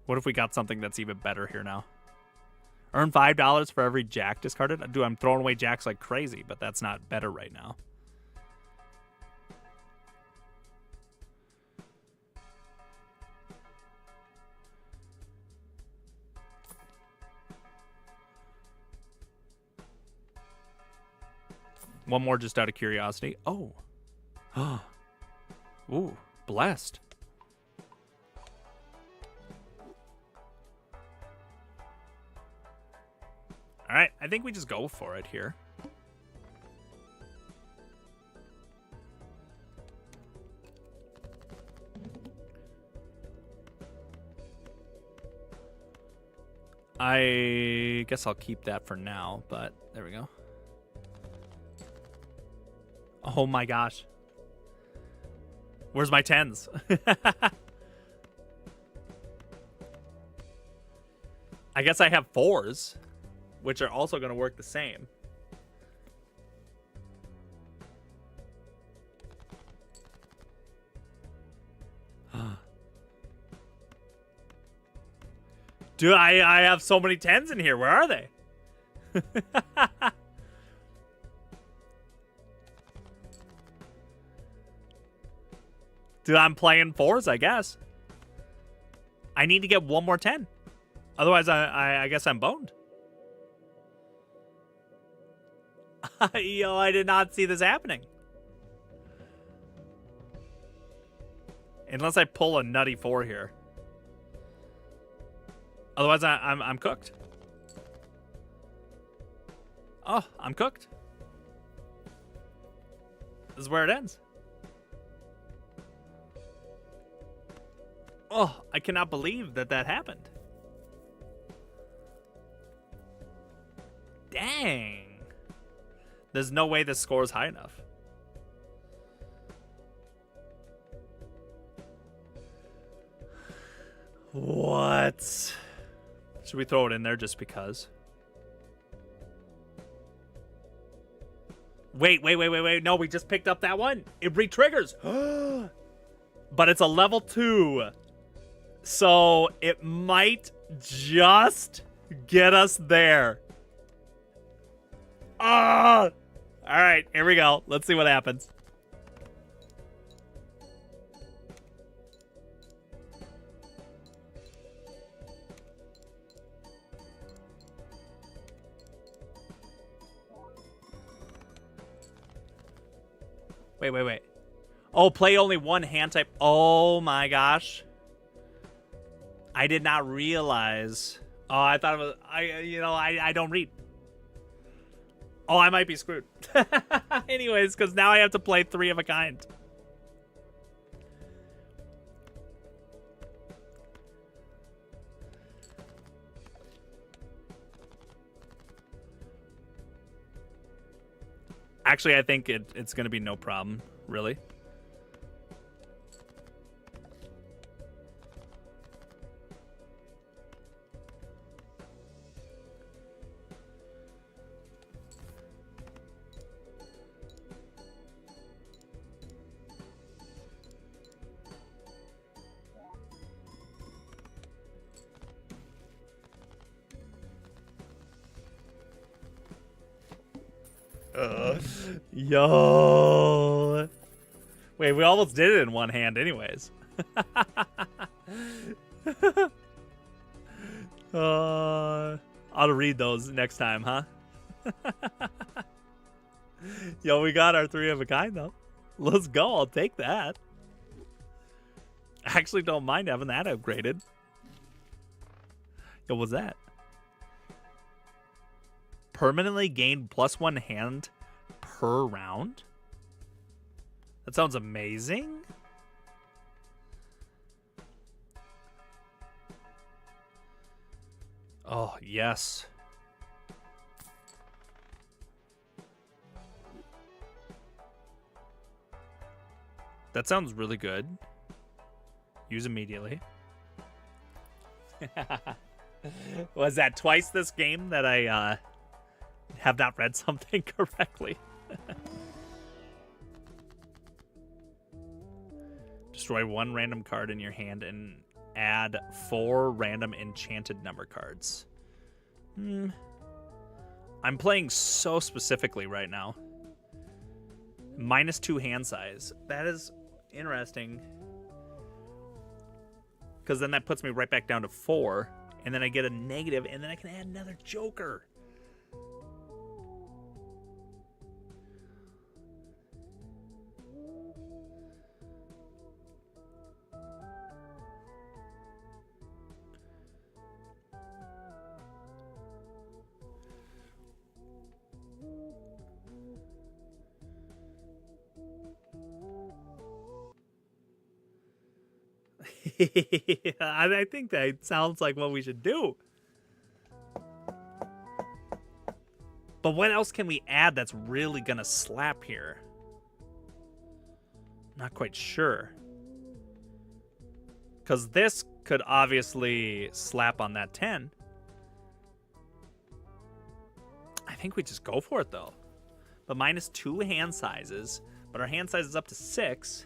What if we got something that's even better here now? Earn $5 for every jack discarded? Dude, I'm throwing away jacks like crazy, but that's not better right now. One more just out of curiosity. Oh. Ooh, blessed. All right, I think we just go for it here. I guess I'll keep that for now, but there we go. Oh my gosh. Where's my 10s? I guess I have 4s, which are also going to work the same. Dude, I have so many 10s in here. Where are they? Dude, I'm playing 4s, I guess. I need to get one more 10. Otherwise, I guess I'm boned. Yo, I did not see this happening. Unless I pull a nutty 4 here. Otherwise, I'm cooked. Oh, I'm cooked. This is where it ends. Oh, I cannot believe that happened. Dang. There's no way this score is high enough. What? Should we throw it in there just because? Wait. No, we just picked up that one. It re-triggers. But it's a level 2. So it might just get us there. Ah! All right, here we go. Let's see what happens. Wait. Oh, play only one hand type. Oh my gosh. I did not realize. Oh, I thought it was. I don't read. Oh, I might be screwed. Anyways, because now I have to play 3 of a kind. Actually, I think it's going to be no problem, really. Yo. Wait, we almost did it in one hand anyways. I'll read those next time, huh? Yo, we got our 3 of a kind, though. Let's go. I'll take that. I actually don't mind having that upgraded. Yo, what's that? Permanently gain +1 hand per round? That sounds amazing. Oh, yes. That sounds really good. Use immediately. Was that twice this game that I have not read something correctly. Destroy 1 random card in your hand and add 4 random enchanted number cards. I'm playing so specifically right now. -2 hand size. That is interesting. Because then that puts me right back down to 4. And then I get a negative, and then I can add another joker. I think that sounds like what we should do. But what else can we add that's really gonna slap here? Not quite sure. Because this could obviously slap on that 10. I think we just go for it, though. But -2 hand sizes. But our hand size is up to 6.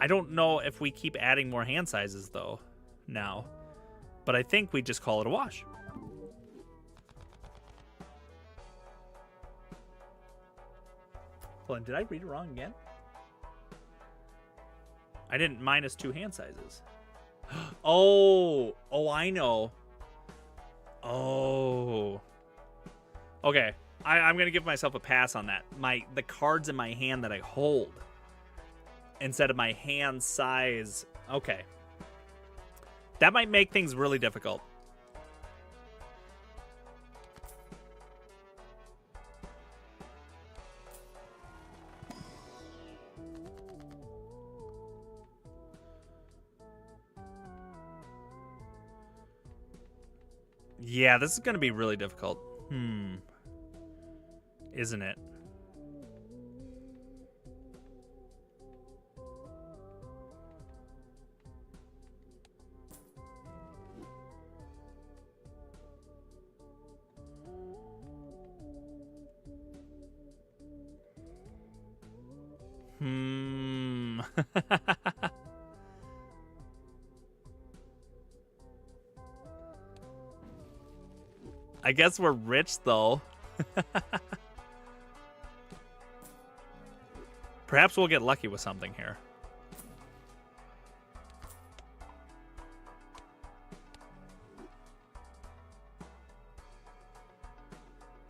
I don't know if we keep adding more hand sizes, though, now. But I think we just call it a wash. Hold on, did I read it wrong again? I didn't -2 hand sizes. Oh, I know. Oh. Okay, I'm going to give myself a pass on that. The cards in my hand that I hold instead of my hand size. Okay. That might make things really difficult. Yeah, this is going to be really difficult. Isn't it? I guess we're rich, though. Perhaps we'll get lucky with something here.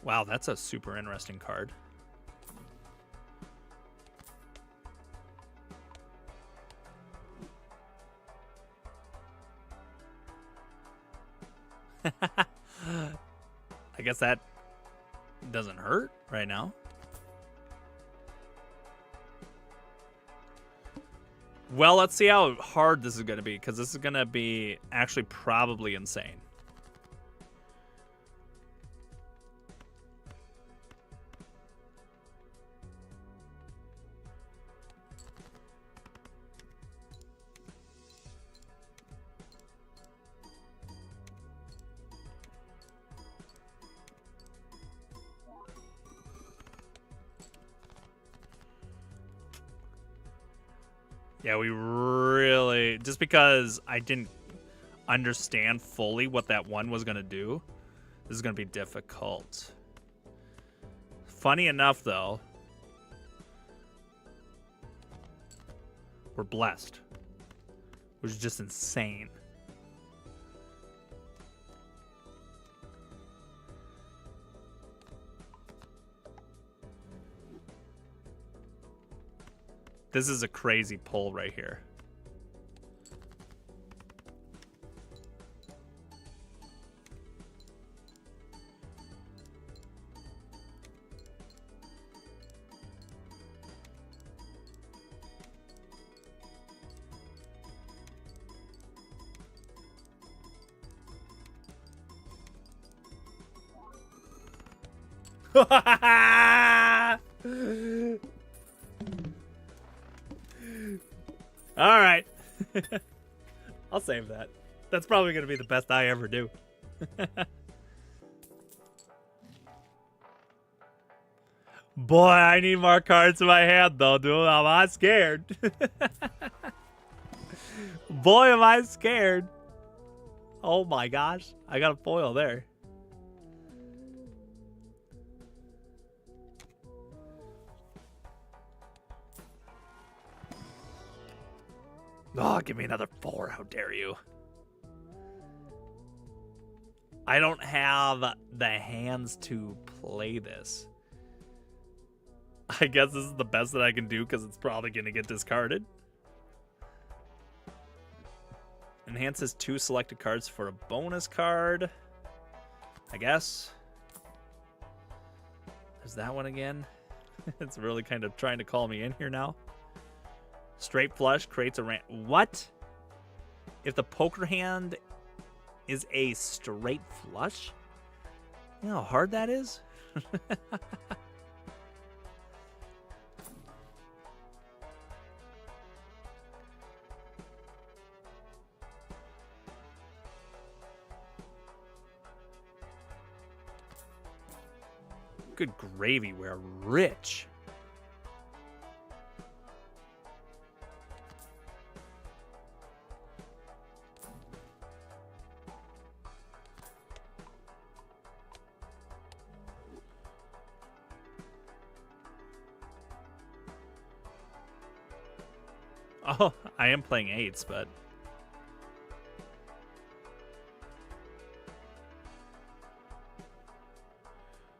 Wow, that's a super interesting card. I guess that doesn't hurt right now. Well, let's see how hard this is going to be, because this is going to be actually probably insane. Yeah, we really... Just because I didn't understand fully what that one was going to do, this is going to be difficult. Funny enough, though, we're blessed, which is just insane. This is a crazy pull right here. All right. I'll save that. That's probably going to be the best I ever do. Boy, I need more cards in my hand, though, dude. I'm not scared. Boy, am I scared. Oh my gosh. I got a foil there. Oh, give me another 4. How dare you. I don't have the hands to play this. I guess this is the best that I can do because it's probably going to get discarded. Enhances 2 selected cards for a bonus card. I guess. There's that one again. It's really kind of trying to call me in here now. Straight flush creates a what? If the poker hand is a straight flush? You know how hard that is? Good gravy, we're rich. Oh, I am playing 8s, but...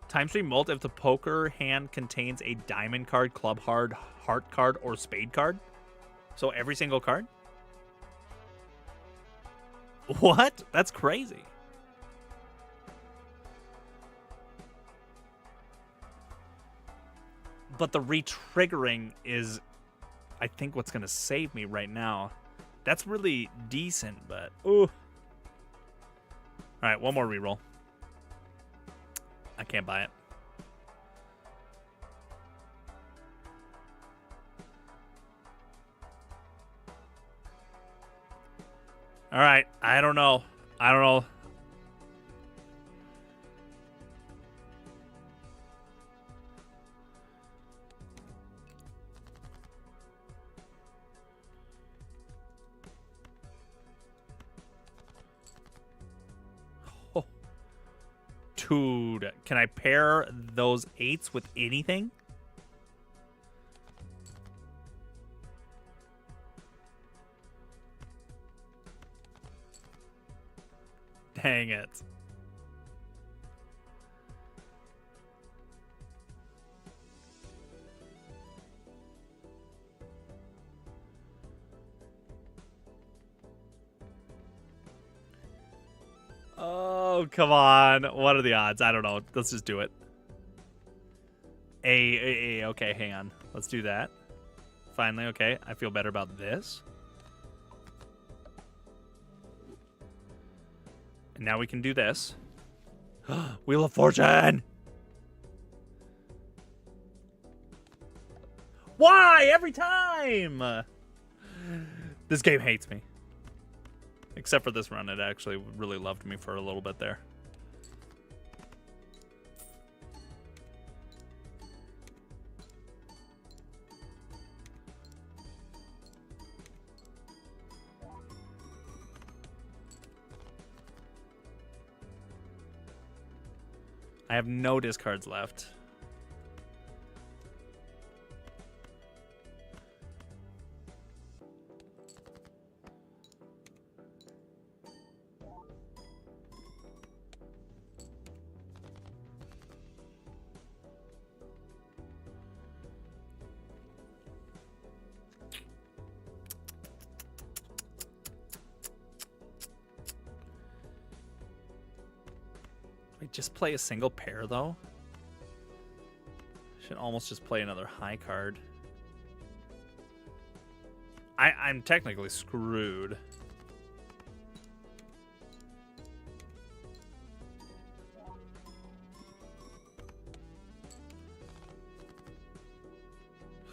Time stream mult if the poker hand contains a diamond card, club card, heart card, or spade card. So every single card? What? That's crazy. But the re-triggering is, I think, what's going to save me right now. That's really decent, but... Ooh. All right, one more reroll. I can't buy it. All right, I don't know. I don't know. Oh. Dude, can I pair those 8s with anything? Dang it. Oh, come on. What are the odds? I don't know. Let's just do it. Okay, hang on. Let's do that. Finally, okay. I feel better about this. And now we can do this. Wheel of Fortune! Why? Every time! This game hates me. Except for this run. It actually really loved me for a little bit there. I have no discards left. Wait, just play a single pair, though? Should almost just play another high card. I'm technically screwed.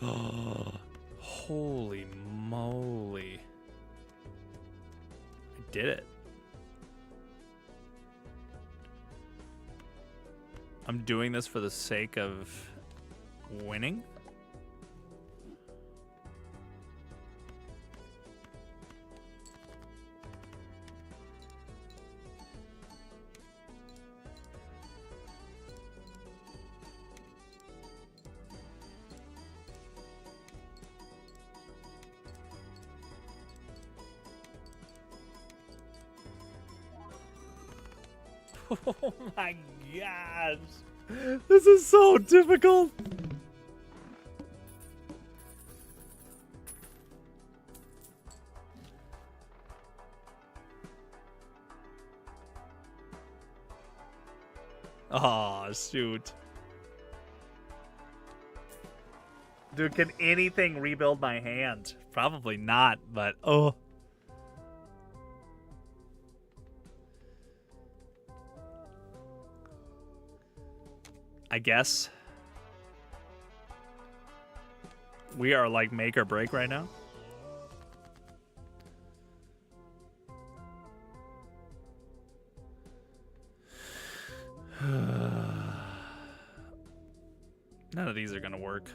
Oh, holy moly. I did it. I'm doing this for the sake of winning. Oh my gosh. This is so difficult. Oh, shoot. Dude, can anything rebuild my hand? Probably not, but oh. I guess we are like make or break right now. None of these are gonna work.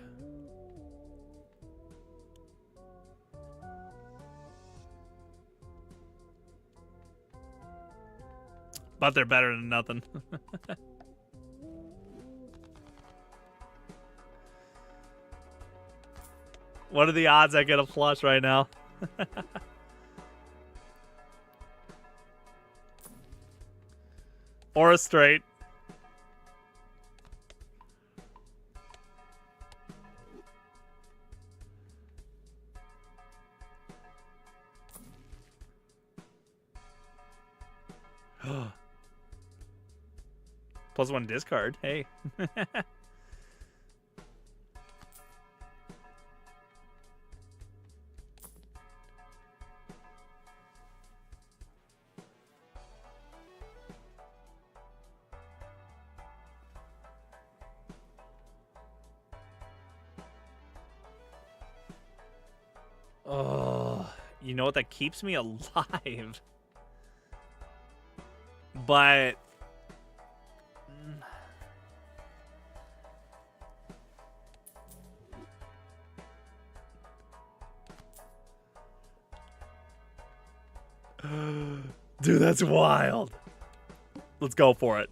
But they're better than nothing. What are the odds I get a flush right now? Or a straight. +1 discard. Hey. Oh, you know what? That keeps me alive. But dude, that's wild. Let's go for it.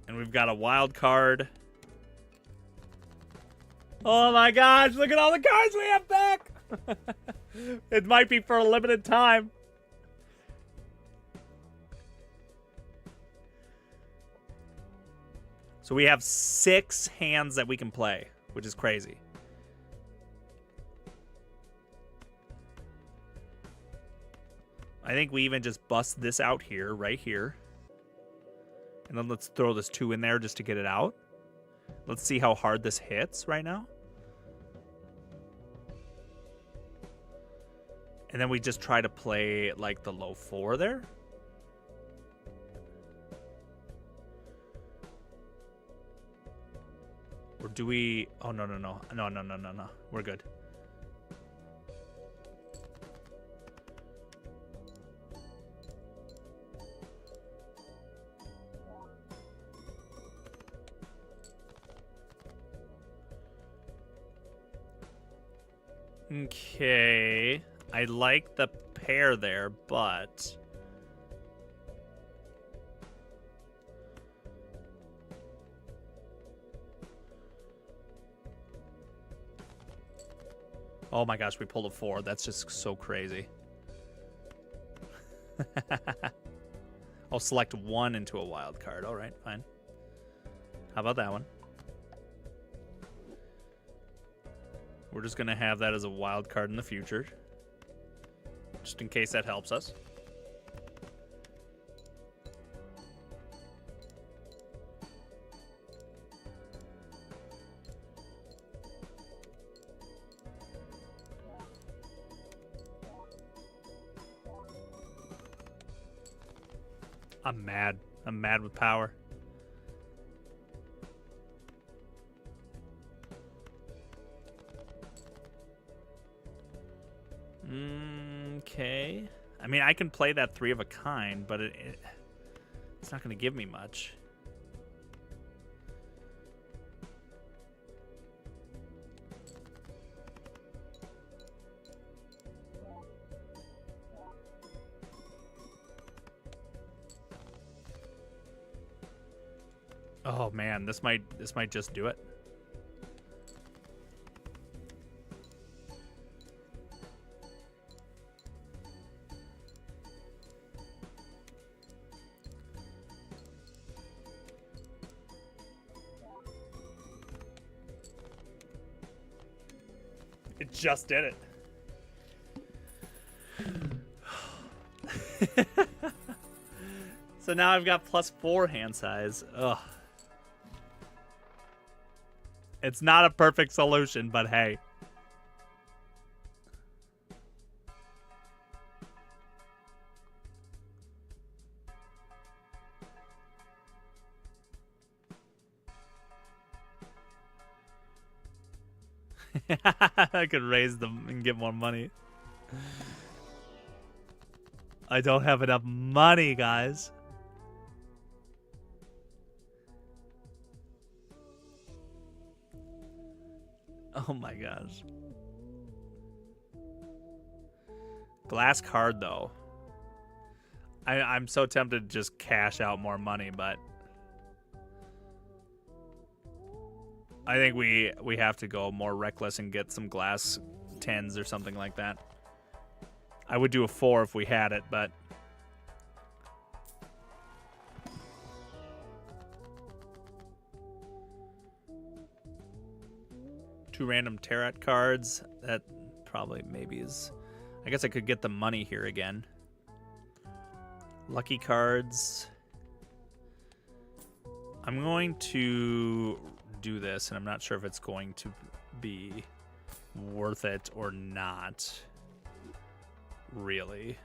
And we've got a wild card. Oh my gosh, look at all the cards we have back. It might be for a limited time. So we have 6 hands that we can play, which is crazy. I think we even just bust this out here, right here. And then let's throw this 2 in there just to get it out. Let's see how hard this hits right now. And then we just try to play like the low 4 there. Or do we... Oh, no. No. We're good. Okay. I like the pair there, but... Oh my gosh, we pulled a 4. That's just so crazy. I'll select 1 into a wild card. All right, fine. How about that one? We're just going to have that as a wild card in the future. Just in case that helps us. I'm mad. I'm mad with power. Okay. I mean, I can play that 3 of a kind, but it's not going to give me much. Oh man, this might just do it. It just did it. So now I've got +4 hand size. Ugh. It's not a perfect solution, but hey. I could raise them and get more money. I don't have enough money, guys. Oh my gosh. Glass card, though. I'm so tempted to just cash out more money, but I think we have to go more reckless and get some glass 10s or something like that. I would do a 4 if we had it, but two random tarot cards. That probably maybe is. I guess I could get the money here again. Lucky cards. I'm going to do this, and I'm not sure if it's going to be worth it or not. Really.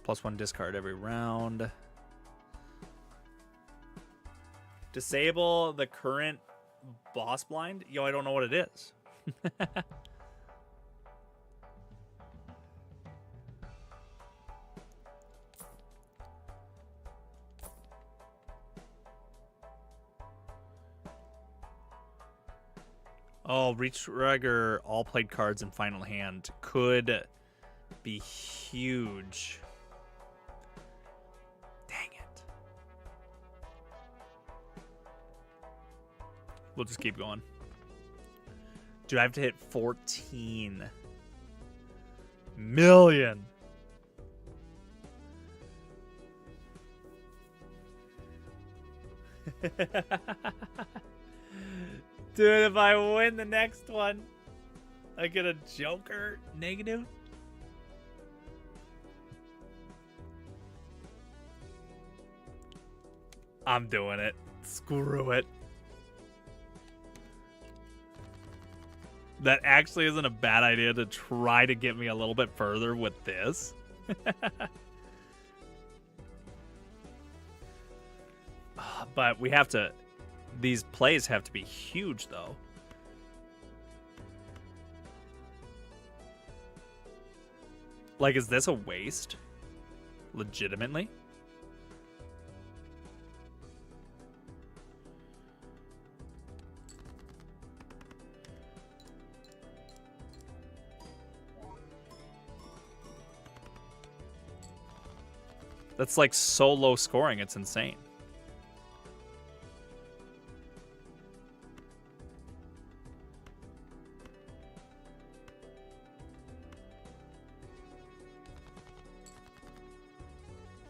+1 discard every round. Disable the current boss blind? Yo, I don't know what it is. Oh, retrigger all played cards in final hand could be huge. Dang it. We'll just keep going. Dude, I have to hit 14 million. Dude, if I win the next one, I get a Joker negative. I'm doing it. Screw it. That actually isn't a bad idea to try to get me a little bit further with this. But we have to... These plays have to be huge, though. Like, is this a waste? Legitimately? That's like so low scoring, it's insane.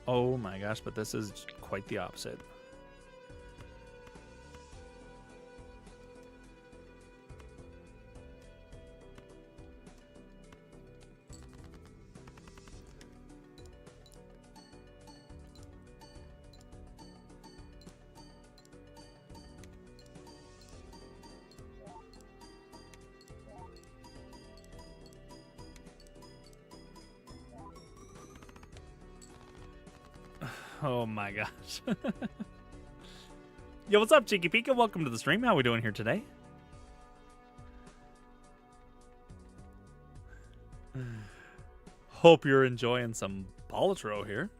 Oh my gosh, but this is quite the opposite. Oh my gosh. Yo, what's up, Cheeky Pika? Welcome to the stream. How we doing here today? Hope you're enjoying some Balatro here.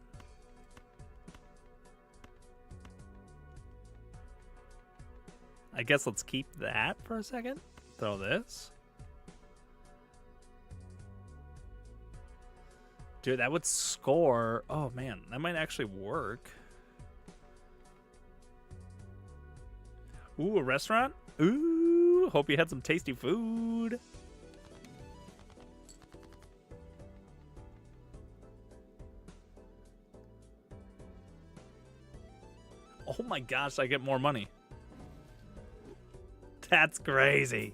I guess let's keep that for a second. Throw this. Dude, that would score. Oh, man. That might actually work. Ooh, a restaurant? Ooh, hope you had some tasty food. Oh my gosh, I get more money. That's crazy.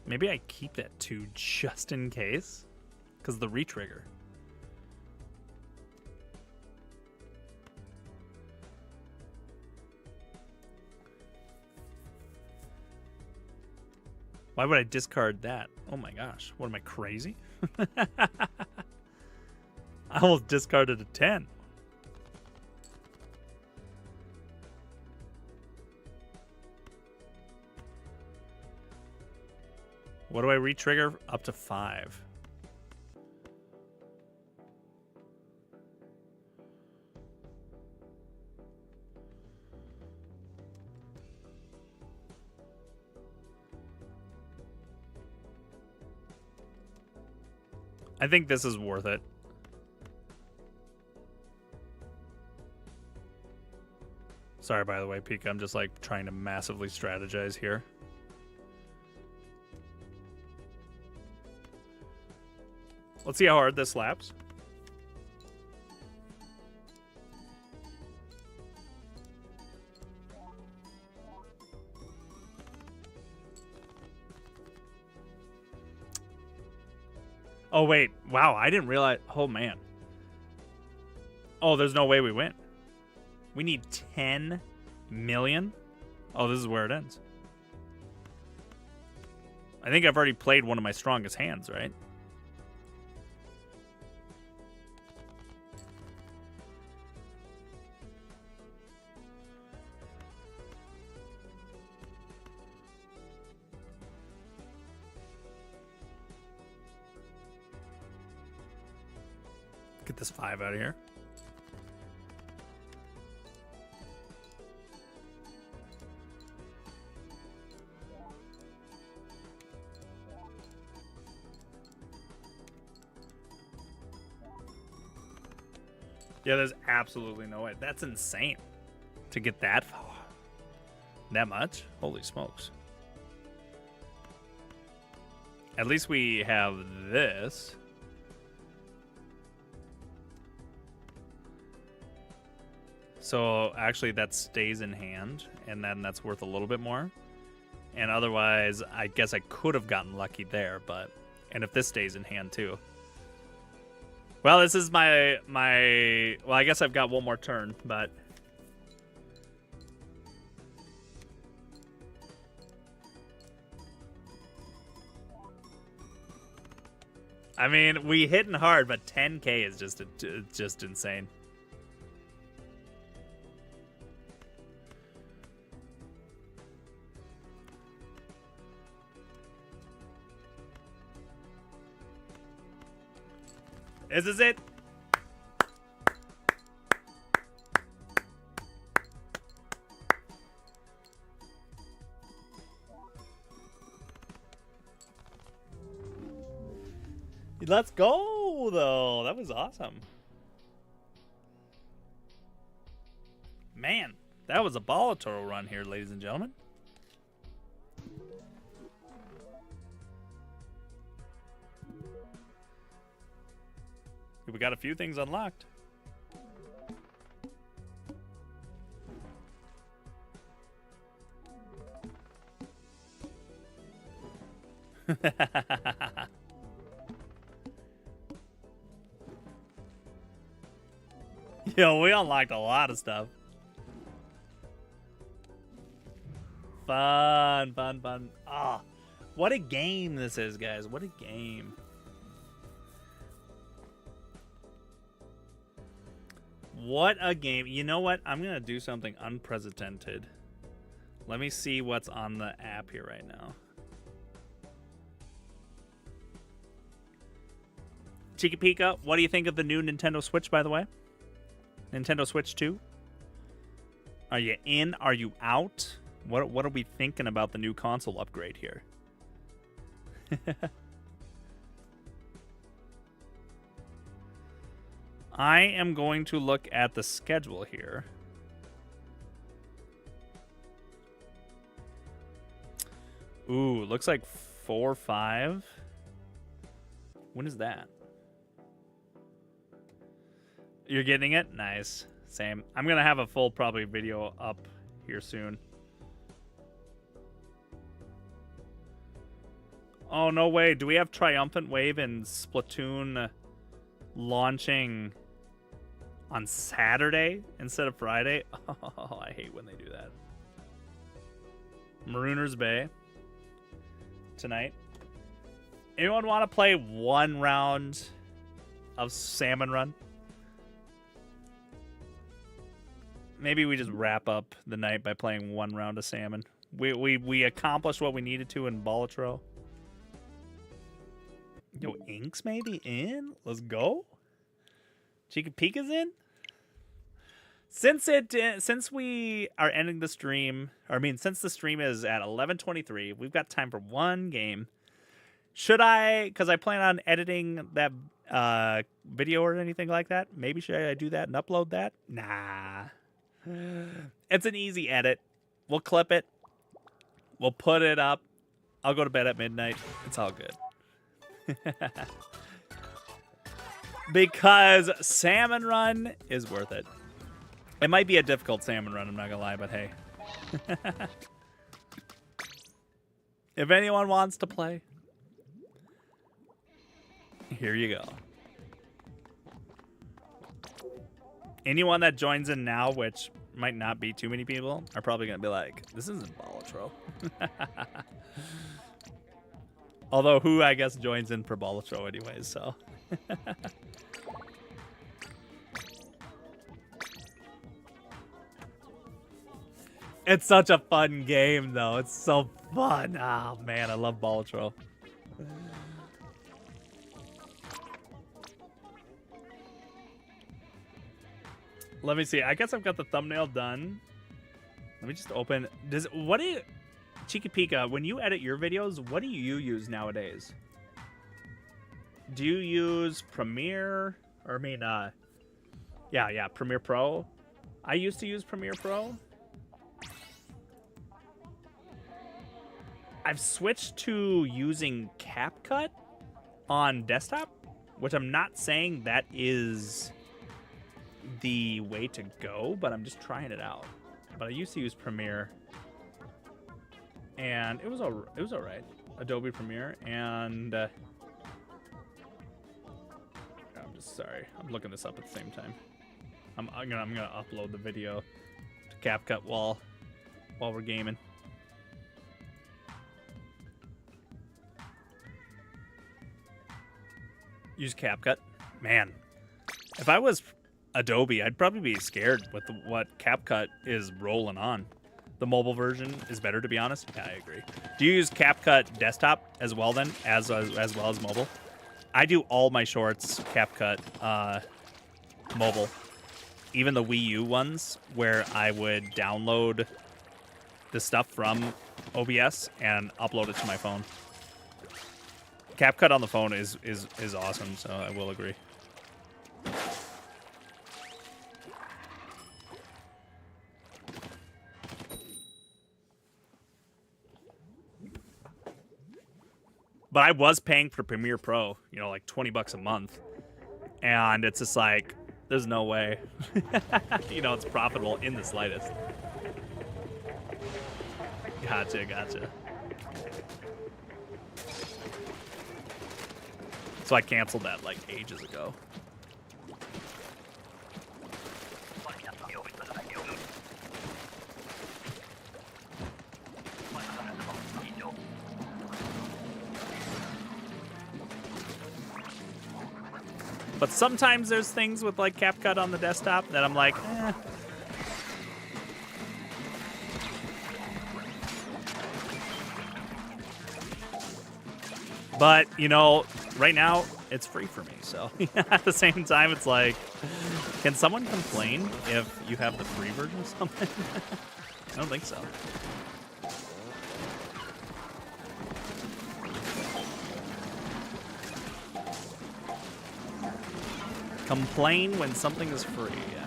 Maybe I keep that 2 just in case. Because the retrigger. Why would I discard that? Oh my gosh. What am I, crazy? I almost discarded a 10. What do I retrigger? Up to 5. I think this is worth it. Sorry, by the way, Pika. I'm just like trying to massively strategize here. Let's see how hard this slaps. Oh, wait. Wow, I didn't realize. Oh, man. Oh, there's no way we win. We need 10 million? Oh, this is where it ends. I think I've already played one of my strongest hands, right? Get this 5 out of here. Yeah, there's absolutely no way. That's insane. To get that much? Holy smokes. At least we have this. So actually that stays in hand, and then that's worth a little bit more. And otherwise, I guess I could have gotten lucky there, but... And if this stays in hand too. Well, this is my... Well, I guess I've got one more turn, but... I mean, we hitting hard, but 10K is just insane. This is it. Let's go, though. That was awesome. Man, that was a Balatro run here, ladies and gentlemen. We got a few things unlocked. Yo, we unlocked a lot of stuff. Fun, fun, fun. Ah, what a game this is, guys. What a game. What a game. You know what? I'm going to do something unprecedented. Let me see what's on the app here right now. Chica Pika, what do you think of the new Nintendo Switch, by the way? Nintendo Switch 2? Are you in? Are you out? What are we thinking about the new console upgrade here? I am going to look at the schedule here. Ooh, looks like 4/5. When is that? You're getting it? Nice. Same. I'm going to have a full probably video up here soon. Oh, no way. Do we have Triumphant Wave and Splatoon launching on Saturday instead of Friday? Oh, I hate when they do that. Marooners Bay tonight. Anyone want to play one round of Salmon Run? Maybe we just wrap up the night by playing one round of Salmon. We accomplished what we needed to in Balatro. Yo, Inks maybe in? Let's go. Chica Pika's in? Since we are ending the stream, since the stream is at 11:23, we've got time for one game. Should I, because I plan on editing that video or anything like that, maybe should I do that and upload that? Nah. It's an easy edit. We'll clip it. We'll put it up. I'll go to bed at midnight. It's all good. Because Salmon Run is worth it. It might be a difficult Salmon Run, I'm not gonna lie, but hey. If anyone wants to play, here you go. Anyone that joins in now, which might not be too many people, are probably gonna be like, this isn't Balatro. Although who, I guess, joins in for Balatro anyways, so. It's such a fun game, though. It's so fun. Oh, man, I love Balatro. Let me see. I guess I've got the thumbnail done. Let me just open. Chica Pika, when you edit your videos, what do you use nowadays? Do you use Premiere? Or yeah, Premiere Pro. I used to use Premiere Pro. I've switched to using CapCut on desktop, which I'm not saying that is the way to go, but I'm just trying it out. But I used to use Premiere, and it was all right. Adobe Premiere, and I'm just sorry. I'm looking this up at the same time. I'm gonna upload the video to CapCut while we're gaming. Use CapCut. Man, if I was Adobe, I'd probably be scared with what CapCut is rolling on. The mobile version is better, to be honest. Yeah, I agree. Do you use CapCut desktop as well then, as well as mobile? I do all my shorts CapCut mobile. Even the Wii U ones, where I would download the stuff from OBS and upload it to my phone. CapCut on the phone is awesome, so I will agree. But I was paying for Premiere Pro, like $20 a month. And it's just like, there's no way. It's profitable in the slightest. Gotcha. So I canceled that like ages ago. But sometimes there's things with like CapCut on the desktop that I'm like, eh. But, right now, it's free for me. So at the same time, it's like, can someone complain if you have the free version of something? I don't think so. Complain when something is free, yeah.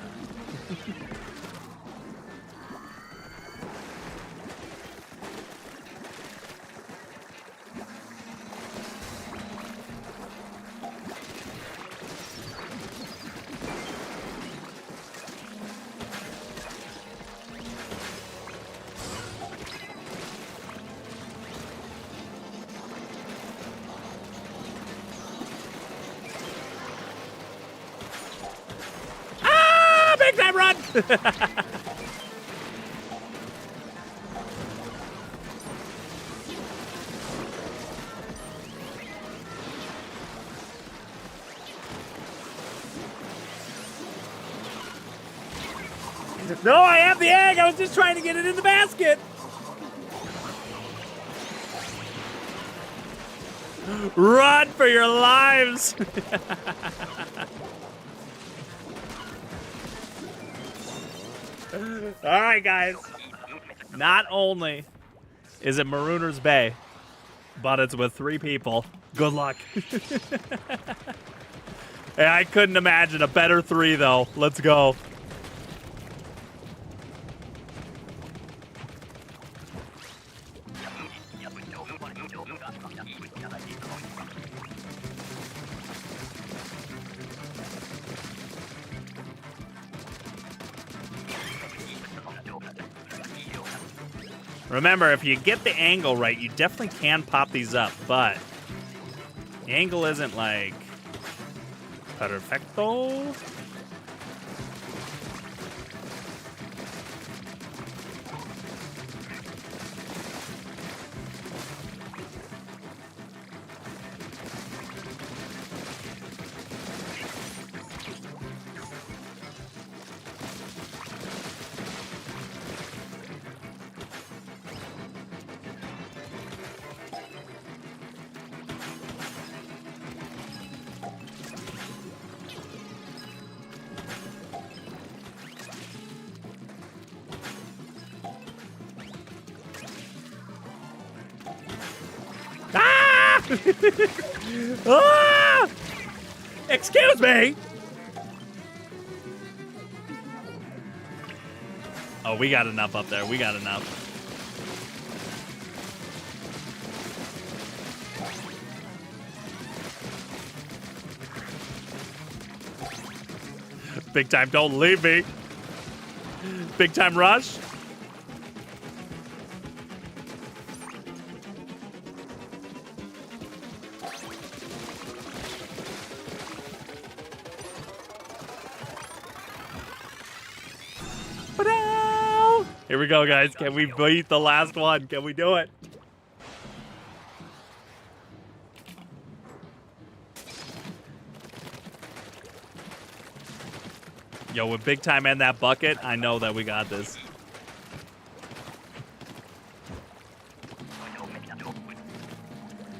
Big time run! No, I have the egg! I was just trying to get it in the basket! Run for your lives! Alright, guys. Not only is it Marooner's Bay, but it's with 3 people. Good luck. Hey, I couldn't imagine a better 3, though. Let's go. Remember, if you get the angle right, you definitely can pop these up, but the angle isn't like perfecto. Ah! Excuse me. Oh, we got enough up there. We got enough. Big time, don't leave me. Big time rush. Here we go, guys. Can we beat the last one? Can we do it? Yo, with Big Time and that bucket, I know that we got this.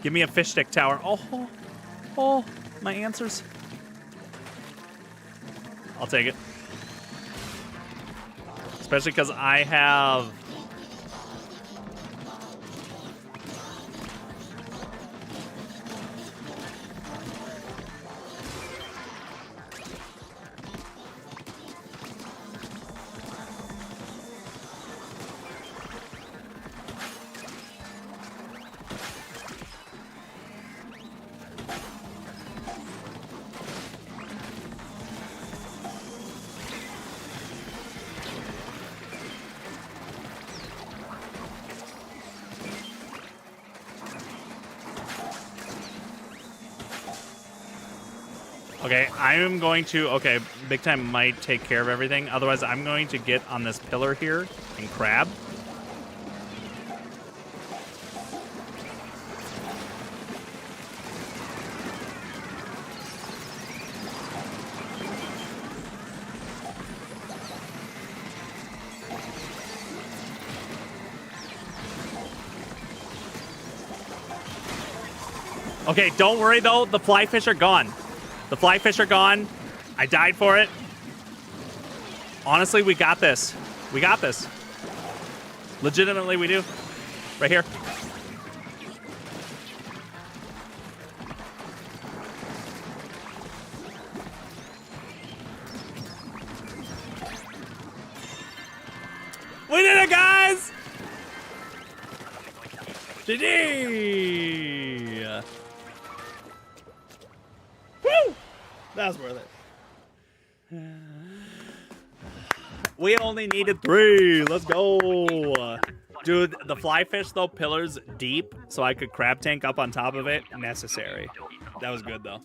Give me a fish stick tower. Oh, my answers. I'll take it. Especially because I have... Okay, I'm going to... Okay, Big Time might take care of everything. Otherwise, I'm going to get on this pillar here and crab. Okay, don't worry though. The fly fish are gone. The fly fish are gone. I died for it. Honestly, we got this. We got this. Legitimately, we do. Right here. We did it, guys! GG! Woo! That was worth it. We only needed 3. Let's go. Dude, the fly fish, though, pillars deep, so I could crab tank up on top of it. Necessary. That was good, though.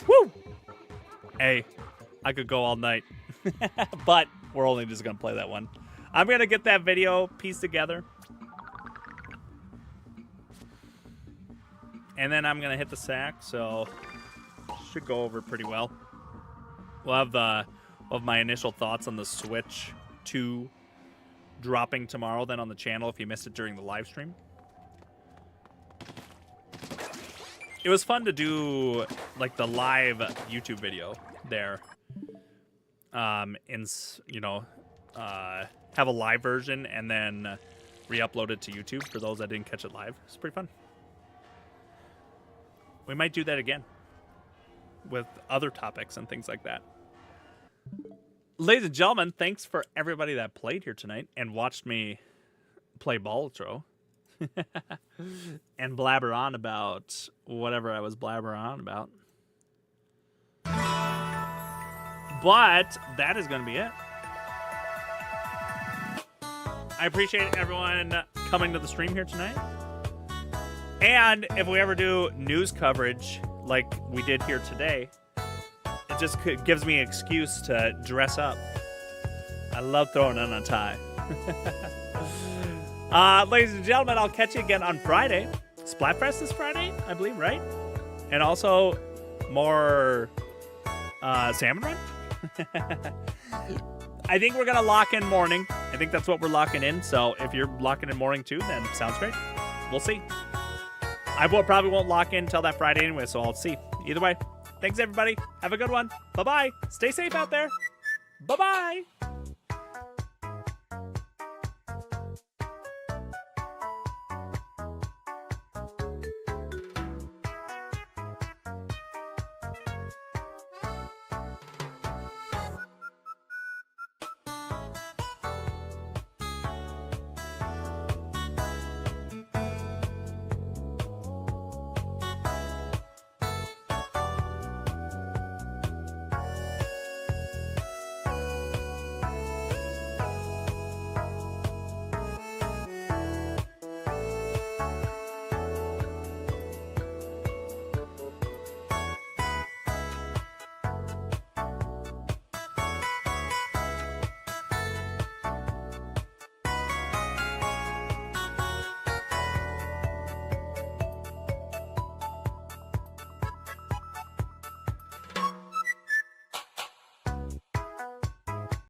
Woo! Hey, I could go all night. But we're only just going to play that one. I'm going to get that video pieced together. And then I'm going to hit the sack, so should go over pretty well. We'll have my initial thoughts on the Switch 2 dropping tomorrow then on the channel if you missed it during the live stream. It was fun to do like the live YouTube video there. Have a live version and then re-upload it to YouTube for those that didn't catch it live. It's pretty fun. We might do that again with other topics and things like that. Ladies and gentlemen, thanks for everybody that played here tonight and watched me play Balatro and blabber on about whatever I was blabbering on about. But that is going to be it. I appreciate everyone coming to the stream here tonight. And if we ever do news coverage like we did here today, it just gives me an excuse to dress up. I love throwing on a tie. Ladies and gentlemen, I'll catch you again on Friday. Splatfest is Friday, I believe, right? And also more Salmon Run. I think we're going to lock in morning. I think that's what we're locking in. So if you're locking in morning too, then sounds great. We'll see. I probably won't lock in until that Friday anyway, so I'll see. Either way, thanks everybody. Have a good one. Bye-bye. Stay safe out there. Bye-bye.